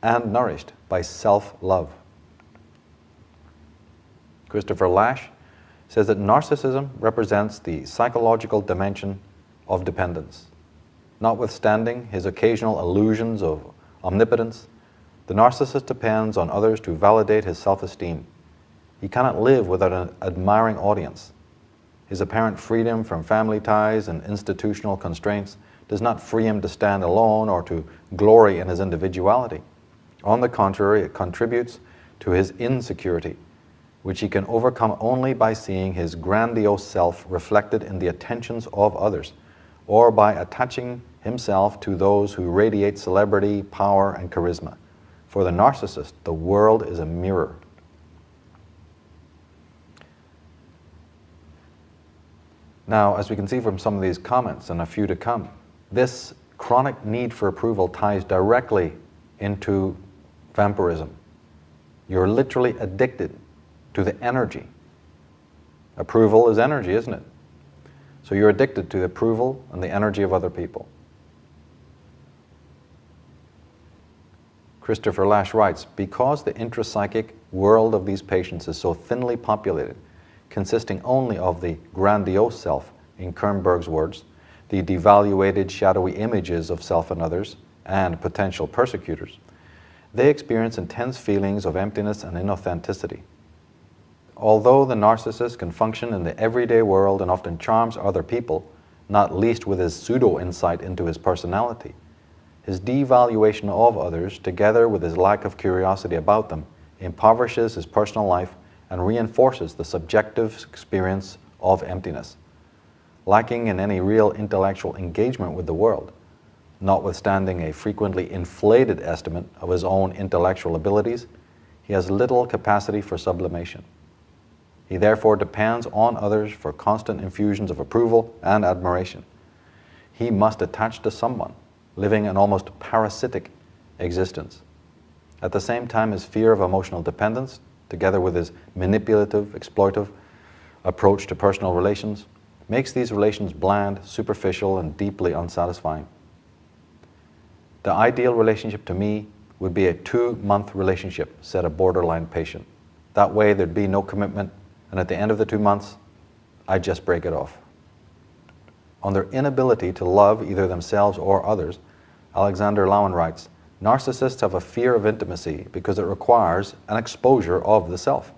Speaker 1: and nourished by self-love. Christopher Lasch says that narcissism represents the psychological dimension of dependence. Notwithstanding his occasional illusions of omnipotence, the narcissist depends on others to validate his self-esteem. He cannot live without an admiring audience. His apparent freedom from family ties and institutional constraints does not free him to stand alone or to glory in his individuality. On the contrary, it contributes to his insecurity, which he can overcome only by seeing his grandiose self reflected in the attentions of others, or by attaching himself to those who radiate celebrity, power, and charisma. For the narcissist, the world is a mirror. Now, as we can see from some of these comments and a few to come, this chronic need for approval ties directly into vampirism. You're literally addicted to the energy. Approval is energy, isn't it? So you're addicted to the approval and the energy of other people. Christopher Lash writes, because the intrapsychic world of these patients is so thinly populated, consisting only of the grandiose self, in Kernberg's words, the devaluated shadowy images of self and others, and potential persecutors, they experience intense feelings of emptiness and inauthenticity. Although the narcissist can function in the everyday world and often charms other people, not least with his pseudo-insight into his personality, his devaluation of others, together with his lack of curiosity about them, impoverishes his personal life and reinforces the subjective experience of emptiness. Lacking in any real intellectual engagement with the world, notwithstanding a frequently inflated estimate of his own intellectual abilities, he has little capacity for sublimation. He therefore depends on others for constant infusions of approval and admiration. He must attach to someone, living an almost parasitic existence. At the same time, his fear of emotional dependence, together with his manipulative, exploitive approach to personal relations, makes these relations bland, superficial, and deeply unsatisfying. The ideal relationship to me would be a 2-month relationship, said a borderline patient. That way there'd be no commitment, and at the end of the 2 months, I'd just break it off. On their inability to love either themselves or others, Alexander Lowen writes, narcissists have a fear of intimacy because it requires an exposure of the self.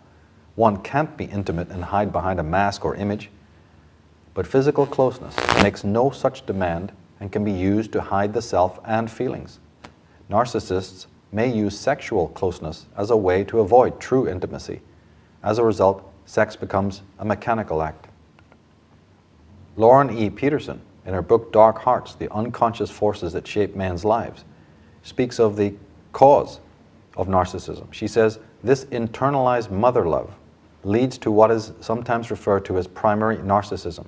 Speaker 1: One can't be intimate and hide behind a mask or image, but physical closeness makes no such demand and can be used to hide the self and feelings. Narcissists may use sexual closeness as a way to avoid true intimacy. As a result, sex becomes a mechanical act. Lauren E. Peterson, in her book Dark Hearts, The Unconscious Forces That Shape Men's Lives, speaks of the cause of narcissism. She says, this internalized mother love leads to what is sometimes referred to as primary narcissism,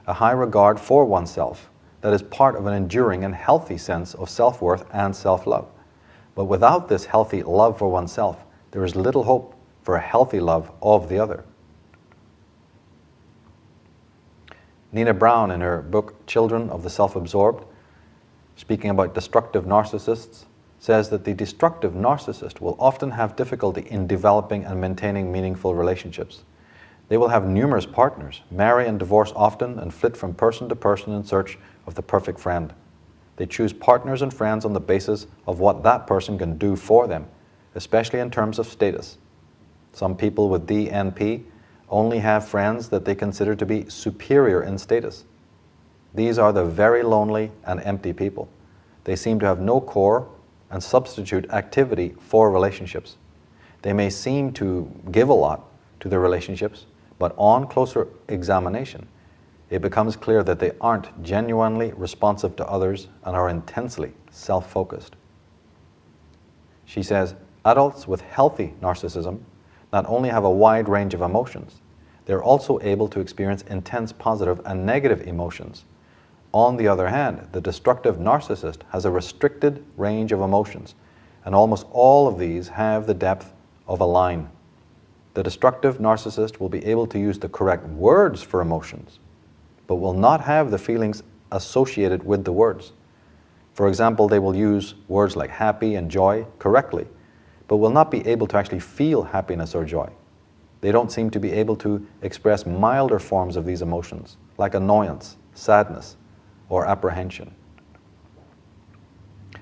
Speaker 1: a high regard for oneself that is part of an enduring and healthy sense of self-worth and self-love. But without this healthy love for oneself, there is little hope for a healthy love of the other. Nina Brown, in her book Children of the Self-Absorbed, speaking about destructive narcissists, says that the destructive narcissist will often have difficulty in developing and maintaining meaningful relationships. They will have numerous partners, marry and divorce often, and flit from person to person in search of the perfect friend. They choose partners and friends on the basis of what that person can do for them, especially in terms of status. Some people with DNP only have friends that they consider to be superior in status. These are the very lonely and empty people. They seem to have no core and substitute activity for relationships. They may seem to give a lot to their relationships, but on closer examination, it becomes clear that they aren't genuinely responsive to others and are intensely self-focused. She says, adults with healthy narcissism not only have a wide range of emotions, they're also able to experience intense positive and negative emotions. On the other hand, the destructive narcissist has a restricted range of emotions, and almost all of these have the depth of a line. The destructive narcissist will be able to use the correct words for emotions, but will not have the feelings associated with the words. For example, they will use words like happy and joy correctly, but will not be able to actually feel happiness or joy. They don't seem to be able to express milder forms of these emotions, like annoyance, sadness, or apprehension.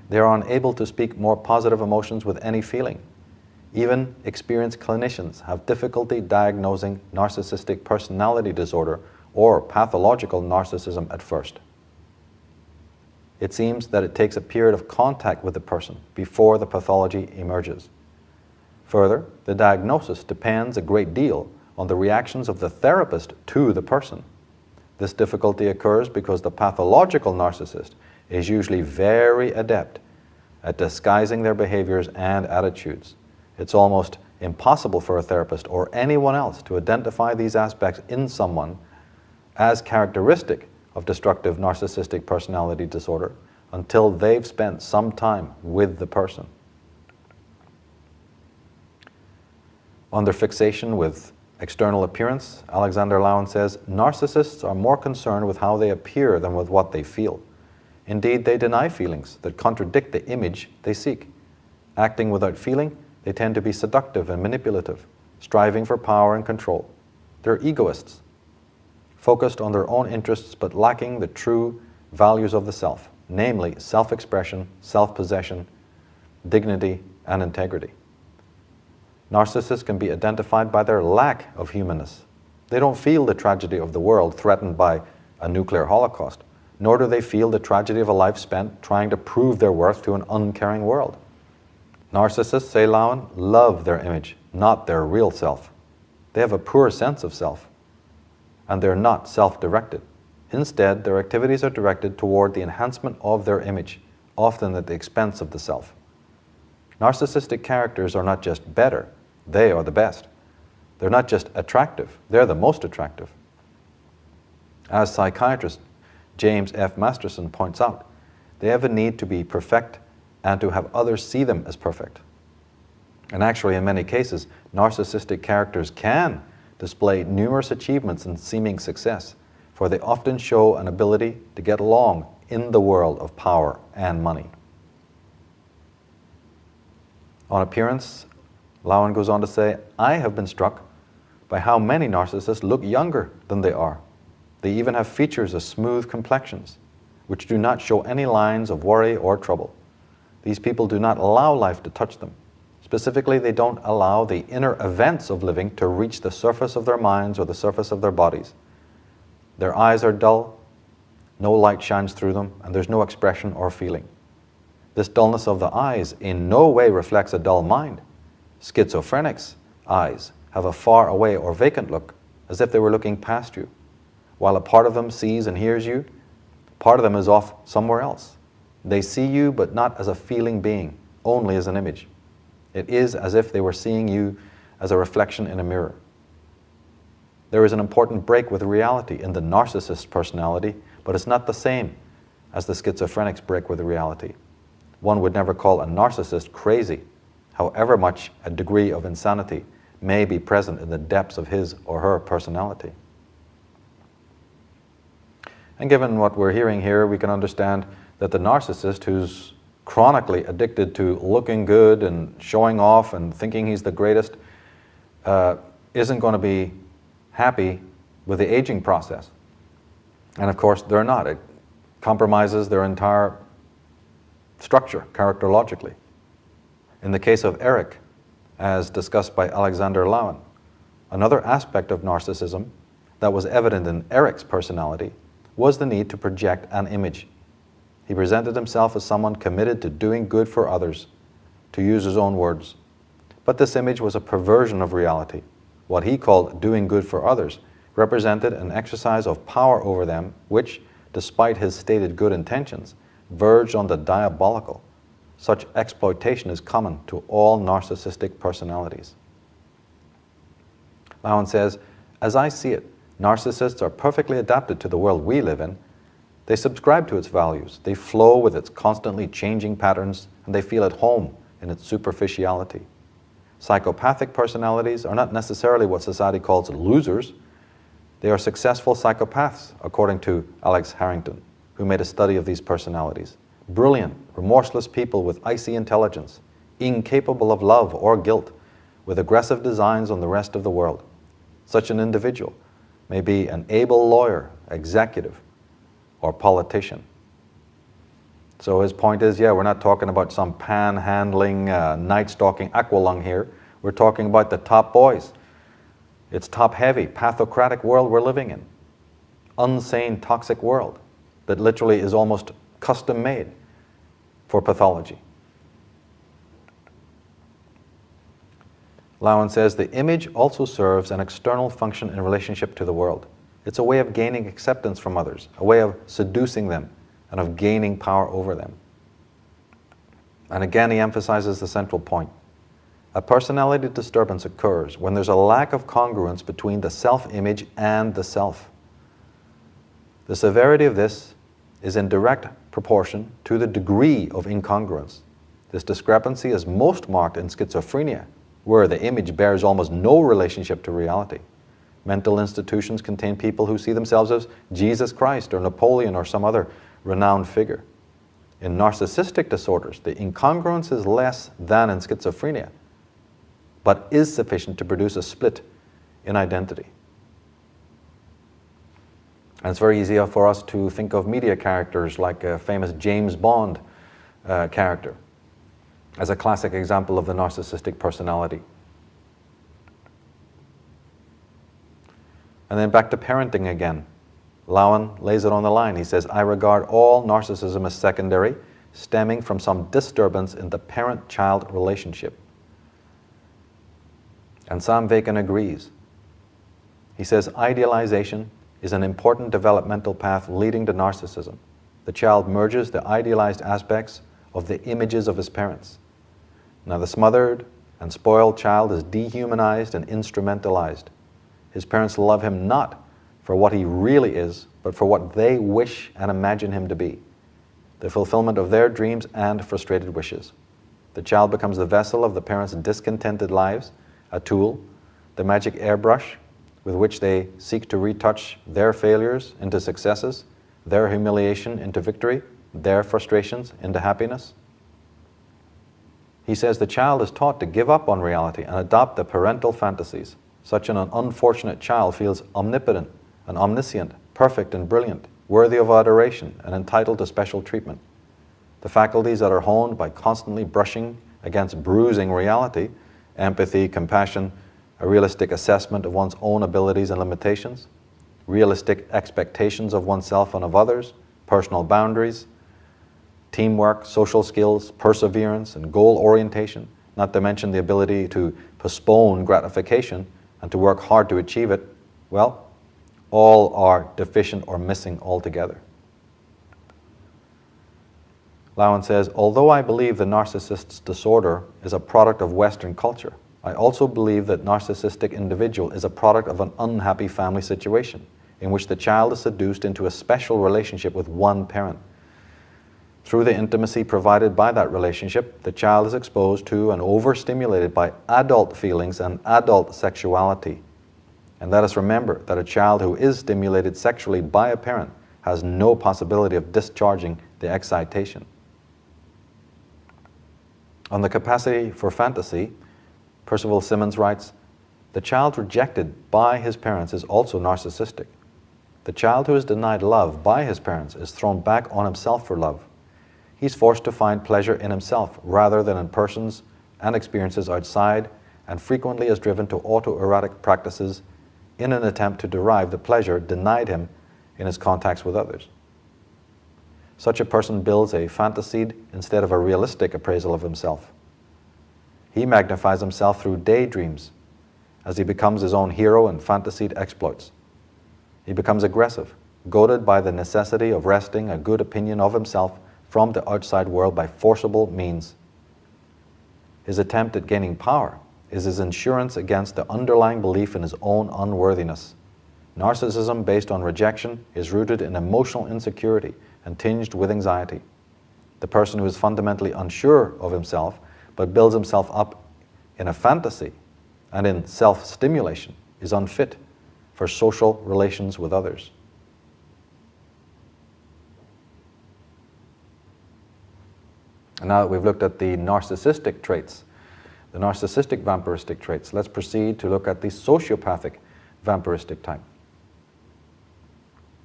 Speaker 1: They are unable to speak more positive emotions with any feeling. Even experienced clinicians have difficulty diagnosing narcissistic personality disorder or pathological narcissism at first. it seems that it takes a period of contact with the person before the pathology emerges. Further, the diagnosis depends a great deal on the reactions of the therapist to the person. This difficulty occurs because the pathological narcissist is usually very adept at disguising their behaviors and attitudes. It's almost impossible for a therapist or anyone else to identify these aspects in someone as characteristic of destructive narcissistic personality disorder until they've spent some time with the person. On their fixation with external appearance, Alexander Lowen says, narcissists are more concerned with how they appear than with what they feel. Indeed, they deny feelings that contradict the image they seek. Acting without feeling, they tend to be seductive and manipulative, striving for power and control. They're egoists, focused on their own interests but lacking the true values of the self, namely self-expression, self-possession, dignity, and integrity. Narcissists can be identified by their lack of humanness. They don't feel the tragedy of the world threatened by a nuclear holocaust, nor do they feel the tragedy of a life spent trying to prove their worth to an uncaring world. Narcissists, say Lowen, love their image, not their real self. They have a poor sense of self, and they're not self-directed. Instead, their activities are directed toward the enhancement of their image, often at the expense of the self. Narcissistic characters are not just better, they are the best. They're not just attractive, they're the most attractive. As psychiatrist James F. Masterson points out, they have a need to be perfect and to have others see them as perfect. And actually, in many cases, narcissistic characters can display numerous achievements and seeming success, for they often show an ability to get along in the world of power and money. On appearance, Lowen goes on to say, I have been struck by how many narcissists look younger than they are. They even have features of smooth complexions, which do not show any lines of worry or trouble. These people do not allow life to touch them. Specifically, they don't allow the inner events of living to reach the surface of their minds or the surface of their bodies. Their eyes are dull, no light shines through them, and there's no expression or feeling. This dullness of the eyes in no way reflects a dull mind. Schizophrenics' eyes have a far away or vacant look, as if they were looking past you. While a part of them sees and hears you, part of them is off somewhere else. They see you, but not as a feeling being, only as an image. It is as if they were seeing you as a reflection in a mirror. There is an important break with reality in the narcissist's personality, but it's not the same as the schizophrenic's break with reality. One would never call a narcissist crazy, however much a degree of insanity may be present in the depths of his or her personality. And given what we're hearing here, we can understand that the narcissist who's chronically addicted to looking good and showing off and thinking he's the greatest isn't going to be happy with the aging process. And of course, they're not. It compromises their entire structure, characterologically. In the case of Eric, as discussed by Alexander Lowen, another aspect of narcissism that was evident in Eric's personality was the need to project an image. He presented himself as someone committed to doing good for others, to use his own words. But this image was a perversion of reality. What he called doing good for others represented an exercise of power over them, which, despite his stated good intentions, verged on the diabolical. Such exploitation is common to all narcissistic personalities. Lowen says, as I see it, narcissists are perfectly adapted to the world we live in. They subscribe to its values, they flow with its constantly changing patterns, and they feel at home in its superficiality. Psychopathic personalities are not necessarily what society calls losers. They are successful psychopaths, according to Alex Harrington, who made a study of these personalities. Brilliant, remorseless people with icy intelligence, incapable of love or guilt, with aggressive designs on the rest of the world. Such an individual may be an able lawyer, executive, or politician. So his point is, yeah, we're not talking about some panhandling, night-stalking aqualung here. We're talking about the top boys. It's top-heavy, pathocratic world we're living in. Unsane, toxic world that literally is almost custom made for pathology. Lowen says, the image also serves an external function in relationship to the world. It's a way of gaining acceptance from others, a way of seducing them, and of gaining power over them. And again, he emphasizes the central point. A personality disturbance occurs when there's a lack of congruence between the self-image and the self. The severity of this is in direct proportion to the degree of incongruence. This discrepancy is most marked in schizophrenia, where the image bears almost no relationship to reality. Mental institutions contain people who see themselves as Jesus Christ or Napoleon or some other renowned figure. In narcissistic disorders, the incongruence is less than in schizophrenia, but is sufficient to produce a split in identity. And it's very easy for us to think of media characters like a famous James Bond character as a classic example of the narcissistic personality. And then back to parenting again. Lowen lays it on the line. He says, I regard all narcissism as secondary, stemming from some disturbance in the parent-child relationship. And Sam Bacon agrees. He says, idealization is an important developmental path leading to narcissism. The child merges the idealized aspects of the images of his parents. Now, the smothered and spoiled child is dehumanized and instrumentalized. His parents love him not for what he really is, but for what they wish and imagine him to be, the fulfillment of their dreams and frustrated wishes. The child becomes the vessel of the parents' discontented lives, a tool, the magic airbrush with which they seek to retouch their failures into successes, their humiliation into victory, their frustrations into happiness. He says the child is taught to give up on reality and adopt the parental fantasies. Such an unfortunate child feels omnipotent and omniscient, perfect and brilliant, worthy of adoration and entitled to special treatment. The faculties that are honed by constantly brushing against bruising reality, empathy, compassion, a realistic assessment of one's own abilities and limitations, realistic expectations of oneself and of others, personal boundaries, teamwork, social skills, perseverance, and goal orientation, not to mention the ability to postpone gratification and to work hard to achieve it, well, all are deficient or missing altogether. Lowen says, although I believe the narcissist's disorder is a product of Western culture, I also believe that narcissistic individual is a product of an unhappy family situation in which the child is seduced into a special relationship with one parent. Through the intimacy provided by that relationship, the child is exposed to and overstimulated by adult feelings and adult sexuality. And let us remember that a child who is stimulated sexually by a parent has no possibility of discharging the excitation. On the capacity for fantasy, Percival Simmons writes, the child rejected by his parents is also narcissistic. The child who is denied love by his parents is thrown back on himself for love. He's forced to find pleasure in himself rather than in persons and experiences outside, and frequently is driven to autoerotic practices in an attempt to derive the pleasure denied him in his contacts with others. Such a person builds a fantasied instead of a realistic appraisal of himself. He magnifies himself through daydreams as he becomes his own hero and fantasied exploits. He becomes aggressive, goaded by the necessity of wresting a good opinion of himself from the outside world by forcible means. His attempt at gaining power is his insurance against the underlying belief in his own unworthiness. Narcissism based on rejection is rooted in emotional insecurity and tinged with anxiety. The person who is fundamentally unsure of himself but builds himself up in a fantasy and in self-stimulation is unfit for social relations with others. And now that we've looked at the narcissistic traits, the narcissistic vampiristic traits, let's proceed to look at the sociopathic vampiristic type.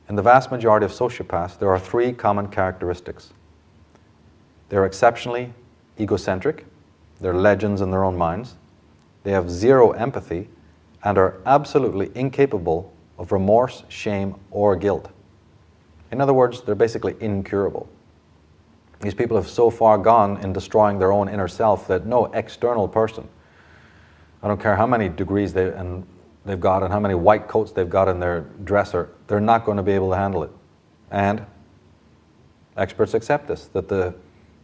Speaker 1: In the vast majority of sociopaths, there are three common characteristics. They're exceptionally egocentric, they're legends in their own minds, they have zero empathy, and are absolutely incapable of remorse, shame, or guilt. In other words, they're basically incurable. These people have so far gone in destroying their own inner self that no external person, I don't care how many degrees they've got and how many white coats they've got in their dresser, they're not going to be able to handle it. And experts accept this, that the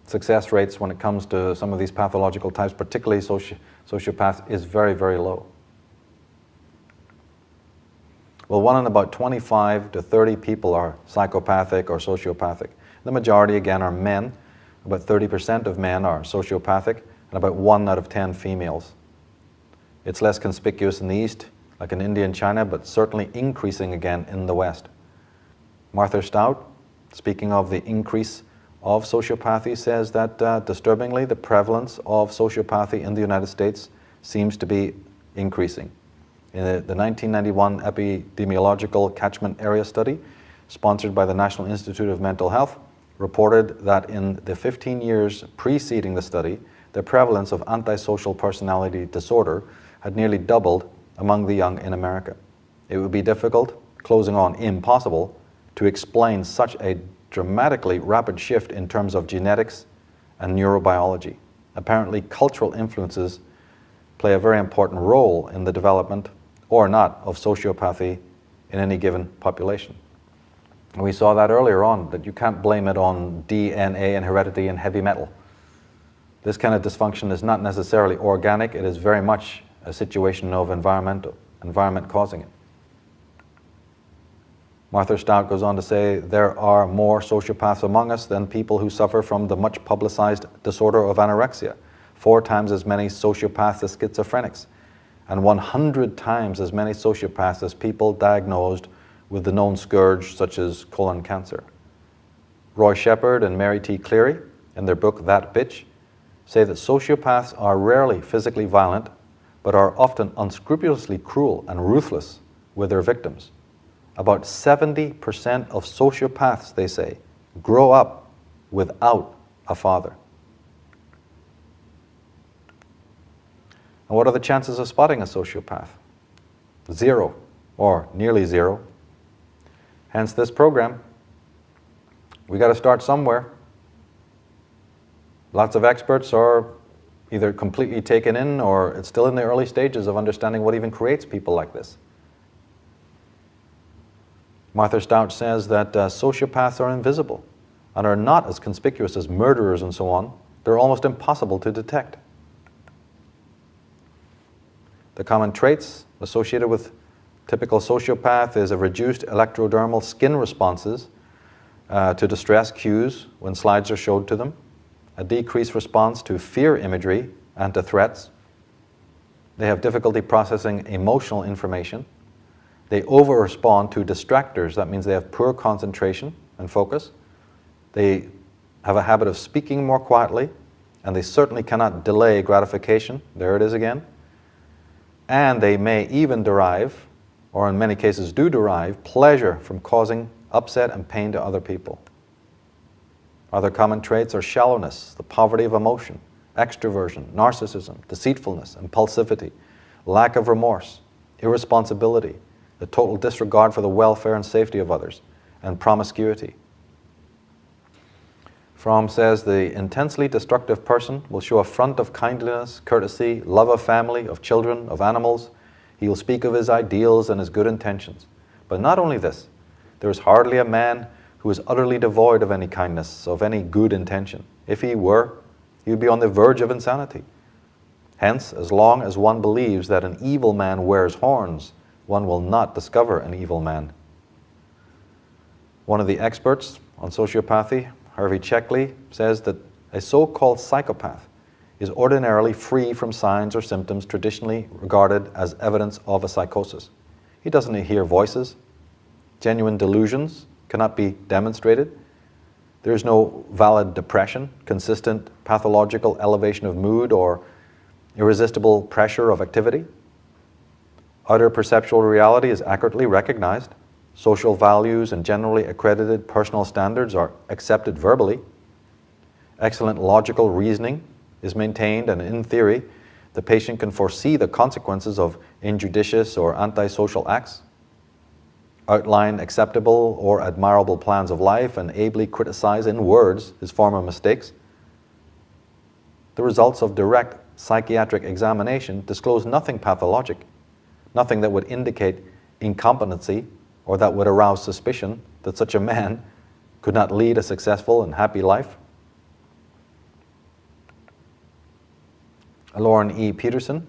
Speaker 1: success rates when it comes to some of these pathological types, particularly sociopaths, is very, very low. Well, 1 in about 25 to 30 people are psychopathic or sociopathic. The majority, again, are men. About 30% of men are sociopathic, and about 1 out of 10 females. It's less conspicuous in the East, like in India and China, but certainly increasing again in the West. Martha Stout, speaking of the increase of sociopathy, says that disturbingly, the prevalence of sociopathy in the United States seems to be increasing. In the 1991 epidemiological catchment area study, sponsored by the National Institute of Mental Health, reported that in the 15 years preceding the study, the prevalence of antisocial personality disorder had nearly doubled among the young in America. It would be difficult, closing on impossible, to explain such a dramatically rapid shift in terms of genetics and neurobiology. Apparently, cultural influences play a very important role in the development, or not, of sociopathy in any given population. And we saw that earlier on, that you can't blame it on DNA and heredity and heavy metal. This kind of dysfunction is not necessarily organic, it is very much a situation of environment causing it. Martha Stout goes on to say, there are more sociopaths among us than people who suffer from the much publicized disorder of anorexia, 4 times as many sociopaths as schizophrenics, and 100 times as many sociopaths as people diagnosed with the known scourge such as colon cancer. Roy Shepard and Mary T. Cleary, in their book That Bitch, say that sociopaths are rarely physically violent, but are often unscrupulously cruel and ruthless with their victims. About 70% of sociopaths, they say, grow up without a father. And what are the chances of spotting a sociopath? 0, or nearly 0. Hence this program. We got to start somewhere. Lots of experts are either completely taken in, or it's still in the early stages of understanding what even creates people like this. Martha Stout says that sociopaths are invisible and are not as conspicuous as murderers and so on. They're almost impossible to detect. The common traits associated with typical sociopath is a reduced electrodermal skin responses to distress cues when slides are showed to them, a decreased response to fear imagery and to threats. They have difficulty processing emotional information. They over-respond to distractors. That means they have poor concentration and focus. They have a habit of speaking more quietly, and they certainly cannot delay gratification. There it is again. And they may even derive, or in many cases do derive, pleasure from causing upset and pain to other people. Other common traits are shallowness, the poverty of emotion, extroversion, narcissism, deceitfulness, impulsivity, lack of remorse, irresponsibility, the total disregard for the welfare and safety of others, and promiscuity. Fromm says the intensely destructive person will show a front of kindliness, courtesy, love of family, of children, of animals. He will speak of his ideals and his good intentions. But not only this, there is hardly a man who is utterly devoid of any kindness, of any good intention. If he were, he would be on the verge of insanity. Hence, as long as one believes that an evil man wears horns, one will not discover an evil man. One of the experts on sociopathy, Harvey Checkley, says that a so-called psychopath is ordinarily free from signs or symptoms traditionally regarded as evidence of a psychosis. He doesn't hear voices. Genuine delusions cannot be demonstrated. There is no valid depression, consistent pathological elevation of mood, or irresistible pressure of activity. Outer perceptual reality is accurately recognized. Social values and generally accredited personal standards are accepted verbally. Excellent logical reasoning is maintained, and in theory, the patient can foresee the consequences of injudicious or antisocial acts. outline acceptable or admirable plans of life, and ably criticize in words his former mistakes. The results of direct psychiatric examination disclose nothing pathologic, nothing that would indicate incompetency or that would arouse suspicion that such a man could not lead a successful and happy life. Lauren E. Peterson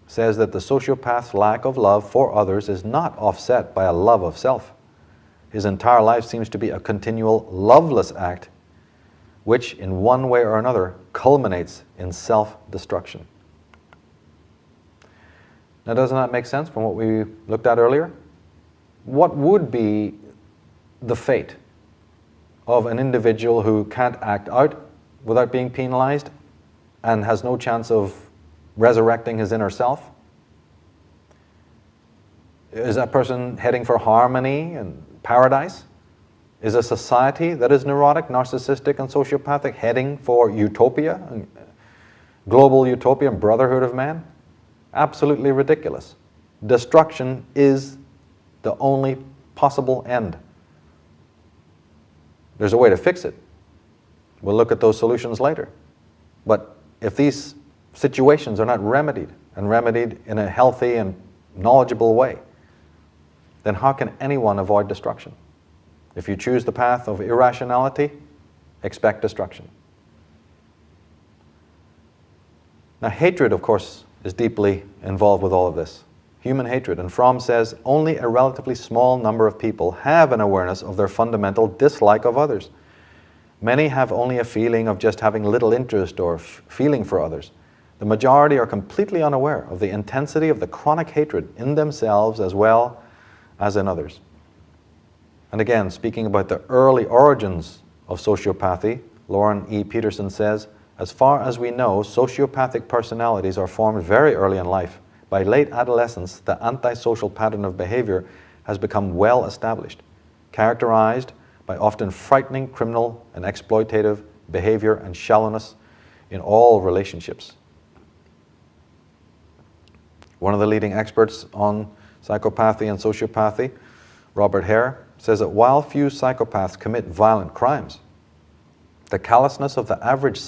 Speaker 1: says that the sociopath's lack of love for others is not offset by a love of self. His entire life seems to be a continual loveless act, which in one way or another culminates in self-destruction. Now, doesn't that make sense from what we looked at earlier? What would be the fate of an individual who can't act out without being penalized and has no chance of resurrecting his inner self? Is that person heading for harmony and paradise? Is a society that is neurotic, narcissistic, and sociopathic heading for utopia, global utopia and brotherhood of man? Absolutely ridiculous. Destruction is the only possible end. There's a way to fix it. We'll look at those solutions later. But if these situations are not remedied, and remedied in a healthy and knowledgeable way, then how can anyone avoid destruction? If you choose the path of irrationality, expect destruction. Now, hatred, of course, is deeply involved with all of this. Human hatred. And Fromm says only a relatively small number of people have an awareness of their fundamental dislike of others. Many have only a feeling of just having little interest or feeling for others. The majority are completely unaware of the intensity of the chronic hatred in themselves as well as in others. And again, speaking about the early origins of sociopathy, Lauren E. Peterson says, as far as we know, sociopathic personalities are formed very early in life. By late adolescence, the antisocial pattern of behavior has become well established, characterized by often frightening criminal and exploitative behavior and shallowness in all relationships. One of the leading experts on psychopathy and sociopathy, Robert Hare, says that while few psychopaths commit violent crimes, the callousness of the average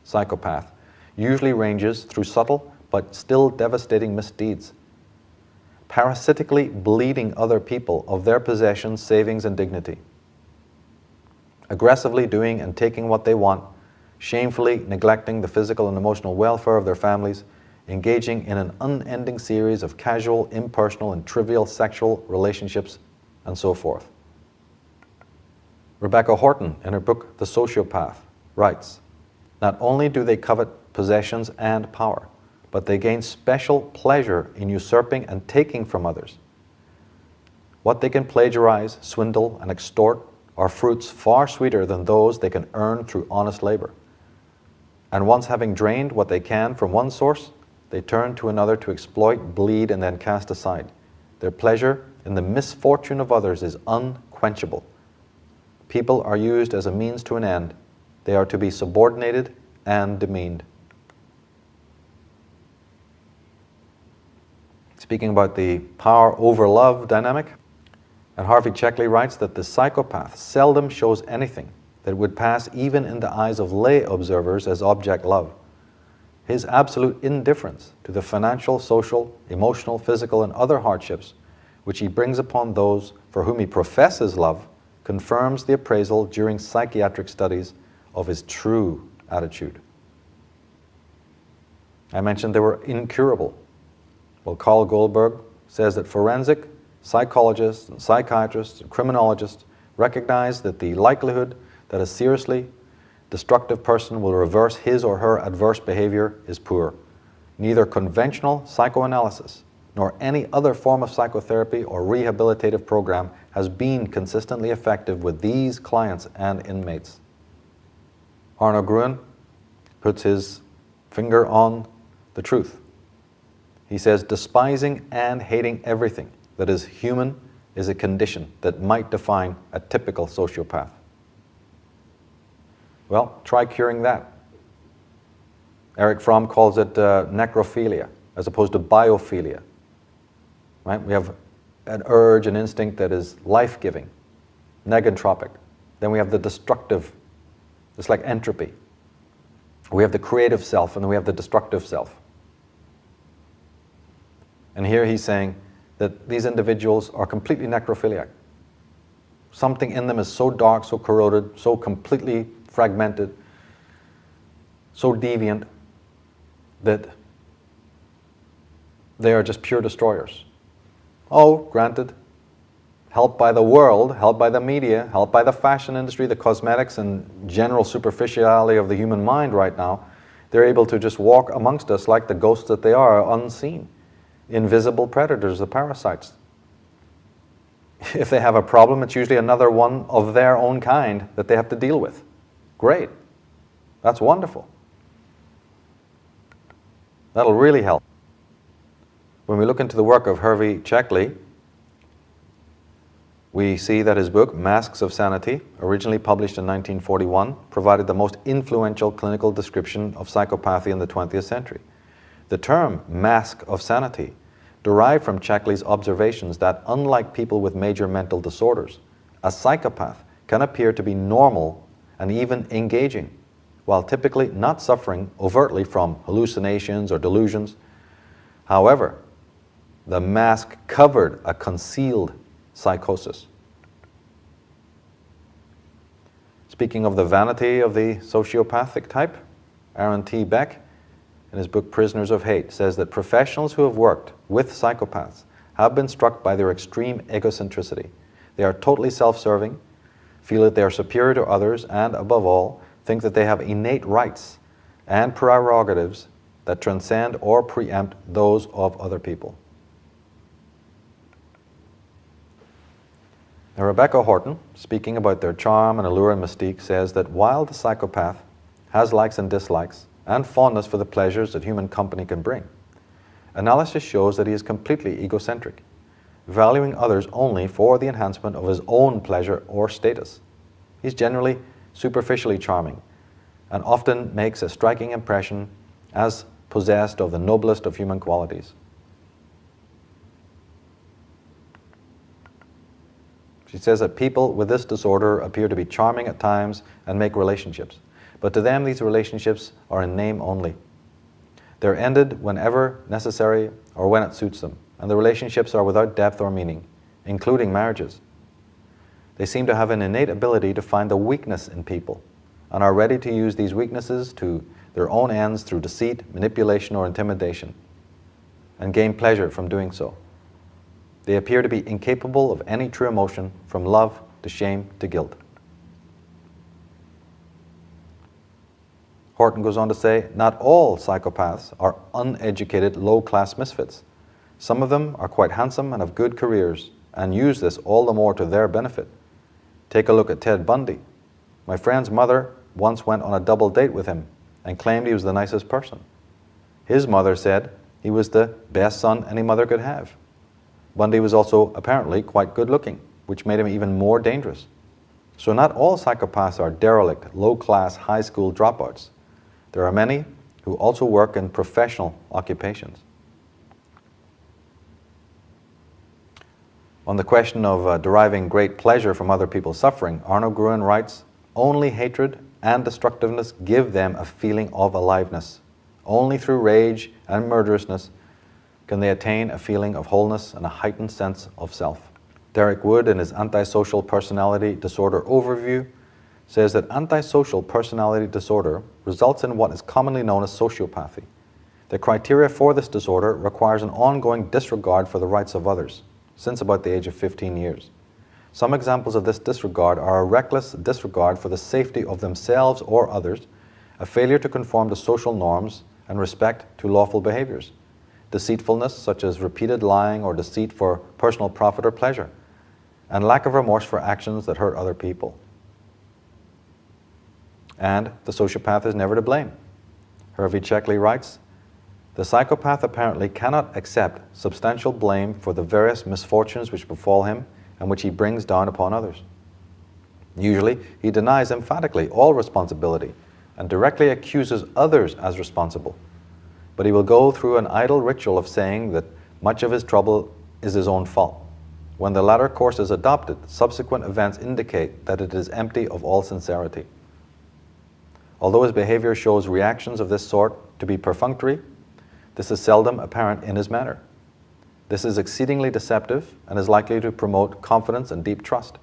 Speaker 1: psychopath usually ranges through subtle but still devastating misdeeds, parasitically bleeding other people of their possessions, savings, and dignity, aggressively doing and taking what they want, shamefully neglecting the physical and emotional welfare of their families, engaging in an unending series of casual, impersonal, and trivial sexual relationships, and so forth. Rebecca Horton, in her book The Sociopath, writes, not only do they covet possessions and power, but they gain special pleasure in usurping and taking from others. What they can plagiarize, swindle, and extort are fruits far sweeter than those they can earn through honest labor. And once having drained what they can from one source, they turn to another to exploit, bleed, and then cast aside. Their pleasure in the misfortune of others is unquenchable. People are used as a means to an end. They are to be subordinated and demeaned. Speaking about the power over love dynamic, and Harvey Checkley writes that the psychopath seldom shows anything that would pass even in the eyes of lay observers as object love. His absolute indifference to the financial, social, emotional, physical, and other hardships which he brings upon those for whom he professes love confirms the appraisal during psychiatric studies of his true attitude. I mentioned they were incurable. Well, Carl Goldberg says that forensic psychologists and psychiatrists and criminologists recognize that the likelihood that a seriously destructive person will reverse his or her adverse behavior is poor. Neither conventional psychoanalysis nor any other form of psychotherapy or rehabilitative program has been consistently effective with these clients and inmates. Arno Gruen puts his finger on the truth. He says, despising and hating everything that is human is a condition that might define a typical sociopath. Well, try curing that. Erich Fromm calls it necrophilia as opposed to biophilia. Right? We have an urge, an instinct that is life-giving, negentropic. Then we have the destructive, it's like entropy. We have the creative self, and then we have the destructive self. And here he's saying that these individuals are completely necrophiliac. Something in them is so dark, so corroded, so completely fragmented, so deviant, that they are just pure destroyers. Oh, granted, helped by the world, helped by the media, helped by the fashion industry, the cosmetics, and general superficiality of the human mind right now, they're able to just walk amongst us like the ghosts that they are, unseen. Invisible predators, the parasites. If they have a problem, it's usually another one of their own kind that they have to deal with. Great. That's wonderful. That'll really help. When we look into the work of Hervey Checkley, we see that his book, Masks of Sanity, originally published in 1941, provided the most influential clinical description of psychopathy in the 20th century. The term mask of sanity derived from Checkley's observations that, unlike people with major mental disorders, a psychopath can appear to be normal and even engaging, while typically not suffering overtly from hallucinations or delusions. However, the mask covered a concealed psychosis. Speaking of the vanity of the sociopathic type, Aaron T. Beck, in his book Prisoners of Hate, says that professionals who have worked with psychopaths have been struck by their extreme egocentricity. They are totally self-serving, feel that they are superior to others, and above all, think that they have innate rights and prerogatives that transcend or preempt those of other people. Now, Rebecca Horton, speaking about their charm and allure and mystique, says that while the psychopath has likes and dislikes, and fondness for the pleasures that human company can bring, analysis shows that he is completely egocentric, valuing others only for the enhancement of his own pleasure or status. He's generally superficially charming, and often makes a striking impression as possessed of the noblest of human qualities. She says that people with this disorder appear to be charming at times and make relationships, but to them these relationships are in name only. They're ended whenever necessary or when it suits them, and the relationships are without depth or meaning, including marriages. They seem to have an innate ability to find the weakness in people, and are ready to use these weaknesses to their own ends through deceit, manipulation, or intimidation, and gain pleasure from doing so. They appear to be incapable of any true emotion, from love to shame to guilt. Horton goes on to say, not all psychopaths are uneducated, low-class misfits. Some of them are quite handsome and have good careers, and use this all the more to their benefit. Take a look at Ted Bundy. My friend's mother once went on a double date with him and claimed he was the nicest person. His mother said he was the best son any mother could have. Bundy was also apparently quite good-looking, which made him even more dangerous. So not all psychopaths are derelict, low-class, high school dropouts. There are many who also work in professional occupations. On the question of deriving great pleasure from other people's suffering, Arno Gruen writes, only hatred and destructiveness give them a feeling of aliveness. Only through rage and murderousness can they attain a feeling of wholeness and a heightened sense of self. Derek Wood, in his Antisocial Personality Disorder Overview, says that antisocial personality disorder results in what is commonly known as sociopathy. The criteria for this disorder requires an ongoing disregard for the rights of others, since about the age of 15 years. Some examples of this disregard are a reckless disregard for the safety of themselves or others, a failure to conform to social norms, and respect to lawful behaviors. Deceitfulness, such as repeated lying or deceit for personal profit or pleasure, and lack of remorse for actions that hurt other people. And the sociopath is never to blame. Hervey Checkley writes, the psychopath apparently cannot accept substantial blame for the various misfortunes which befall him and which he brings down upon others. Usually, he denies emphatically all responsibility and directly accuses others as responsible. But he will go through an idle ritual of saying that much of his trouble is his own fault. When the latter course is adopted, subsequent events indicate that it is empty of all sincerity. Although his behavior shows reactions of this sort to be perfunctory, this is seldom apparent in his manner. This is exceedingly deceptive and is likely to promote confidence and deep trust.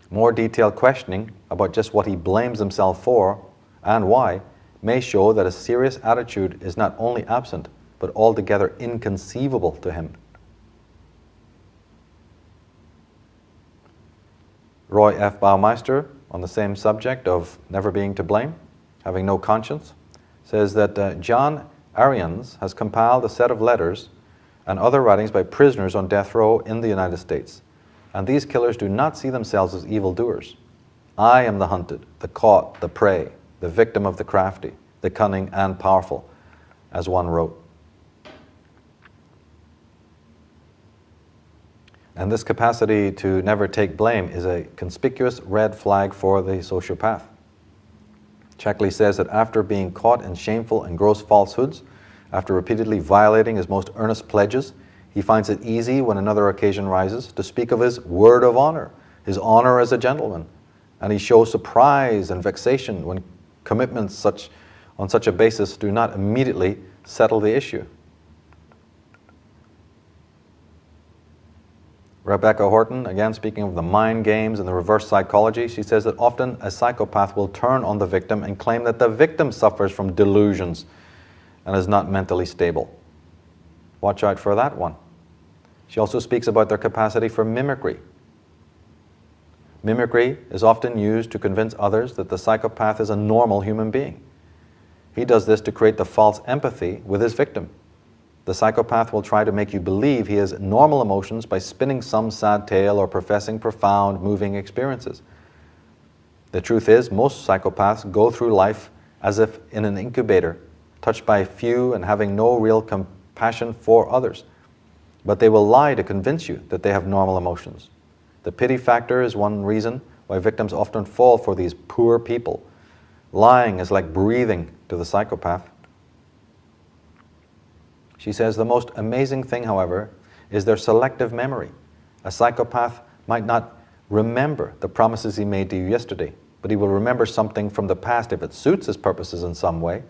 Speaker 1: More detailed questioning about just what he blames himself for and why may show that a serious attitude is not only absent, but altogether inconceivable to him. Roy F. Baumeister, on the same subject of never being to blame, having no conscience, says that John Arians has compiled a set of letters and other writings by prisoners on death row in the United States. And these killers do not see themselves as evildoers. I am the hunted, the caught, the prey, the victim of the crafty, the cunning and powerful, as one wrote. And this capacity to never take blame is a conspicuous red flag for the sociopath. Sheckley says that after being caught in shameful and gross falsehoods, after repeatedly violating his most earnest pledges, he finds it easy, when another occasion rises, to speak of his word of honor, his honor as a gentleman, and he shows surprise and vexation when commitments on such a basis do not immediately settle the issue. Rebecca Horton, again speaking of the mind games and the reverse psychology, she says that often a psychopath will turn on the victim and claim that the victim suffers from delusions and is not mentally stable. Watch out for that one. She also speaks about their capacity for mimicry. Mimicry is often used to convince others that the psychopath is a normal human being. He does this to create the false empathy with his victim. The psychopath will try to make you believe he has normal emotions by spinning some sad tale or professing profound, moving experiences. The truth is, most psychopaths go through life as if in an incubator, touched by few and having no real compassion for others. But they will lie to convince you that they have normal emotions. The pity factor is one reason why victims often fall for these poor people. Lying is like breathing to the psychopath. She says the most amazing thing, however, is their selective memory. A psychopath might not remember the promises he made to you yesterday, but he will remember something from the past if it suits his purposes in some way.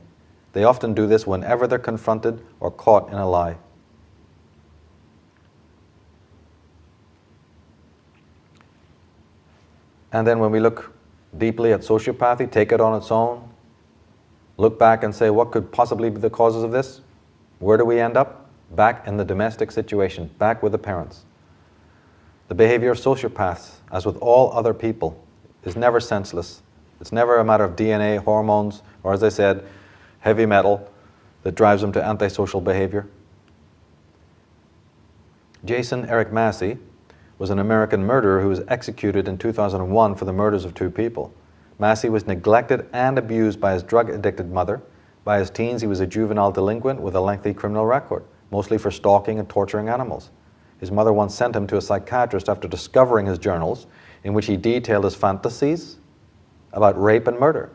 Speaker 1: They often do this whenever they're confronted or caught in a lie. And then when we look deeply at sociopathy, take it on its own, look back and say, what could possibly be the causes of this? Where do we end up? Back in the domestic situation, back with the parents. The behavior of sociopaths, as with all other people, is never senseless. It's never a matter of DNA, hormones, or as I said, heavy metal that drives them to antisocial behavior. Jason Eric Massey was an American murderer who was executed in 2001 for the murders of 2 people. Massey was neglected and abused by his drug-addicted mother. By his teens, he was a juvenile delinquent with a lengthy criminal record, mostly for stalking and torturing animals. His mother once sent him to a psychiatrist after discovering his journals, in which he detailed his fantasies about rape and murder,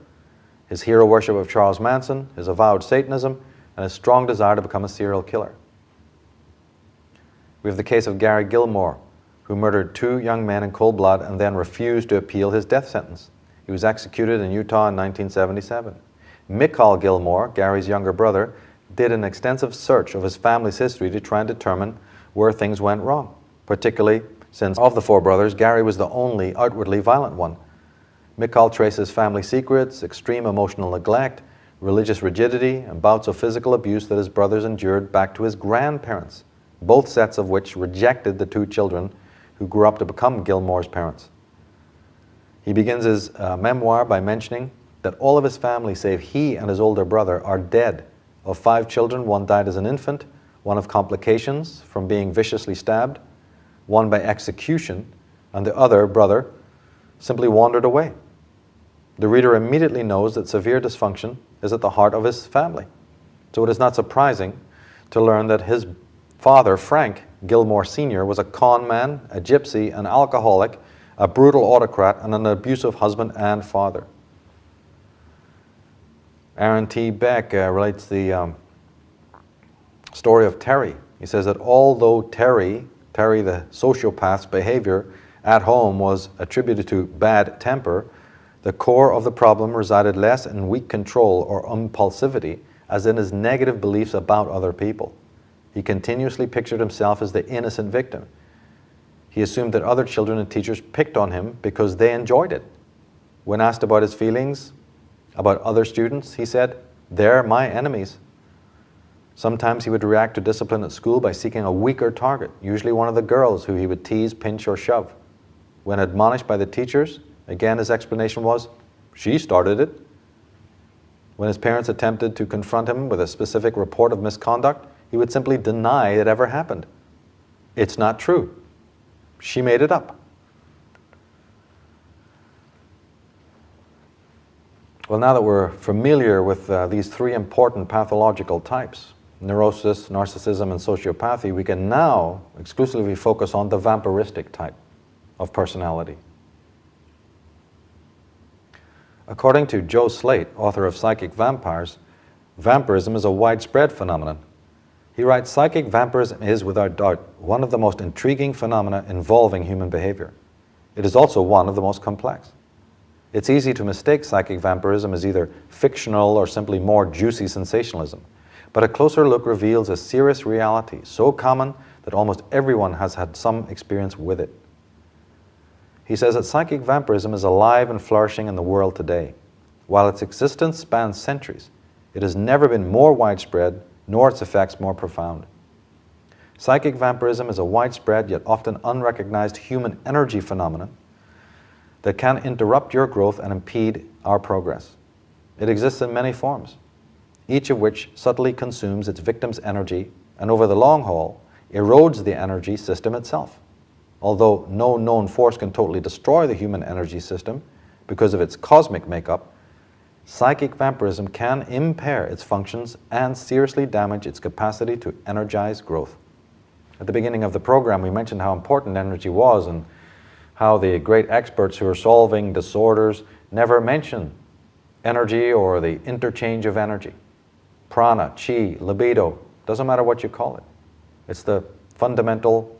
Speaker 1: his hero worship of Charles Manson, his avowed Satanism, and his strong desire to become a serial killer. We have the case of Gary Gilmore, who murdered 2 young men in cold blood and then refused to appeal his death sentence. He was executed in Utah in 1977. Michael Gilmore, Gary's younger brother, did an extensive search of his family's history to try and determine where things went wrong, particularly since of the 4 brothers, Gary was the only outwardly violent one. Michael traces family secrets, extreme emotional neglect, religious rigidity, and bouts of physical abuse that his brothers endured back to his grandparents, both sets of which rejected the 2 children who grew up to become Gilmore's parents. He begins his memoir by mentioning that all of his family, save he and his older brother, are dead. Of 5 children, 1 died as an infant, 1 of complications from being viciously stabbed, 1 by execution, and the other brother simply wandered away. The reader immediately knows that severe dysfunction is at the heart of his family. So it is not surprising to learn that his father, Frank Gilmore Sr., was a con man, a gypsy, an alcoholic, a brutal autocrat, and an abusive husband and father. Aaron T. Beck relates the story of Terry. He says that although Terry Terry, the sociopath's behavior at home was attributed to bad temper, the core of the problem resided less in weak control or impulsivity as in his negative beliefs about other people. He continuously pictured himself as the innocent victim. He assumed that other children and teachers picked on him because they enjoyed it. When asked about his feelings about other students, he said, "They're my enemies." Sometimes he would react to discipline at school by seeking a weaker target, usually one of the girls who he would tease, pinch, or shove. When admonished by the teachers, again his explanation was, "She started it." When his parents attempted to confront him with a specific report of misconduct, he would simply deny it ever happened. "It's not true. She made it up." Well, now that we're familiar with these three important pathological types, neurosis, narcissism, and sociopathy, we can now exclusively focus on the vampiristic type of personality. According to Joe Slate, author of Psychic Vampires, vampirism is a widespread phenomenon. He writes, "Psychic vampirism is, without doubt, one of the most intriguing phenomena involving human behavior. It is also one of the most complex. It's easy to mistake psychic vampirism as either fictional or simply more juicy sensationalism. But a closer look reveals a serious reality, so common that almost everyone has had some experience with it." He says that psychic vampirism is alive and flourishing in the world today. While its existence spans centuries, it has never been more widespread, nor its effects more profound. Psychic vampirism is a widespread yet often unrecognized human energy phenomenon that can interrupt your growth and impede our progress. It exists in many forms, each of which subtly consumes its victim's energy and over the long haul erodes the energy system itself. Although no known force can totally destroy the human energy system because of its cosmic makeup, psychic vampirism can impair its functions and seriously damage its capacity to energize growth. At the beginning of the program, we mentioned how important energy was and how the great experts who are solving disorders never mention energy or the interchange of energy. Prana, chi, libido, doesn't matter what you call it. It's the fundamental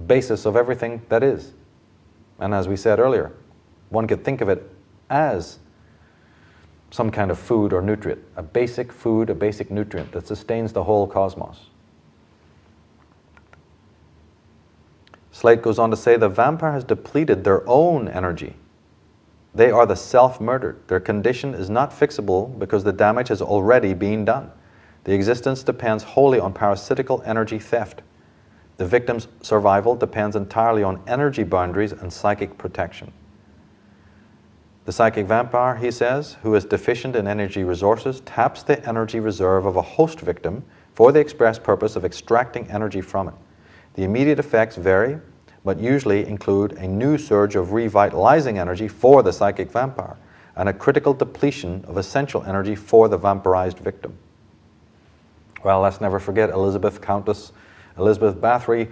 Speaker 1: basis of everything that is. And as we said earlier, one could think of it as some kind of food or nutrient, a basic food, a basic nutrient that sustains the whole cosmos. Slate goes on to say the vampire has depleted their own energy. They are the self-murdered. Their condition is not fixable because the damage has already been done. The existence depends wholly on parasitical energy theft. The victim's survival depends entirely on energy boundaries and psychic protection. The psychic vampire, he says, who is deficient in energy resources, taps the energy reserve of a host victim for the express purpose of extracting energy from it. The immediate effects vary, but usually include a new surge of revitalizing energy for the psychic vampire and a critical depletion of essential energy for the vampirized victim. Well, let's never forget Countess Elizabeth Bathory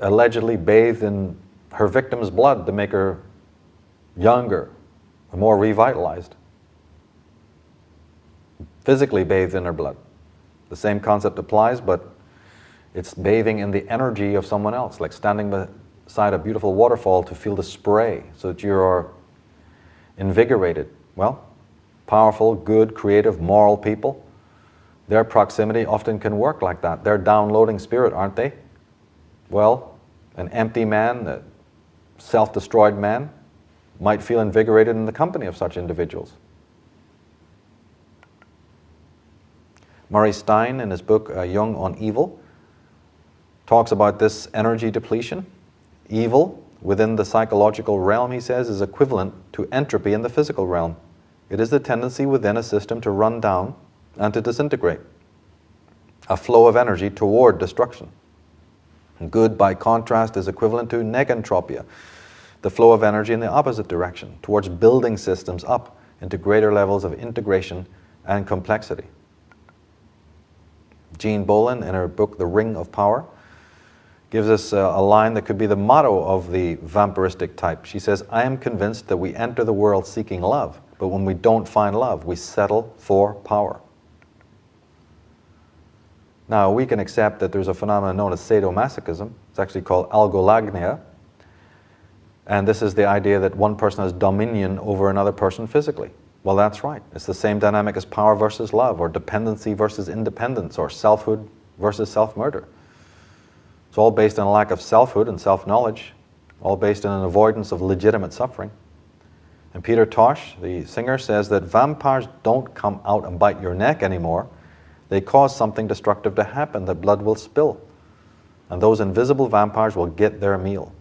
Speaker 1: allegedly bathed in her victim's blood to make her younger, more revitalized. Physically bathed in her blood. The same concept applies, but it's bathing in the energy of someone else, like standing beside a beautiful waterfall to feel the spray so that you're invigorated. Well, powerful, good, creative, moral people, their proximity often can work like that. They're downloading spirit, aren't they? Well, an empty man, a self-destroyed man, might feel invigorated in the company of such individuals. Murray Stein, in his book Jung on Evil, talks about this energy depletion. Evil, within the psychological realm, he says, is equivalent to entropy in the physical realm. It is the tendency within a system to run down and to disintegrate, a flow of energy toward destruction. Good, by contrast, is equivalent to negentropia, the flow of energy in the opposite direction, towards building systems up into greater levels of integration and complexity. Jean Bolin, in her book The Ring of Power, gives us a line that could be the motto of the vampiristic type. She says, "I am convinced that we enter the world seeking love, but when we don't find love, we settle for power." Now, we can accept that there's a phenomenon known as sadomasochism. It's actually called algolagnia. And this is the idea that one person has dominion over another person physically. Well, that's right. It's the same dynamic as power versus love, or dependency versus independence, or selfhood versus self-murder. It's all based on a lack of selfhood and self-knowledge, all based on an avoidance of legitimate suffering. And Peter Tosh, the singer, says that vampires don't come out and bite your neck anymore. They cause something destructive to happen, that blood will spill. And those invisible vampires will get their meal.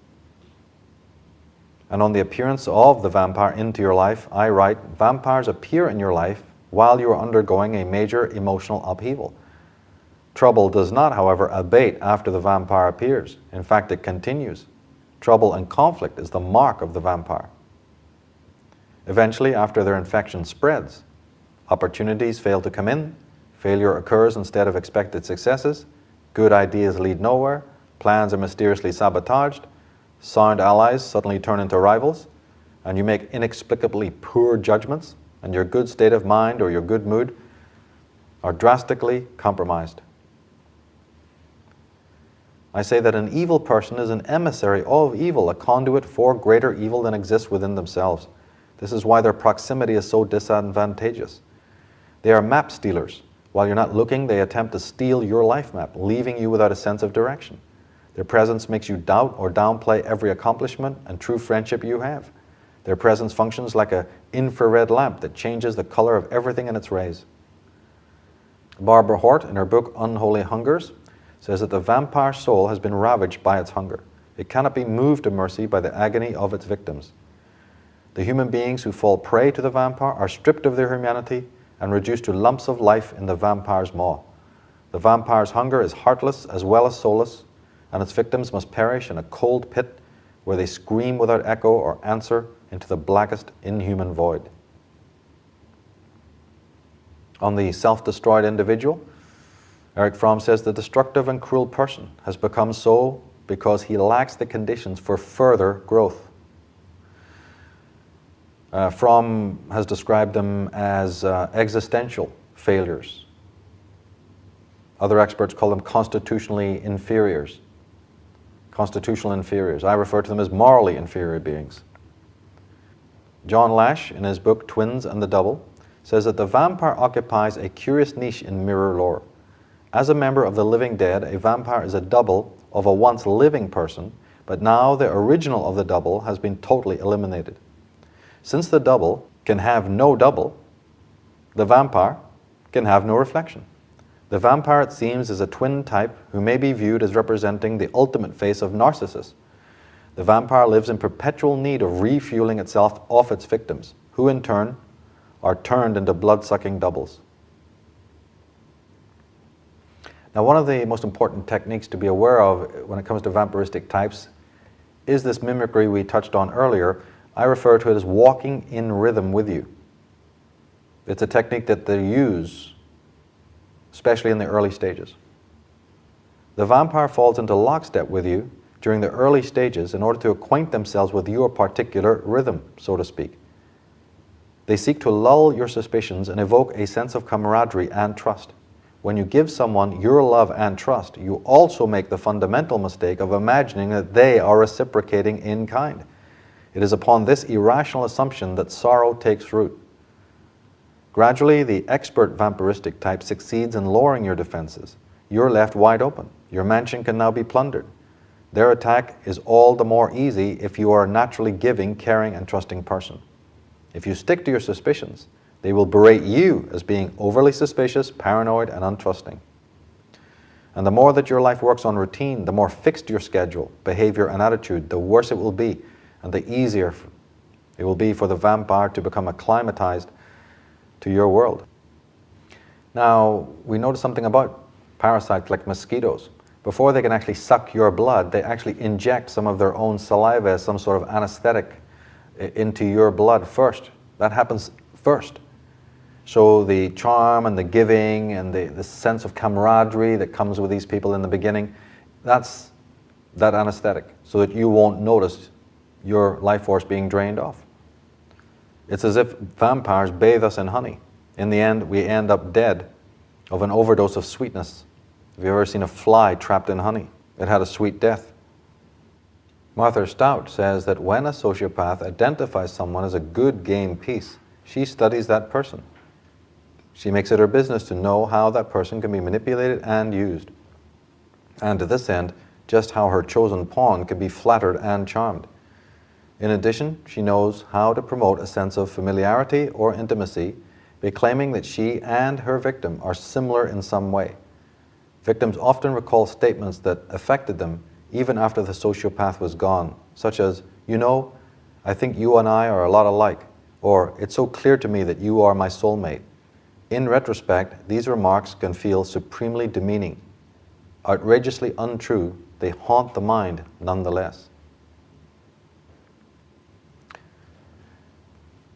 Speaker 1: And on the appearance of the vampire into your life, I write, vampires appear in your life while you are undergoing a major emotional upheaval. Trouble does not, however, abate after the vampire appears. In fact, it continues. Trouble and conflict is the mark of the vampire. Eventually, after their infection spreads, opportunities fail to come in, failure occurs instead of expected successes, good ideas lead nowhere, plans are mysteriously sabotaged, sound allies suddenly turn into rivals, and you make inexplicably poor judgments, and your good state of mind or your good mood are drastically compromised. I say that an evil person is an emissary of evil, a conduit for greater evil than exists within themselves. This is why their proximity is so disadvantageous. They are map stealers. While you're not looking, they attempt to steal your life map, leaving you without a sense of direction. Their presence makes you doubt or downplay every accomplishment and true friendship you have. Their presence functions like an infrared lamp that changes the color of everything in its rays. Barbara Hort, in her book Unholy Hungers, says that the vampire soul has been ravaged by its hunger. It cannot be moved to mercy by the agony of its victims. The human beings who fall prey to the vampire are stripped of their humanity and reduced to lumps of life in the vampire's maw. The vampire's hunger is heartless as well as soulless, and its victims must perish in a cold pit where they scream without echo or answer into the blackest inhuman void. On the self-destroyed individual, Eric Fromm says the destructive and cruel person has become so because he lacks the conditions for further growth. Fromm has described them as existential failures. Other experts call them constitutionally inferiors. Constitutional inferiors. I refer to them as morally inferior beings. John Lash, in his book Twins and the Double, says that the vampire occupies a curious niche in mirror lore. As a member of the living dead, a vampire is a double of a once living person, but now the original of the double has been totally eliminated. Since the double can have no double, the vampire can have no reflection. The vampire, it seems, is a twin type who may be viewed as representing the ultimate face of Narcissus. The vampire lives in perpetual need of refueling itself off its victims, who in turn are turned into blood-sucking doubles. Now, one of the most important techniques to be aware of when it comes to vampiristic types is this mimicry we touched on earlier. I refer to it as walking in rhythm with you. It's a technique that they use, especially in the early stages. The vampire falls into lockstep with you during the early stages in order to acquaint themselves with your particular rhythm, so to speak. They seek to lull your suspicions and evoke a sense of camaraderie and trust. When you give someone your love and trust, you also make the fundamental mistake of imagining that they are reciprocating in kind. It is upon this irrational assumption that sorrow takes root. Gradually, the expert vampiristic type succeeds in lowering your defenses. You're left wide open. Your mansion can now be plundered. Their attack is all the more easy if you are a naturally giving, caring, and trusting person. If you stick to your suspicions, they will berate you as being overly suspicious, paranoid, and untrusting. And the more that your life works on routine, the more fixed your schedule, behavior, and attitude, the worse it will be, and the easier it will be for the vampire to become acclimatized to your world. Now, we notice something about parasites like mosquitoes. Before they can actually suck your blood, they actually inject some of their own saliva as some sort of anesthetic into your blood first. That happens first. So the charm and the giving and the sense of camaraderie that comes with these people in the beginning, that's that anesthetic, so that you won't notice your life force being drained off. It's as if vampires bathe us in honey. In the end, we end up dead of an overdose of sweetness Have you ever seen a fly trapped in honey? It had a sweet death. Martha Stout says that when a sociopath identifies someone as a good game piece, she studies that person. She makes it her business to know how that person can be manipulated and used. And to this end, just how her chosen pawn can be flattered and charmed. In addition, she knows how to promote a sense of familiarity or intimacy by claiming that she and her victim are similar in some way. Victims often recall statements that affected them even after the sociopath was gone, such as, "You know, I think you and I are a lot alike," or "It's so clear to me that you are my soulmate." In retrospect, these remarks can feel supremely demeaning. Outrageously untrue, they haunt the mind nonetheless.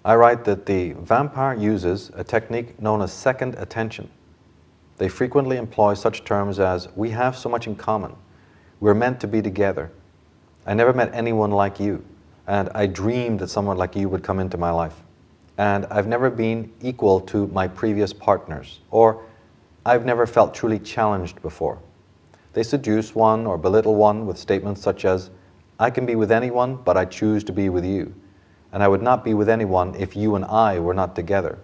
Speaker 1: I write that the vampire uses a technique known as second attention. They frequently employ such terms as, "We have so much in common," "We're meant to be together," "I never met anyone like you," and "I dreamed that someone like you would come into my life," and "I've never been equal to my previous partners," or "I've never felt truly challenged before." They seduce one or belittle one with statements such as, "I can be with anyone, but I choose to be with you," and "I would not be with anyone if you and I were not together,"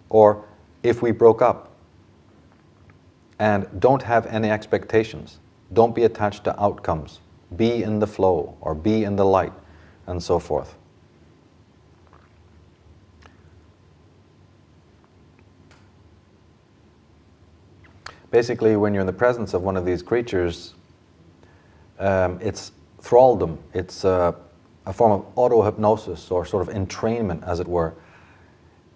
Speaker 1: or "if we broke up," and "don't have any expectations, don't be attached to outcomes, be in the flow," or "be in the light," and so forth. Basically, when you're in the presence of one of these creatures, it's thraldom. It's a form of auto-hypnosis, or sort of entrainment, as it were.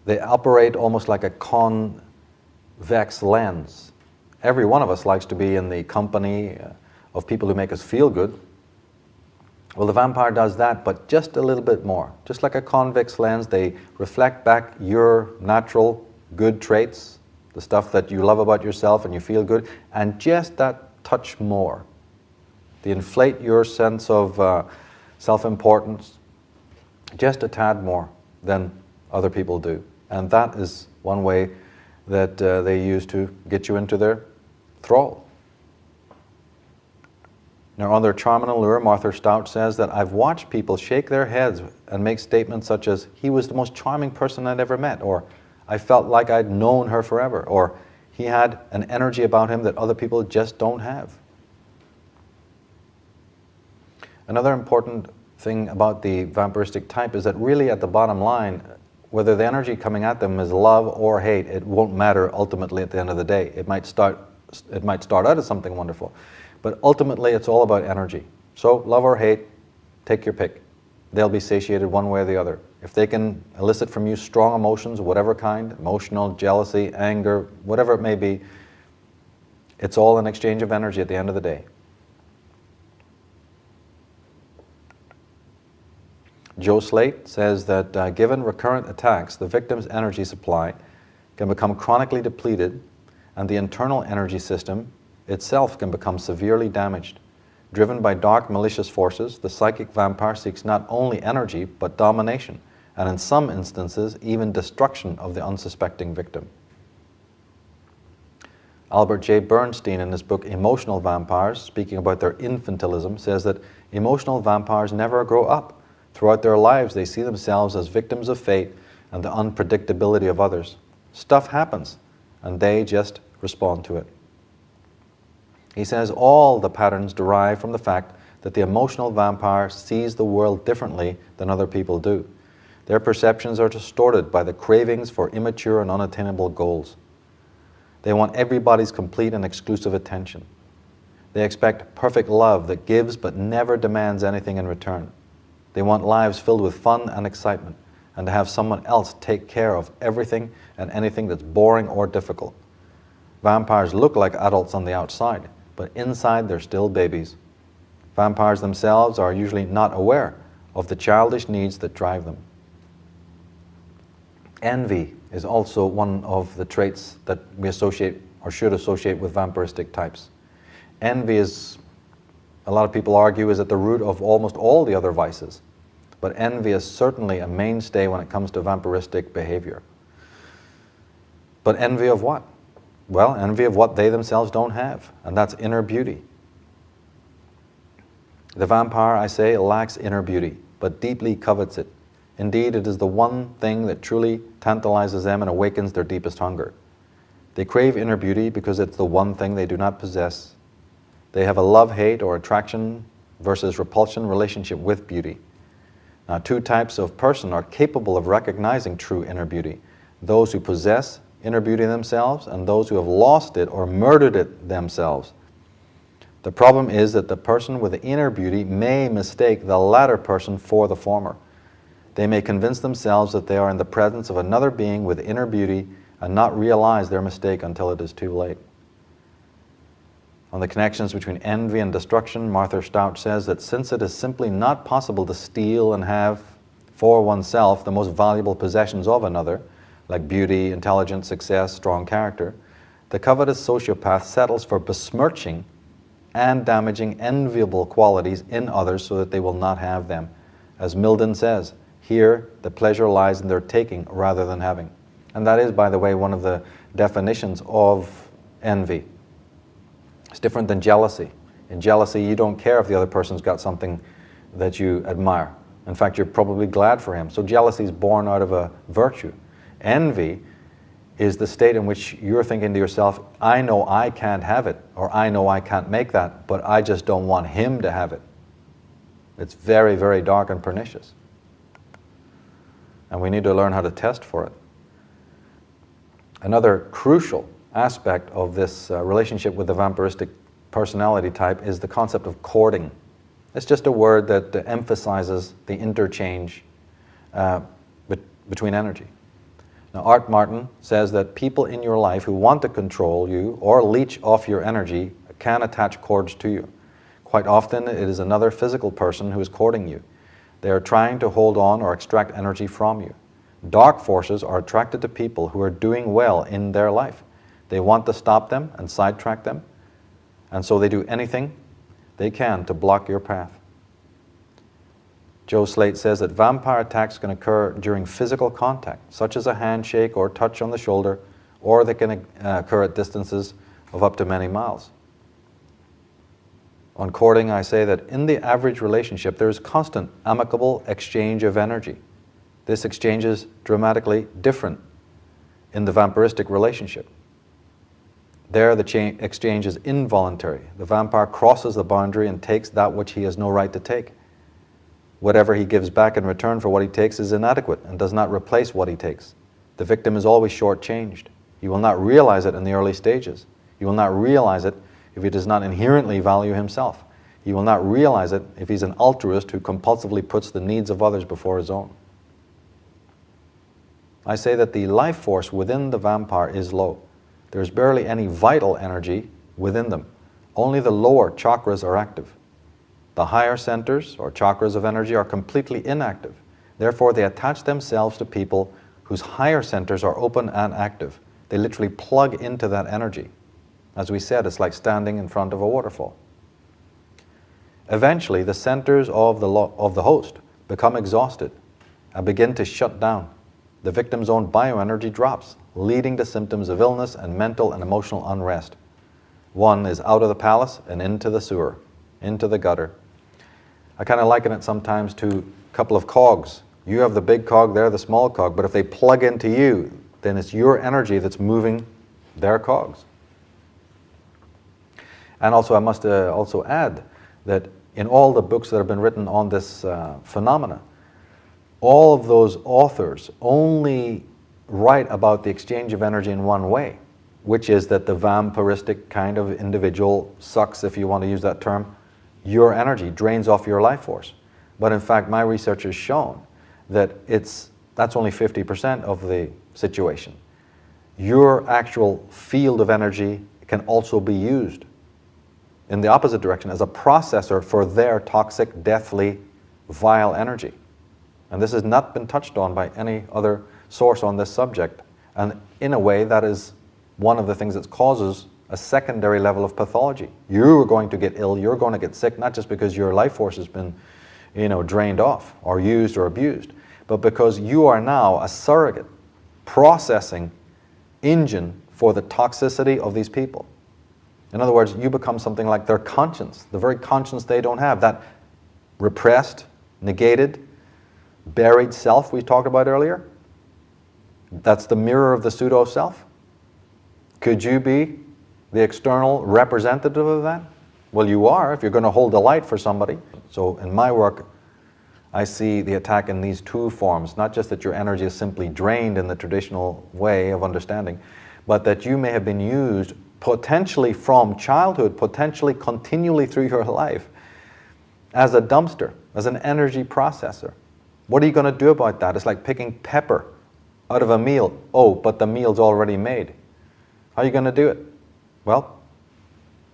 Speaker 1: They operate almost like a convex lens. Every one of us likes to be in the company of people who make us feel good. Well, the vampire does that, but just a little bit more. Just like a convex lens, they reflect back your natural good traits, the stuff that you love about yourself and you feel good, and just that touch more. They inflate your sense of self-importance just a tad more than other people do. And that is one way that they use to get you into their thrall. Now, on their charm and allure, Martha Stout says that, "I've watched people shake their heads and make statements such as, 'He was the most charming person I'd ever met,' or 'I felt like I'd known her forever,' or 'He had an energy about him that other people just don't have.'" Another important thing about the vampiristic type is that really at the bottom line, whether the energy coming at them is love or hate, it won't matter ultimately at the end of the day. It might start out as something wonderful, but ultimately it's all about energy. So love or hate, take your pick. They'll be satiated one way or the other. If they can elicit from you strong emotions of whatever kind, emotional, jealousy, anger, whatever it may be, it's all an exchange of energy at the end of the day. Joe Slate says that given recurrent attacks, the victim's energy supply can become chronically depleted, and the internal energy system itself can become severely damaged. Driven by dark, malicious forces, the psychic vampire seeks not only energy, but domination, and in some instances, even destruction of the unsuspecting victim. Albert J. Bernstein, in his book Emotional Vampires, speaking about their infantilism, says that emotional vampires never grow up. Throughout their lives, they see themselves as victims of fate and the unpredictability of others. Stuff happens, and they just respond to it. He says all the patterns derive from the fact that the emotional vampire sees the world differently than other people do. Their perceptions are distorted by the cravings for immature and unattainable goals. They want everybody's complete and exclusive attention. They expect perfect love that gives but never demands anything in return. They want lives filled with fun and excitement, and to have someone else take care of everything and anything that's boring or difficult. Vampires look like adults on the outside, but inside they're still babies. Vampires themselves are usually not aware of the childish needs that drive them. Envy is also one of the traits that we associate or should associate with vampiristic types. Envy is, a lot of people argue, is at the root of almost all the other vices. But envy is certainly a mainstay when it comes to vampiristic behavior. But envy of what? Well, envy of what they themselves don't have, and that's inner beauty. The vampire, I say, lacks inner beauty, but deeply covets it. Indeed, it is the one thing that truly tantalizes them and awakens their deepest hunger. They crave inner beauty because it's the one thing they do not possess. They have a love-hate or attraction versus repulsion relationship with beauty. Now, two types of person are capable of recognizing true inner beauty: those who possess inner beauty themselves and those who have lost it or murdered it themselves. The problem is that the person with the inner beauty may mistake the latter person for the former. They may convince themselves that they are in the presence of another being with inner beauty and not realize their mistake until it is too late. On the connections between envy and destruction, Martha Stout says that since it is simply not possible to steal and have for oneself the most valuable possessions of another, like beauty, intelligence, success, strong character, the covetous sociopath settles for besmirching and damaging enviable qualities in others so that they will not have them. As Milden says, here the pleasure lies in their taking rather than having. And that is, by the way, one of the definitions of envy. It's different than jealousy. In jealousy, you don't care if the other person's got something that you admire. In fact, you're probably glad for him. So jealousy is born out of a virtue. Envy is the state in which you're thinking to yourself, I know I can't have it, or I know I can't make that, but I just don't want him to have it. It's very, very dark and pernicious. And we need to learn how to test for it. Another crucial aspect of this relationship with the vampiristic personality type is the concept of courting. It's just a word that emphasizes the interchange between energy. Now, Art Martin says that people in your life who want to control you or leech off your energy can attach cords to you. Quite often, it is another physical person who is courting you. They are trying to hold on or extract energy from you. Dark forces are attracted to people who are doing well in their life. They want to stop them and sidetrack them, and so they do anything they can to block your path. Joe Slate says that vampire attacks can occur during physical contact, such as a handshake or touch on the shoulder, or they can occur at distances of up to many miles. On courting, I say that in the average relationship, there is constant amicable exchange of energy. This exchange is dramatically different in the vampiristic relationship. There, the exchange is involuntary. The vampire crosses the boundary and takes that which he has no right to take. Whatever he gives back in return for what he takes is inadequate and does not replace what he takes. The victim is always shortchanged. He will not realize it in the early stages. He will not realize it if he does not inherently value himself. He will not realize it if he's an altruist who compulsively puts the needs of others before his own. I say that the life force within the vampire is low. There is barely any vital energy within them. Only the lower chakras are active. The higher centers, or chakras of energy, are completely inactive. Therefore, they attach themselves to people whose higher centers are open and active. They literally plug into that energy. As we said, it's like standing in front of a waterfall. Eventually, the centers of the host become exhausted and begin to shut down. The victim's own bioenergy drops, leading to symptoms of illness and mental and emotional unrest. One is out of the palace and into the sewer, into the gutter. I kind of liken it sometimes to a couple of cogs. You have the big cog, they're the small cog, but if they plug into you, then it's your energy that's moving their cogs. And also, I must also add that in all the books that have been written on this phenomena, all of those authors only write about the exchange of energy in one way, which is that the vampiristic kind of individual sucks, if you want to use that term, your energy, drains off your life force. But in fact, my research has shown that that's only 50% of the situation. Your actual field of energy can also be used in the opposite direction as a processor for their toxic, deathly, vile energy. And this has not been touched on by any other source on this subject. And in a way, that is one of the things that causes a secondary level of pathology. You're going to get ill, you're going to get sick, not just because your life force has been, drained off or used or abused, but because you are now a surrogate processing engine for the toxicity of these people. In other words, you become something like their conscience, the very conscience they don't have, that repressed, negated, buried self we talked about earlier. That's the mirror of the pseudo-self. Could you be the external representative of that? Well, you are if you're going to hold the light for somebody. So in my work, I see the attack in these two forms, not just that your energy is simply drained in the traditional way of understanding, but that you may have been used potentially from childhood, potentially continually through your life, as a dumpster, as an energy processor. What are you going to do about that? It's like picking pepper out of a meal. Oh, but the meal's already made. How are you going to do it? Well,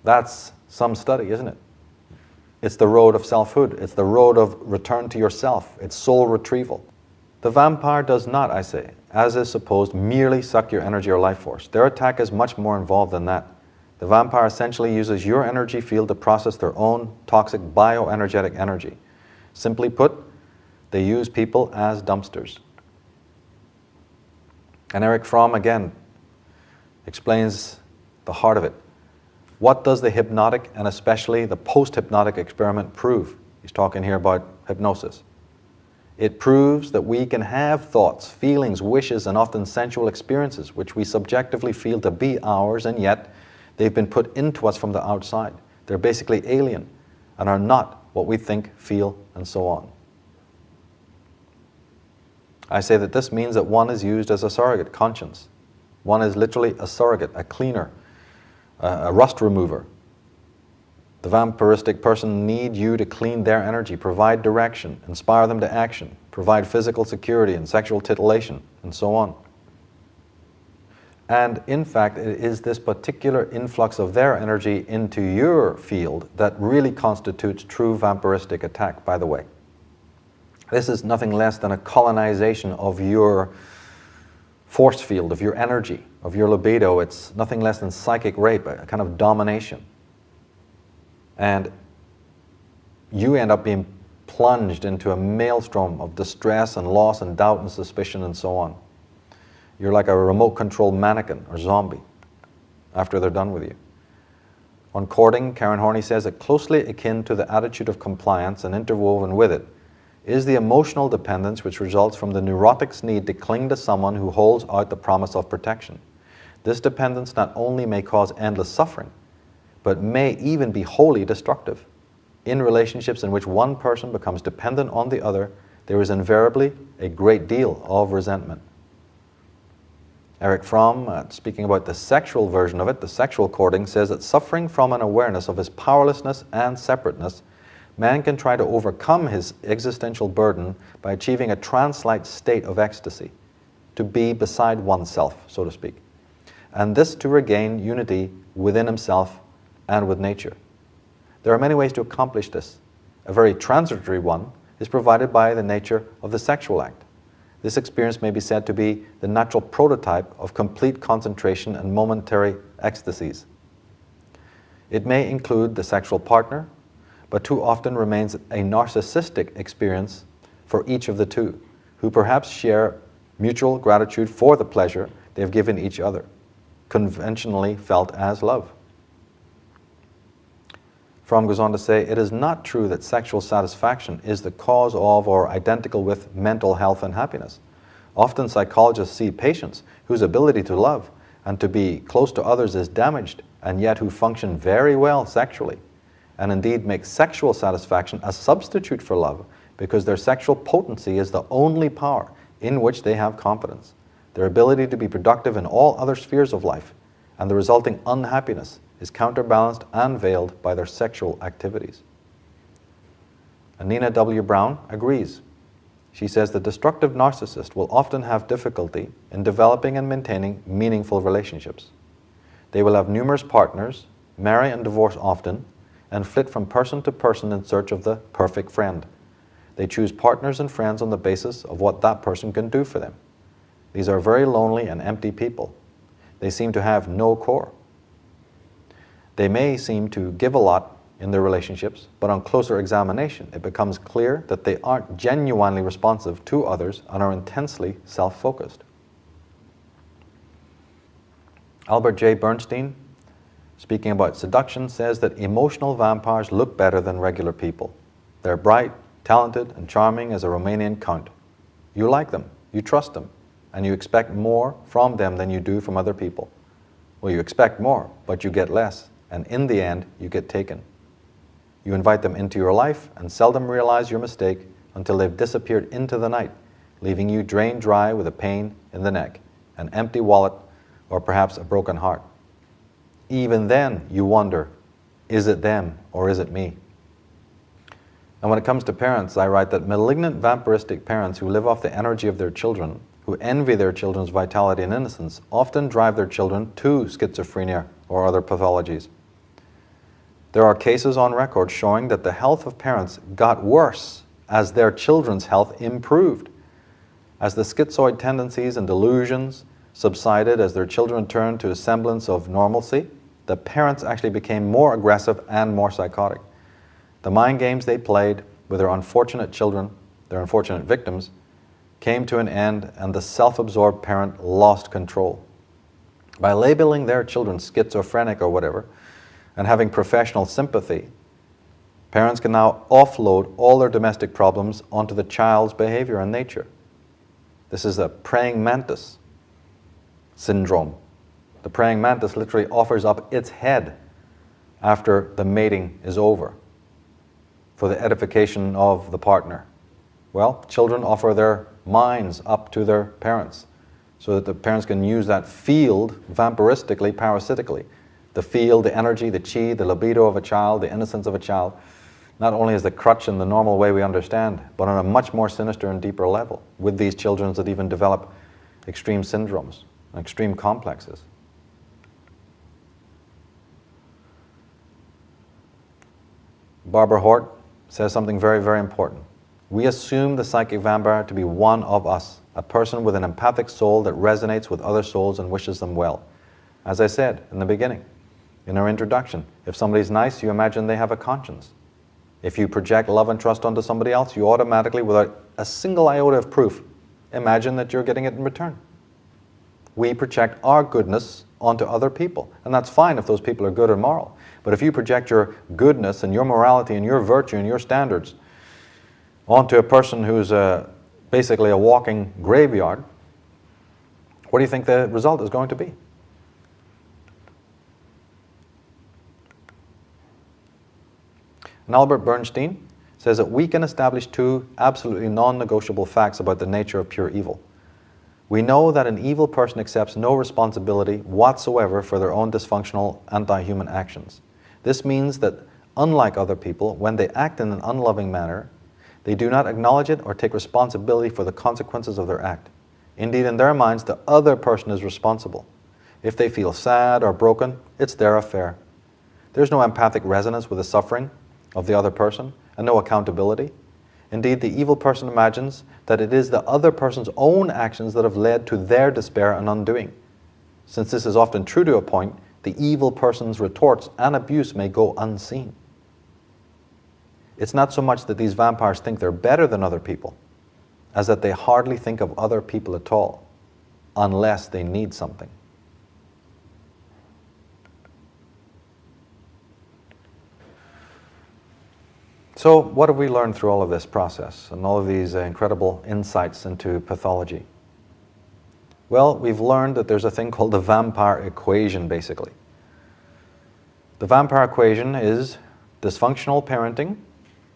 Speaker 1: that's some study, isn't it? It's the road of selfhood. It's the road of return to yourself. It's soul retrieval. The vampire does not, I say, as is supposed, merely suck your energy or life force. Their attack is much more involved than that. The vampire essentially uses your energy field to process their own toxic bioenergetic energy. Simply put, they use people as dumpsters. And Erich Fromm, again, explains the heart of it. What does the hypnotic and especially the post-hypnotic experiment prove? He's talking here about hypnosis. It proves that we can have thoughts, feelings, wishes, and often sensual experiences which we subjectively feel to be ours, and yet they've been put into us from the outside. They're basically alien and are not what we think, feel, and so on. I say that this means that one is used as a surrogate conscience. One is literally a surrogate, a cleaner, a rust remover. The vampiristic person needs you to clean their energy, provide direction, inspire them to action, provide physical security and sexual titillation, and so on. And in fact, it is this particular influx of their energy into your field that really constitutes true vampiristic attack, by the way. This is nothing less than a colonization of your force field, of your energy, of your libido. It's nothing less than psychic rape, a kind of domination. And you end up being plunged into a maelstrom of distress and loss and doubt and suspicion and so on. You're like a remote-controlled mannequin or zombie after they're done with you. On courting, Karen Horney says that closely akin to the attitude of compliance and interwoven with it is the emotional dependence which results from the neurotic's need to cling to someone who holds out the promise of protection. This dependence not only may cause endless suffering, but may even be wholly destructive. In relationships in which one person becomes dependent on the other, there is invariably a great deal of resentment. Erich Fromm, speaking about the sexual version of it, the sexual courting, says that suffering from an awareness of his powerlessness and separateness, man can try to overcome his existential burden by achieving a trance-like state of ecstasy, to be beside oneself, so to speak, and this to regain unity within himself and with nature. There are many ways to accomplish this. A very transitory one is provided by the nature of the sexual act. This experience may be said to be the natural prototype of complete concentration and momentary ecstasies. It may include the sexual partner, but too often remains a narcissistic experience for each of the two, who perhaps share mutual gratitude for the pleasure they have given each other, conventionally felt as love. Fromm goes on to say, it is not true that sexual satisfaction is the cause of or identical with mental health and happiness. Often psychologists see patients whose ability to love and to be close to others is damaged, and yet who function very well sexually, and indeed make sexual satisfaction a substitute for love because their sexual potency is the only power in which they have confidence. Their ability to be productive in all other spheres of life and the resulting unhappiness is counterbalanced and veiled by their sexual activities. And Nina W. Brown agrees. She says the destructive narcissist will often have difficulty in developing and maintaining meaningful relationships. They will have numerous partners, marry and divorce often, and flit from person to person in search of the perfect friend. They choose partners and friends on the basis of what that person can do for them. These are very lonely and empty people. They seem to have no core. They may seem to give a lot in their relationships, but on closer examination, it becomes clear that they aren't genuinely responsive to others and are intensely self-focused. Albert J. Bernstein, speaking about seduction, says that emotional vampires look better than regular people. They're bright, talented, and charming as a Romanian count. You like them, you trust them, and you expect more from them than you do from other people. Well, you expect more, but you get less, and in the end, you get taken. You invite them into your life and seldom realize your mistake until they've disappeared into the night, leaving you drained dry with a pain in the neck, an empty wallet, or perhaps a broken heart. Even then, you wonder, is it them or is it me? And when it comes to parents, I write that malignant vampiristic parents who live off the energy of their children, who envy their children's vitality and innocence, often drive their children to schizophrenia or other pathologies. There are cases on record showing that the health of parents got worse as their children's health improved. As the schizoid tendencies and delusions subsided, as their children turned to a semblance of normalcy, the parents actually became more aggressive and more psychotic. The mind games they played with their unfortunate children, their unfortunate victims, came to an end, and the self-absorbed parent lost control. By labeling their children schizophrenic or whatever, and having professional sympathy, parents can now offload all their domestic problems onto the child's behavior and nature. This is a praying mantis syndrome. The praying mantis literally offers up its head after the mating is over for the edification of the partner. Well, children offer their minds up to their parents so that the parents can use that field vampiristically, parasitically. The field, the energy, the chi, the libido of a child, the innocence of a child, not only as the crutch in the normal way we understand, but on a much more sinister and deeper level with these children that even develop extreme syndromes, extreme complexes. Barbara Hort says something very, very important. We assume the psychic vampire to be one of us, a person with an empathic soul that resonates with other souls and wishes them well. As I said in the beginning, in our introduction, if somebody's nice, you imagine they have a conscience. If you project love and trust onto somebody else, you automatically, without a single iota of proof, imagine that you're getting it in return. We project our goodness onto other people, and that's fine if those people are good or moral. But if you project your goodness and your morality and your virtue and your standards onto a person who's basically a walking graveyard, what do you think the result is going to be? And Albert Bernstein says that we can establish two absolutely non-negotiable facts about the nature of pure evil. We know that an evil person accepts no responsibility whatsoever for their own dysfunctional anti-human actions. This means that, unlike other people, when they act in an unloving manner, they do not acknowledge it or take responsibility for the consequences of their act. Indeed, in their minds, the other person is responsible. If they feel sad or broken, it's their affair. There's no empathic resonance with the suffering of the other person, and no accountability. Indeed, the evil person imagines that it is the other person's own actions that have led to their despair and undoing. Since this is often true to a point, the evil person's retorts and abuse may go unseen. It's not so much that these vampires think they're better than other people, as that they hardly think of other people at all, unless they need something. So what have we learned through all of this process and all of these incredible insights into pathology? Well, we've learned that there's a thing called the vampire equation, basically. The vampire equation is dysfunctional parenting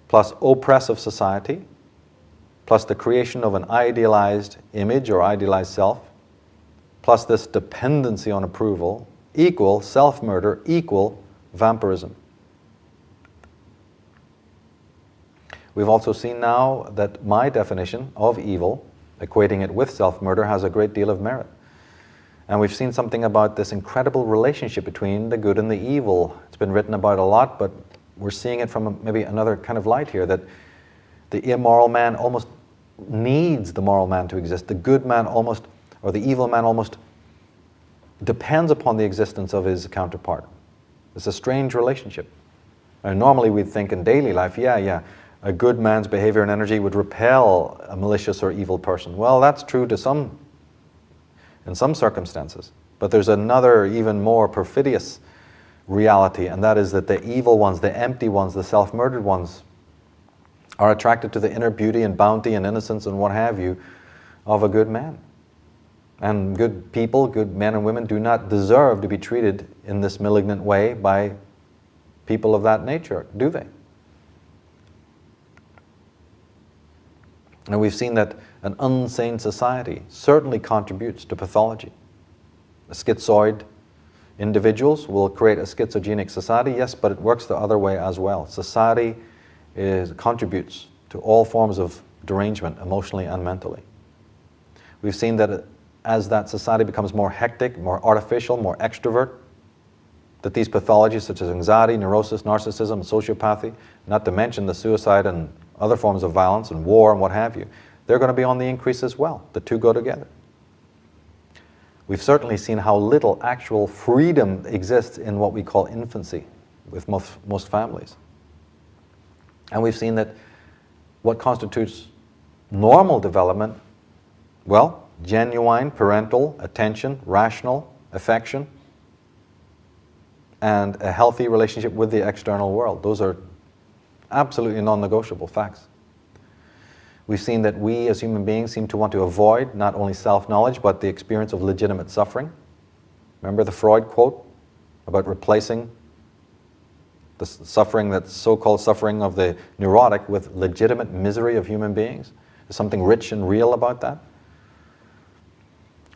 Speaker 1: plus oppressive society plus the creation of an idealized image or idealized self plus this dependency on approval equal self-murder equal vampirism. We've also seen now that my definition of evil, equating it with self-murder, has a great deal of merit. And we've seen something about this incredible relationship between the good and the evil. It's been written about a lot, but we're seeing it from maybe another kind of light here, that the immoral man almost needs the moral man to exist. The good man almost, or the evil man almost depends upon the existence of his counterpart. It's a strange relationship. And normally we'd think in daily life, yeah, a good man's behavior and energy would repel a malicious or evil person. Well, that's true to in some circumstances. But there's another, even more perfidious reality, and that is that the evil ones, the empty ones, the self-murdered ones, are attracted to the inner beauty and bounty and innocence and what have you of a good man. And good people, good men and women, do not deserve to be treated in this malignant way by people of that nature, do they? And we've seen that an unsane society certainly contributes to pathology. Schizoid individuals will create a schizogenic society, yes, but it works the other way as well. Society contributes to all forms of derangement, emotionally and mentally. We've seen that as that society becomes more hectic, more artificial, more extrovert, that these pathologies such as anxiety, neurosis, narcissism, sociopathy, not to mention the suicide and other forms of violence and war and what have you, they're going to be on the increase as well. The two go together. We've certainly seen how little actual freedom exists in what we call infancy with most families. And we've seen that what constitutes normal development, well, genuine parental attention, rational affection, and a healthy relationship with the external world. Those are absolutely non-negotiable facts. We've seen that we as human beings seem to want to avoid not only self-knowledge, but the experience of legitimate suffering. Remember the Freud quote about replacing the suffering, that so-called suffering of the neurotic, with legitimate misery of human beings? There's something rich and real about that.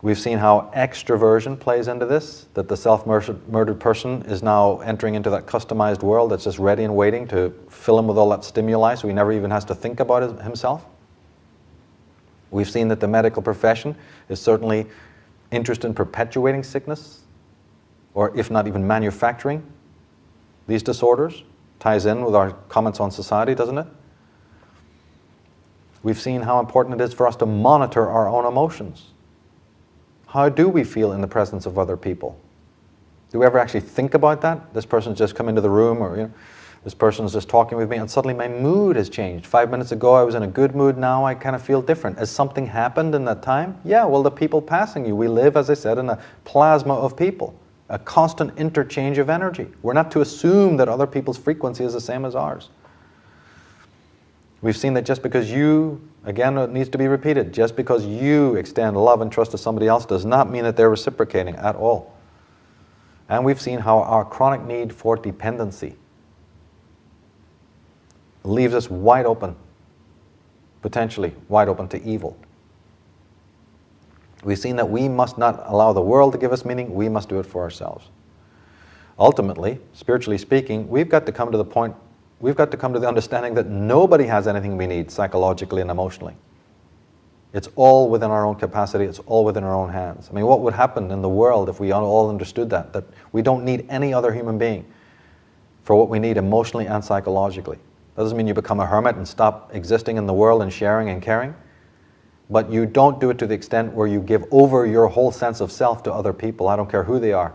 Speaker 1: We've seen how extroversion plays into this, that the self-murdered person is now entering into that customized world that's just ready and waiting to fill him with all that stimuli, so he never even has to think about himself. We've seen that the medical profession is certainly interested in perpetuating sickness, or if not even manufacturing these disorders. Ties in with our comments on society, doesn't it? We've seen how important it is for us to monitor our own emotions. How do we feel in the presence of other people? Do we ever actually think about that? This person's just come into the room, or this person's just talking with me, and suddenly my mood has changed. 5 minutes ago I was in a good mood, now I kind of feel different. Has something happened in that time? Yeah, well, the people passing you. We live, as I said, in a plasma of people, a constant interchange of energy. We're not to assume that other people's frequency is the same as ours. We've seen that just because you, again, it needs to be repeated, just because you extend love and trust to somebody else does not mean that they're reciprocating at all. And we've seen how our chronic need for dependency leaves us wide open, potentially wide open to evil. We've seen that we must not allow the world to give us meaning, we must do it for ourselves. Ultimately, spiritually speaking, we've got to come to the understanding that nobody has anything we need psychologically and emotionally. It's all within our own capacity, it's all within our own hands. I mean, what would happen in the world if we all understood that we don't need any other human being for what we need emotionally and psychologically? That doesn't mean you become a hermit and stop existing in the world and sharing and caring, but you don't do it to the extent where you give over your whole sense of self to other people. I don't care who they are,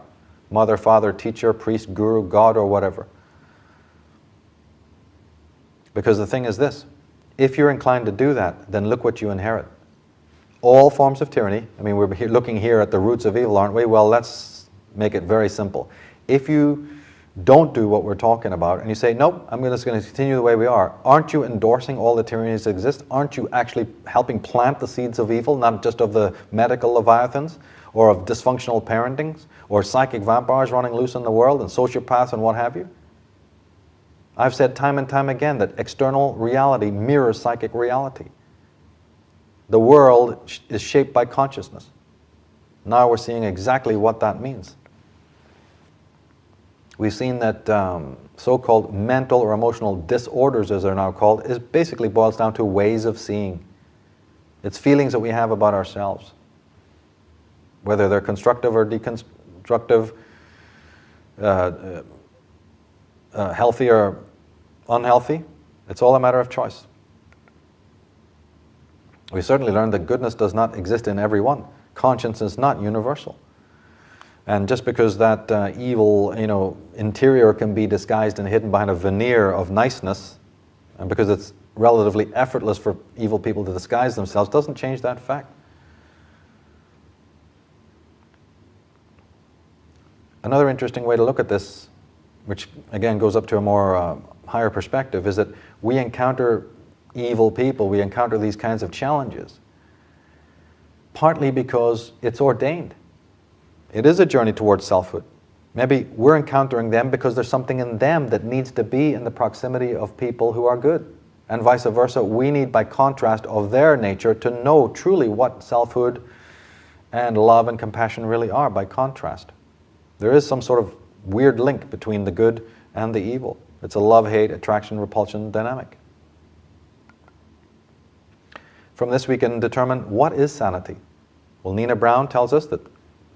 Speaker 1: mother, father, teacher, priest, guru, God, or whatever. Because the thing is this, if you're inclined to do that, then look what you inherit. All forms of tyranny, I mean, we're looking here at the roots of evil, aren't we? Well, let's make it very simple. If you don't do what we're talking about, and you say, nope, I'm just going to continue the way we are, aren't you endorsing all the tyrannies that exist? Aren't you actually helping plant the seeds of evil, not just of the medical leviathans, or of dysfunctional parentings, or psychic vampires running loose in the world, and sociopaths and what have you? I've said time and time again that external reality mirrors psychic reality. The world is shaped by consciousness. Now we're seeing exactly what that means. We've seen that so-called mental or emotional disorders, as they're now called, is basically boils down to ways of seeing. It's feelings that we have about ourselves. Whether they're constructive or deconstructive, healthy or unhealthy, it's all a matter of choice. We certainly learned that goodness does not exist in everyone. Conscience is not universal. And just because that evil, interior can be disguised and hidden behind a veneer of niceness, and because it's relatively effortless for evil people to disguise themselves, doesn't change that fact. Another interesting way to look at this, which again goes up to a more higher perspective, is that we encounter evil people, we encounter these kinds of challenges, partly because it's ordained. It is a journey towards selfhood. Maybe we're encountering them because there's something in them that needs to be in the proximity of people who are good. And vice versa, we need, by contrast of their nature, to know truly what selfhood and love and compassion really are, by contrast. There is some sort of weird link between the good and the evil. It's a love-hate, attraction-repulsion dynamic. From this we can determine what is sanity. Well, Nina Brown tells us that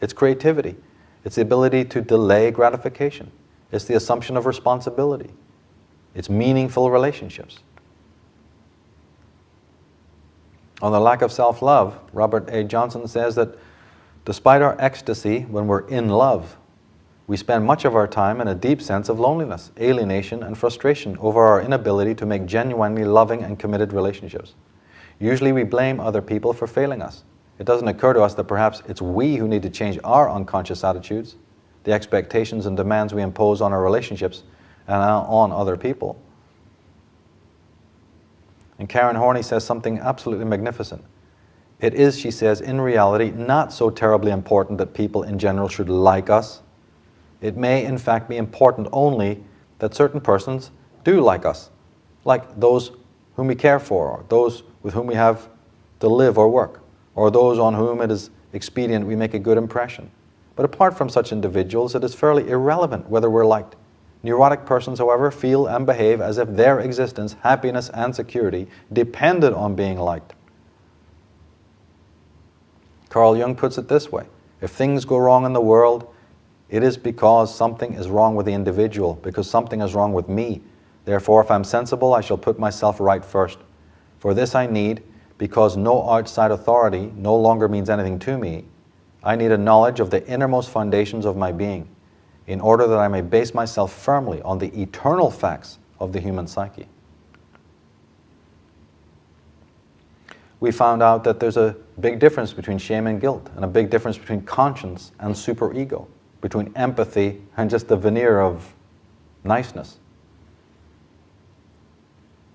Speaker 1: it's creativity. It's the ability to delay gratification. It's the assumption of responsibility. It's meaningful relationships. On the lack of self-love, Robert A. Johnson says that despite our ecstasy when we're in love, we spend much of our time in a deep sense of loneliness, alienation, and frustration over our inability to make genuinely loving and committed relationships. Usually we blame other people for failing us. It doesn't occur to us that perhaps it's we who need to change our unconscious attitudes, the expectations and demands we impose on our relationships and on other people. And Karen Horney says something absolutely magnificent. It is, she says, in reality, not so terribly important that people in general should like us. It may, in fact, be important only that certain persons do like us, like those whom we care for, or those with whom we have to live or work, or those on whom it is expedient we make a good impression. But apart from such individuals, it is fairly irrelevant whether we're liked. Neurotic persons, however, feel and behave as if their existence, happiness, and security depended on being liked. Carl Jung puts it this way: if things go wrong in the world, it is because something is wrong with the individual, because something is wrong with me. Therefore, if I'm sensible, I shall put myself right first. For this I need, because no outside authority no longer means anything to me, I need a knowledge of the innermost foundations of my being, in order that I may base myself firmly on the eternal facts of the human psyche. We found out that there's a big difference between shame and guilt, and a big difference between conscience and superego, between empathy and just the veneer of niceness.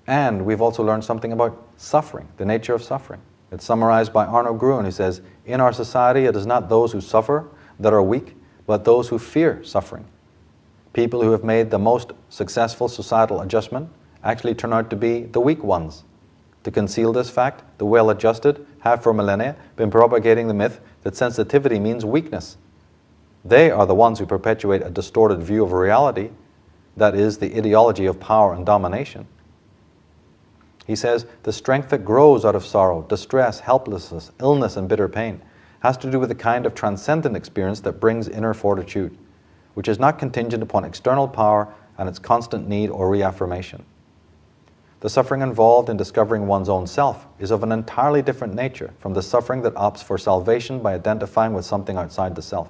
Speaker 1: And we've also learned something about suffering, the nature of suffering. It's summarized by Arno Gruen, who says, in our society it is not those who suffer that are weak, but those who fear suffering. People who have made the most successful societal adjustment actually turn out to be the weak ones. To conceal this fact, the well-adjusted have for millennia been propagating the myth that sensitivity means weakness. They are the ones who perpetuate a distorted view of reality, that is, the ideology of power and domination. He says, the strength that grows out of sorrow, distress, helplessness, illness, and bitter pain has to do with the kind of transcendent experience that brings inner fortitude, which is not contingent upon external power and its constant need or reaffirmation. The suffering involved in discovering one's own self is of an entirely different nature from the suffering that opts for salvation by identifying with something outside the self.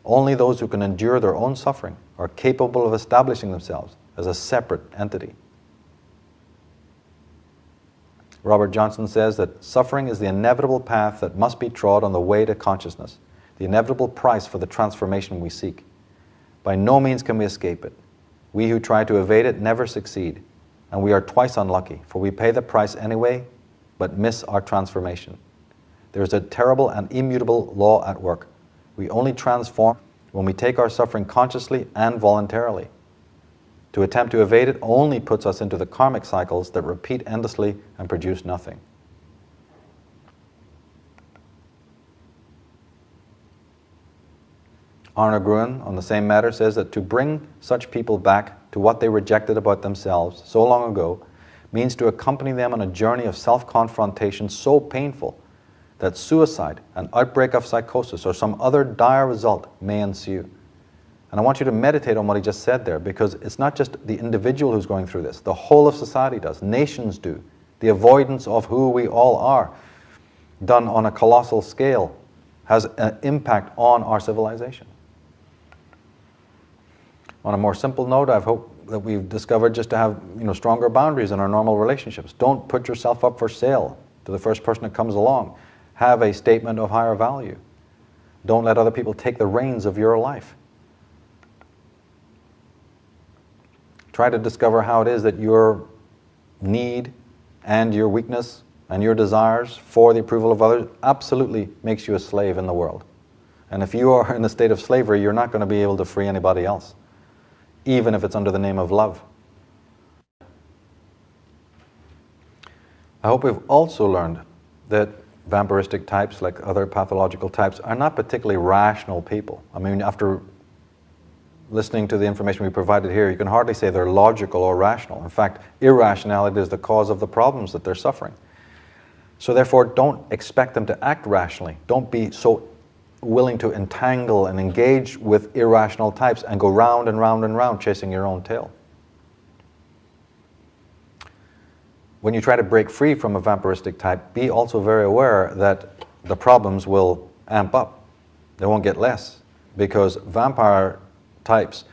Speaker 1: Only those who can endure their own suffering are capable of establishing themselves as a separate entity. Robert Johnson says that suffering is the inevitable path that must be trod on the way to consciousness, the inevitable price for the transformation we seek. By no means can we escape it. We who try to evade it never succeed, and we are twice unlucky, for we pay the price anyway, but miss our transformation. There is a terrible and immutable law at work. We only transform when we take our suffering consciously and voluntarily. To attempt to evade it only puts us into the karmic cycles that repeat endlessly and produce nothing. Arno Gruen, on the same matter, says that to bring such people back to what they rejected about themselves so long ago means to accompany them on a journey of self-confrontation so painful that suicide, an outbreak of psychosis, or some other dire result may ensue. And I want you to meditate on what he just said there, because it's not just the individual who's going through this. The whole of society does. Nations do. The avoidance of who we all are, done on a colossal scale, has an impact on our civilization. On a more simple note, I hope that we've discovered just to have stronger boundaries in our normal relationships. Don't put yourself up for sale to the first person that comes along. Have a statement of higher value. Don't let other people take the reins of your life. Try to discover how it is that your need and your weakness and your desires for the approval of others absolutely makes you a slave in the world. And if you are in a state of slavery, you're not going to be able to free anybody else, even if it's under the name of love. I hope we've also learned that vampiristic types, like other pathological types, are not particularly rational people. I mean, after listening to the information we provided here, you can hardly say they're logical or rational. In fact, irrationality is the cause of the problems that they're suffering. So therefore, don't expect them to act rationally. Don't be so willing to entangle and engage with irrational types and go round and round and round chasing your own tail. When you try to break free from a vampiristic type, be also very aware that the problems will amp up. They won't get less, because vampire types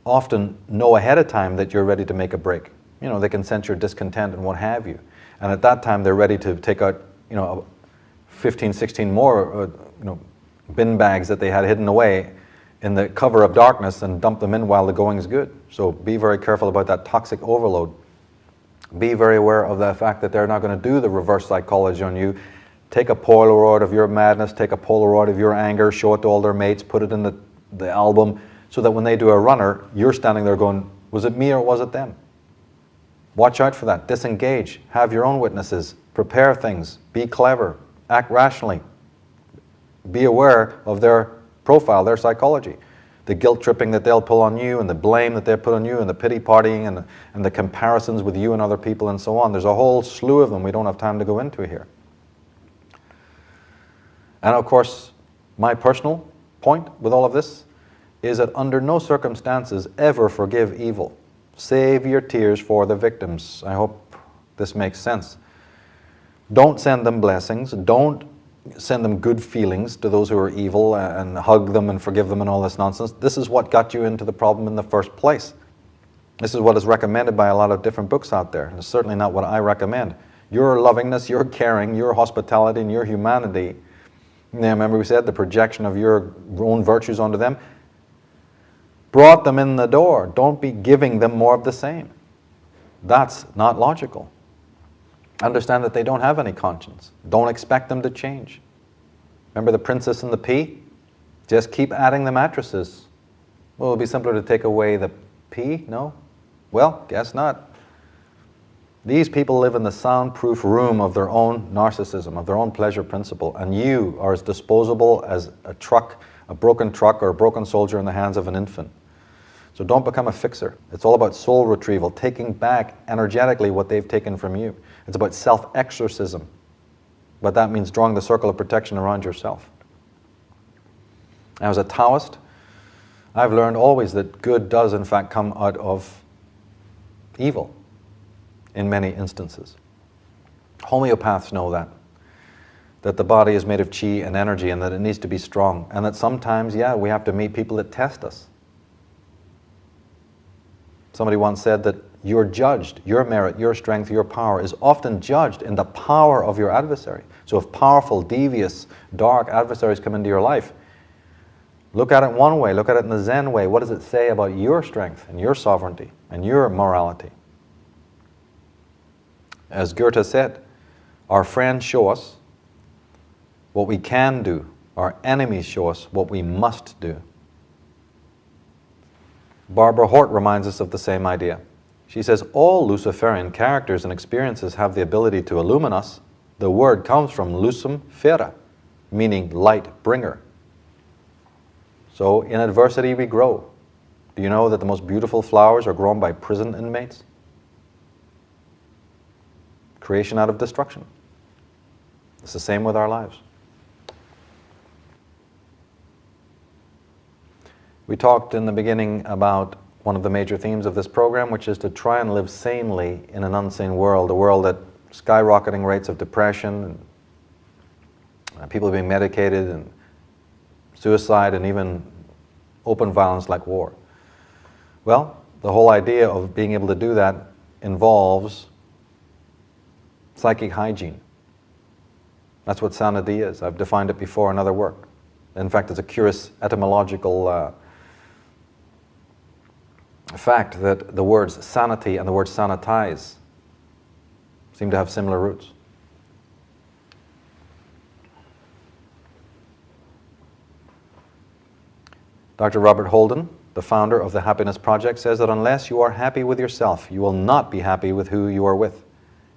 Speaker 1: often know ahead of time that you're ready to make a break. You know, they can sense your discontent and what have you. And at that time, they're ready to take out, 15, 16 more, bin bags that they had hidden away in the cover of darkness and dump them in while the going's good. So be very careful about that toxic overload. Be very aware of the fact that they're not going to do the reverse psychology on you. Take a Polaroid of your madness, take a Polaroid of your anger, show it to all their mates, put it in the album, so that when they do a runner, you're standing there going, was it me or was it them? Watch out for that. Disengage. Have your own witnesses. Prepare things. Be clever. Act rationally. Be aware of their profile, their psychology. The guilt tripping that they'll pull on you, and the blame that they put on you, and the pity partying, and the comparisons with you and other people, and so on. There's a whole slew of them we don't have time to go into here. And of course, my personal point with all of this is that under no circumstances ever forgive evil. Save your tears for the victims. I hope this makes sense. Don't send them blessings. Don't send them good feelings to those who are evil and hug them and forgive them and all this nonsense. This is what got you into the problem in the first place. This is what is recommended by a lot of different books out there. And it's certainly not what I recommend. Your lovingness, your caring, your hospitality, and your humanity. Yeah, remember we said the projection of your own virtues onto them brought them in the door. Don't be giving them more of the same. That's not logical. Understand that they don't have any conscience. Don't expect them to change. Remember the princess and the pea? Just keep adding the mattresses. Well, it would be simpler to take away the pea? No? Well, guess not. These people live in the soundproof room of their own narcissism, of their own pleasure principle, and you are as disposable as a truck, a broken truck or a broken soldier in the hands of an infant. So don't become a fixer. It's all about soul retrieval, taking back energetically what they've taken from you. It's about self-exorcism. But that means drawing the circle of protection around yourself. As a Taoist, I've learned always that good does in fact come out of evil in many instances. Homeopaths know that the body is made of qi and energy, and that it needs to be strong, and that sometimes, yeah, we have to meet people that test us. Somebody once said that you're judged, your merit, your strength, your power is often judged in the power of your adversary. So if powerful, devious, dark adversaries come into your life, look at it one way, look at it in the Zen way. What does it say about your strength and your sovereignty and your morality? As Goethe said, our friends show us what we can do. Our enemies show us what we must do. Barbara Hort reminds us of the same idea. She says, all Luciferian characters and experiences have the ability to illumine us. The word comes from lucem fera, meaning light bringer. So in adversity we grow. Do you know that the most beautiful flowers are grown by prison inmates? Creation out of destruction. It's the same with our lives. We talked in the beginning about one of the major themes of this program, which is to try and live sanely in an unsane world, a world that skyrocketing rates of depression, and people being medicated, and suicide, and even open violence like war. Well, the whole idea of being able to do that involves psychic hygiene. That's what sanity is. I've defined it before in other work. In fact, it's a curious etymological fact that the words sanity and the word sanitize seem to have similar roots. Dr. Robert Holden, the founder of the Happiness Project, says that unless you are happy with yourself, you will not be happy with who you are with.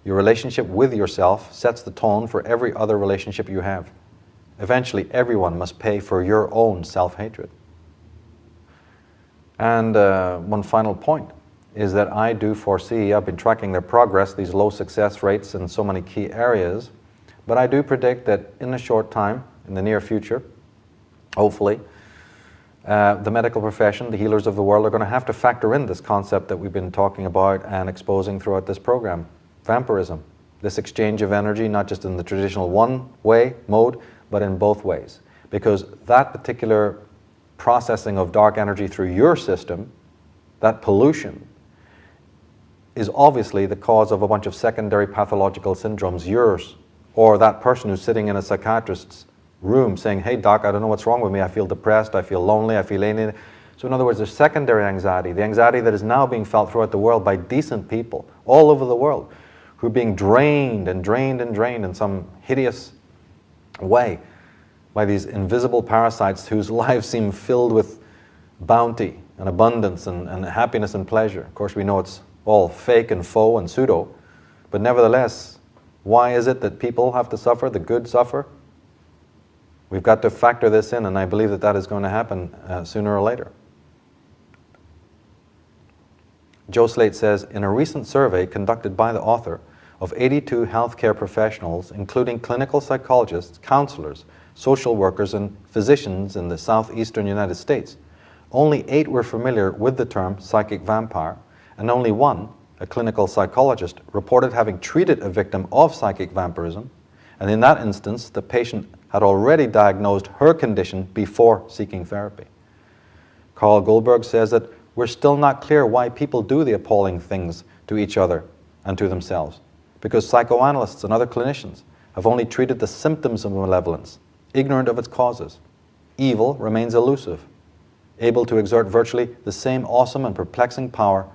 Speaker 1: Your relationship with yourself sets the tone for every other relationship you have. Eventually, everyone must pay for your own self-hatred. And one final point is that I do foresee, I've been tracking their progress, these low success rates in so many key areas, but I do predict that in a short time, in the near future, hopefully, the medical profession, the healers of the world, are going to have to factor in this concept that we've been talking about and exposing throughout this program, vampirism, this exchange of energy, not just in the traditional one-way mode, but in both ways. Because that particular processing of dark energy through your system, that pollution, is obviously the cause of a bunch of secondary pathological syndromes, yours, or that person who's sitting in a psychiatrist's room saying, hey doc, I don't know what's wrong with me, I feel depressed, I feel lonely, I feel alienated. So in other words, there's secondary anxiety, the anxiety that is now being felt throughout the world by decent people all over the world who are being drained and drained and drained in some hideous way by these invisible parasites whose lives seem filled with bounty and abundance and happiness and pleasure. Of course, we know it's all fake and faux and pseudo, but nevertheless, why is it that people have to suffer, the good suffer? We've got to factor this in, and I believe that that is going to happen sooner or later. Joe Slate says, in a recent survey conducted by the author of 82 healthcare professionals, including clinical psychologists, counselors, social workers, and physicians in the southeastern United States, only 8 were familiar with the term psychic vampire, and only 1, a clinical psychologist, reported having treated a victim of psychic vampirism, and in that instance, the patient had already diagnosed her condition before seeking therapy. Carl Goldberg says that we're still not clear why people do the appalling things to each other and to themselves, because psychoanalysts and other clinicians have only treated the symptoms of malevolence, ignorant of its causes. Evil remains elusive, able to exert virtually the same awesome and perplexing power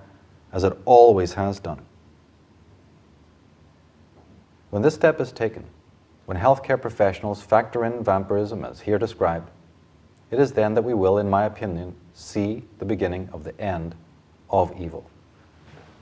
Speaker 1: as it always has done. When this step is taken, when healthcare professionals factor in vampirism as here described, it is then that we will, in my opinion, see the beginning of the end of evil.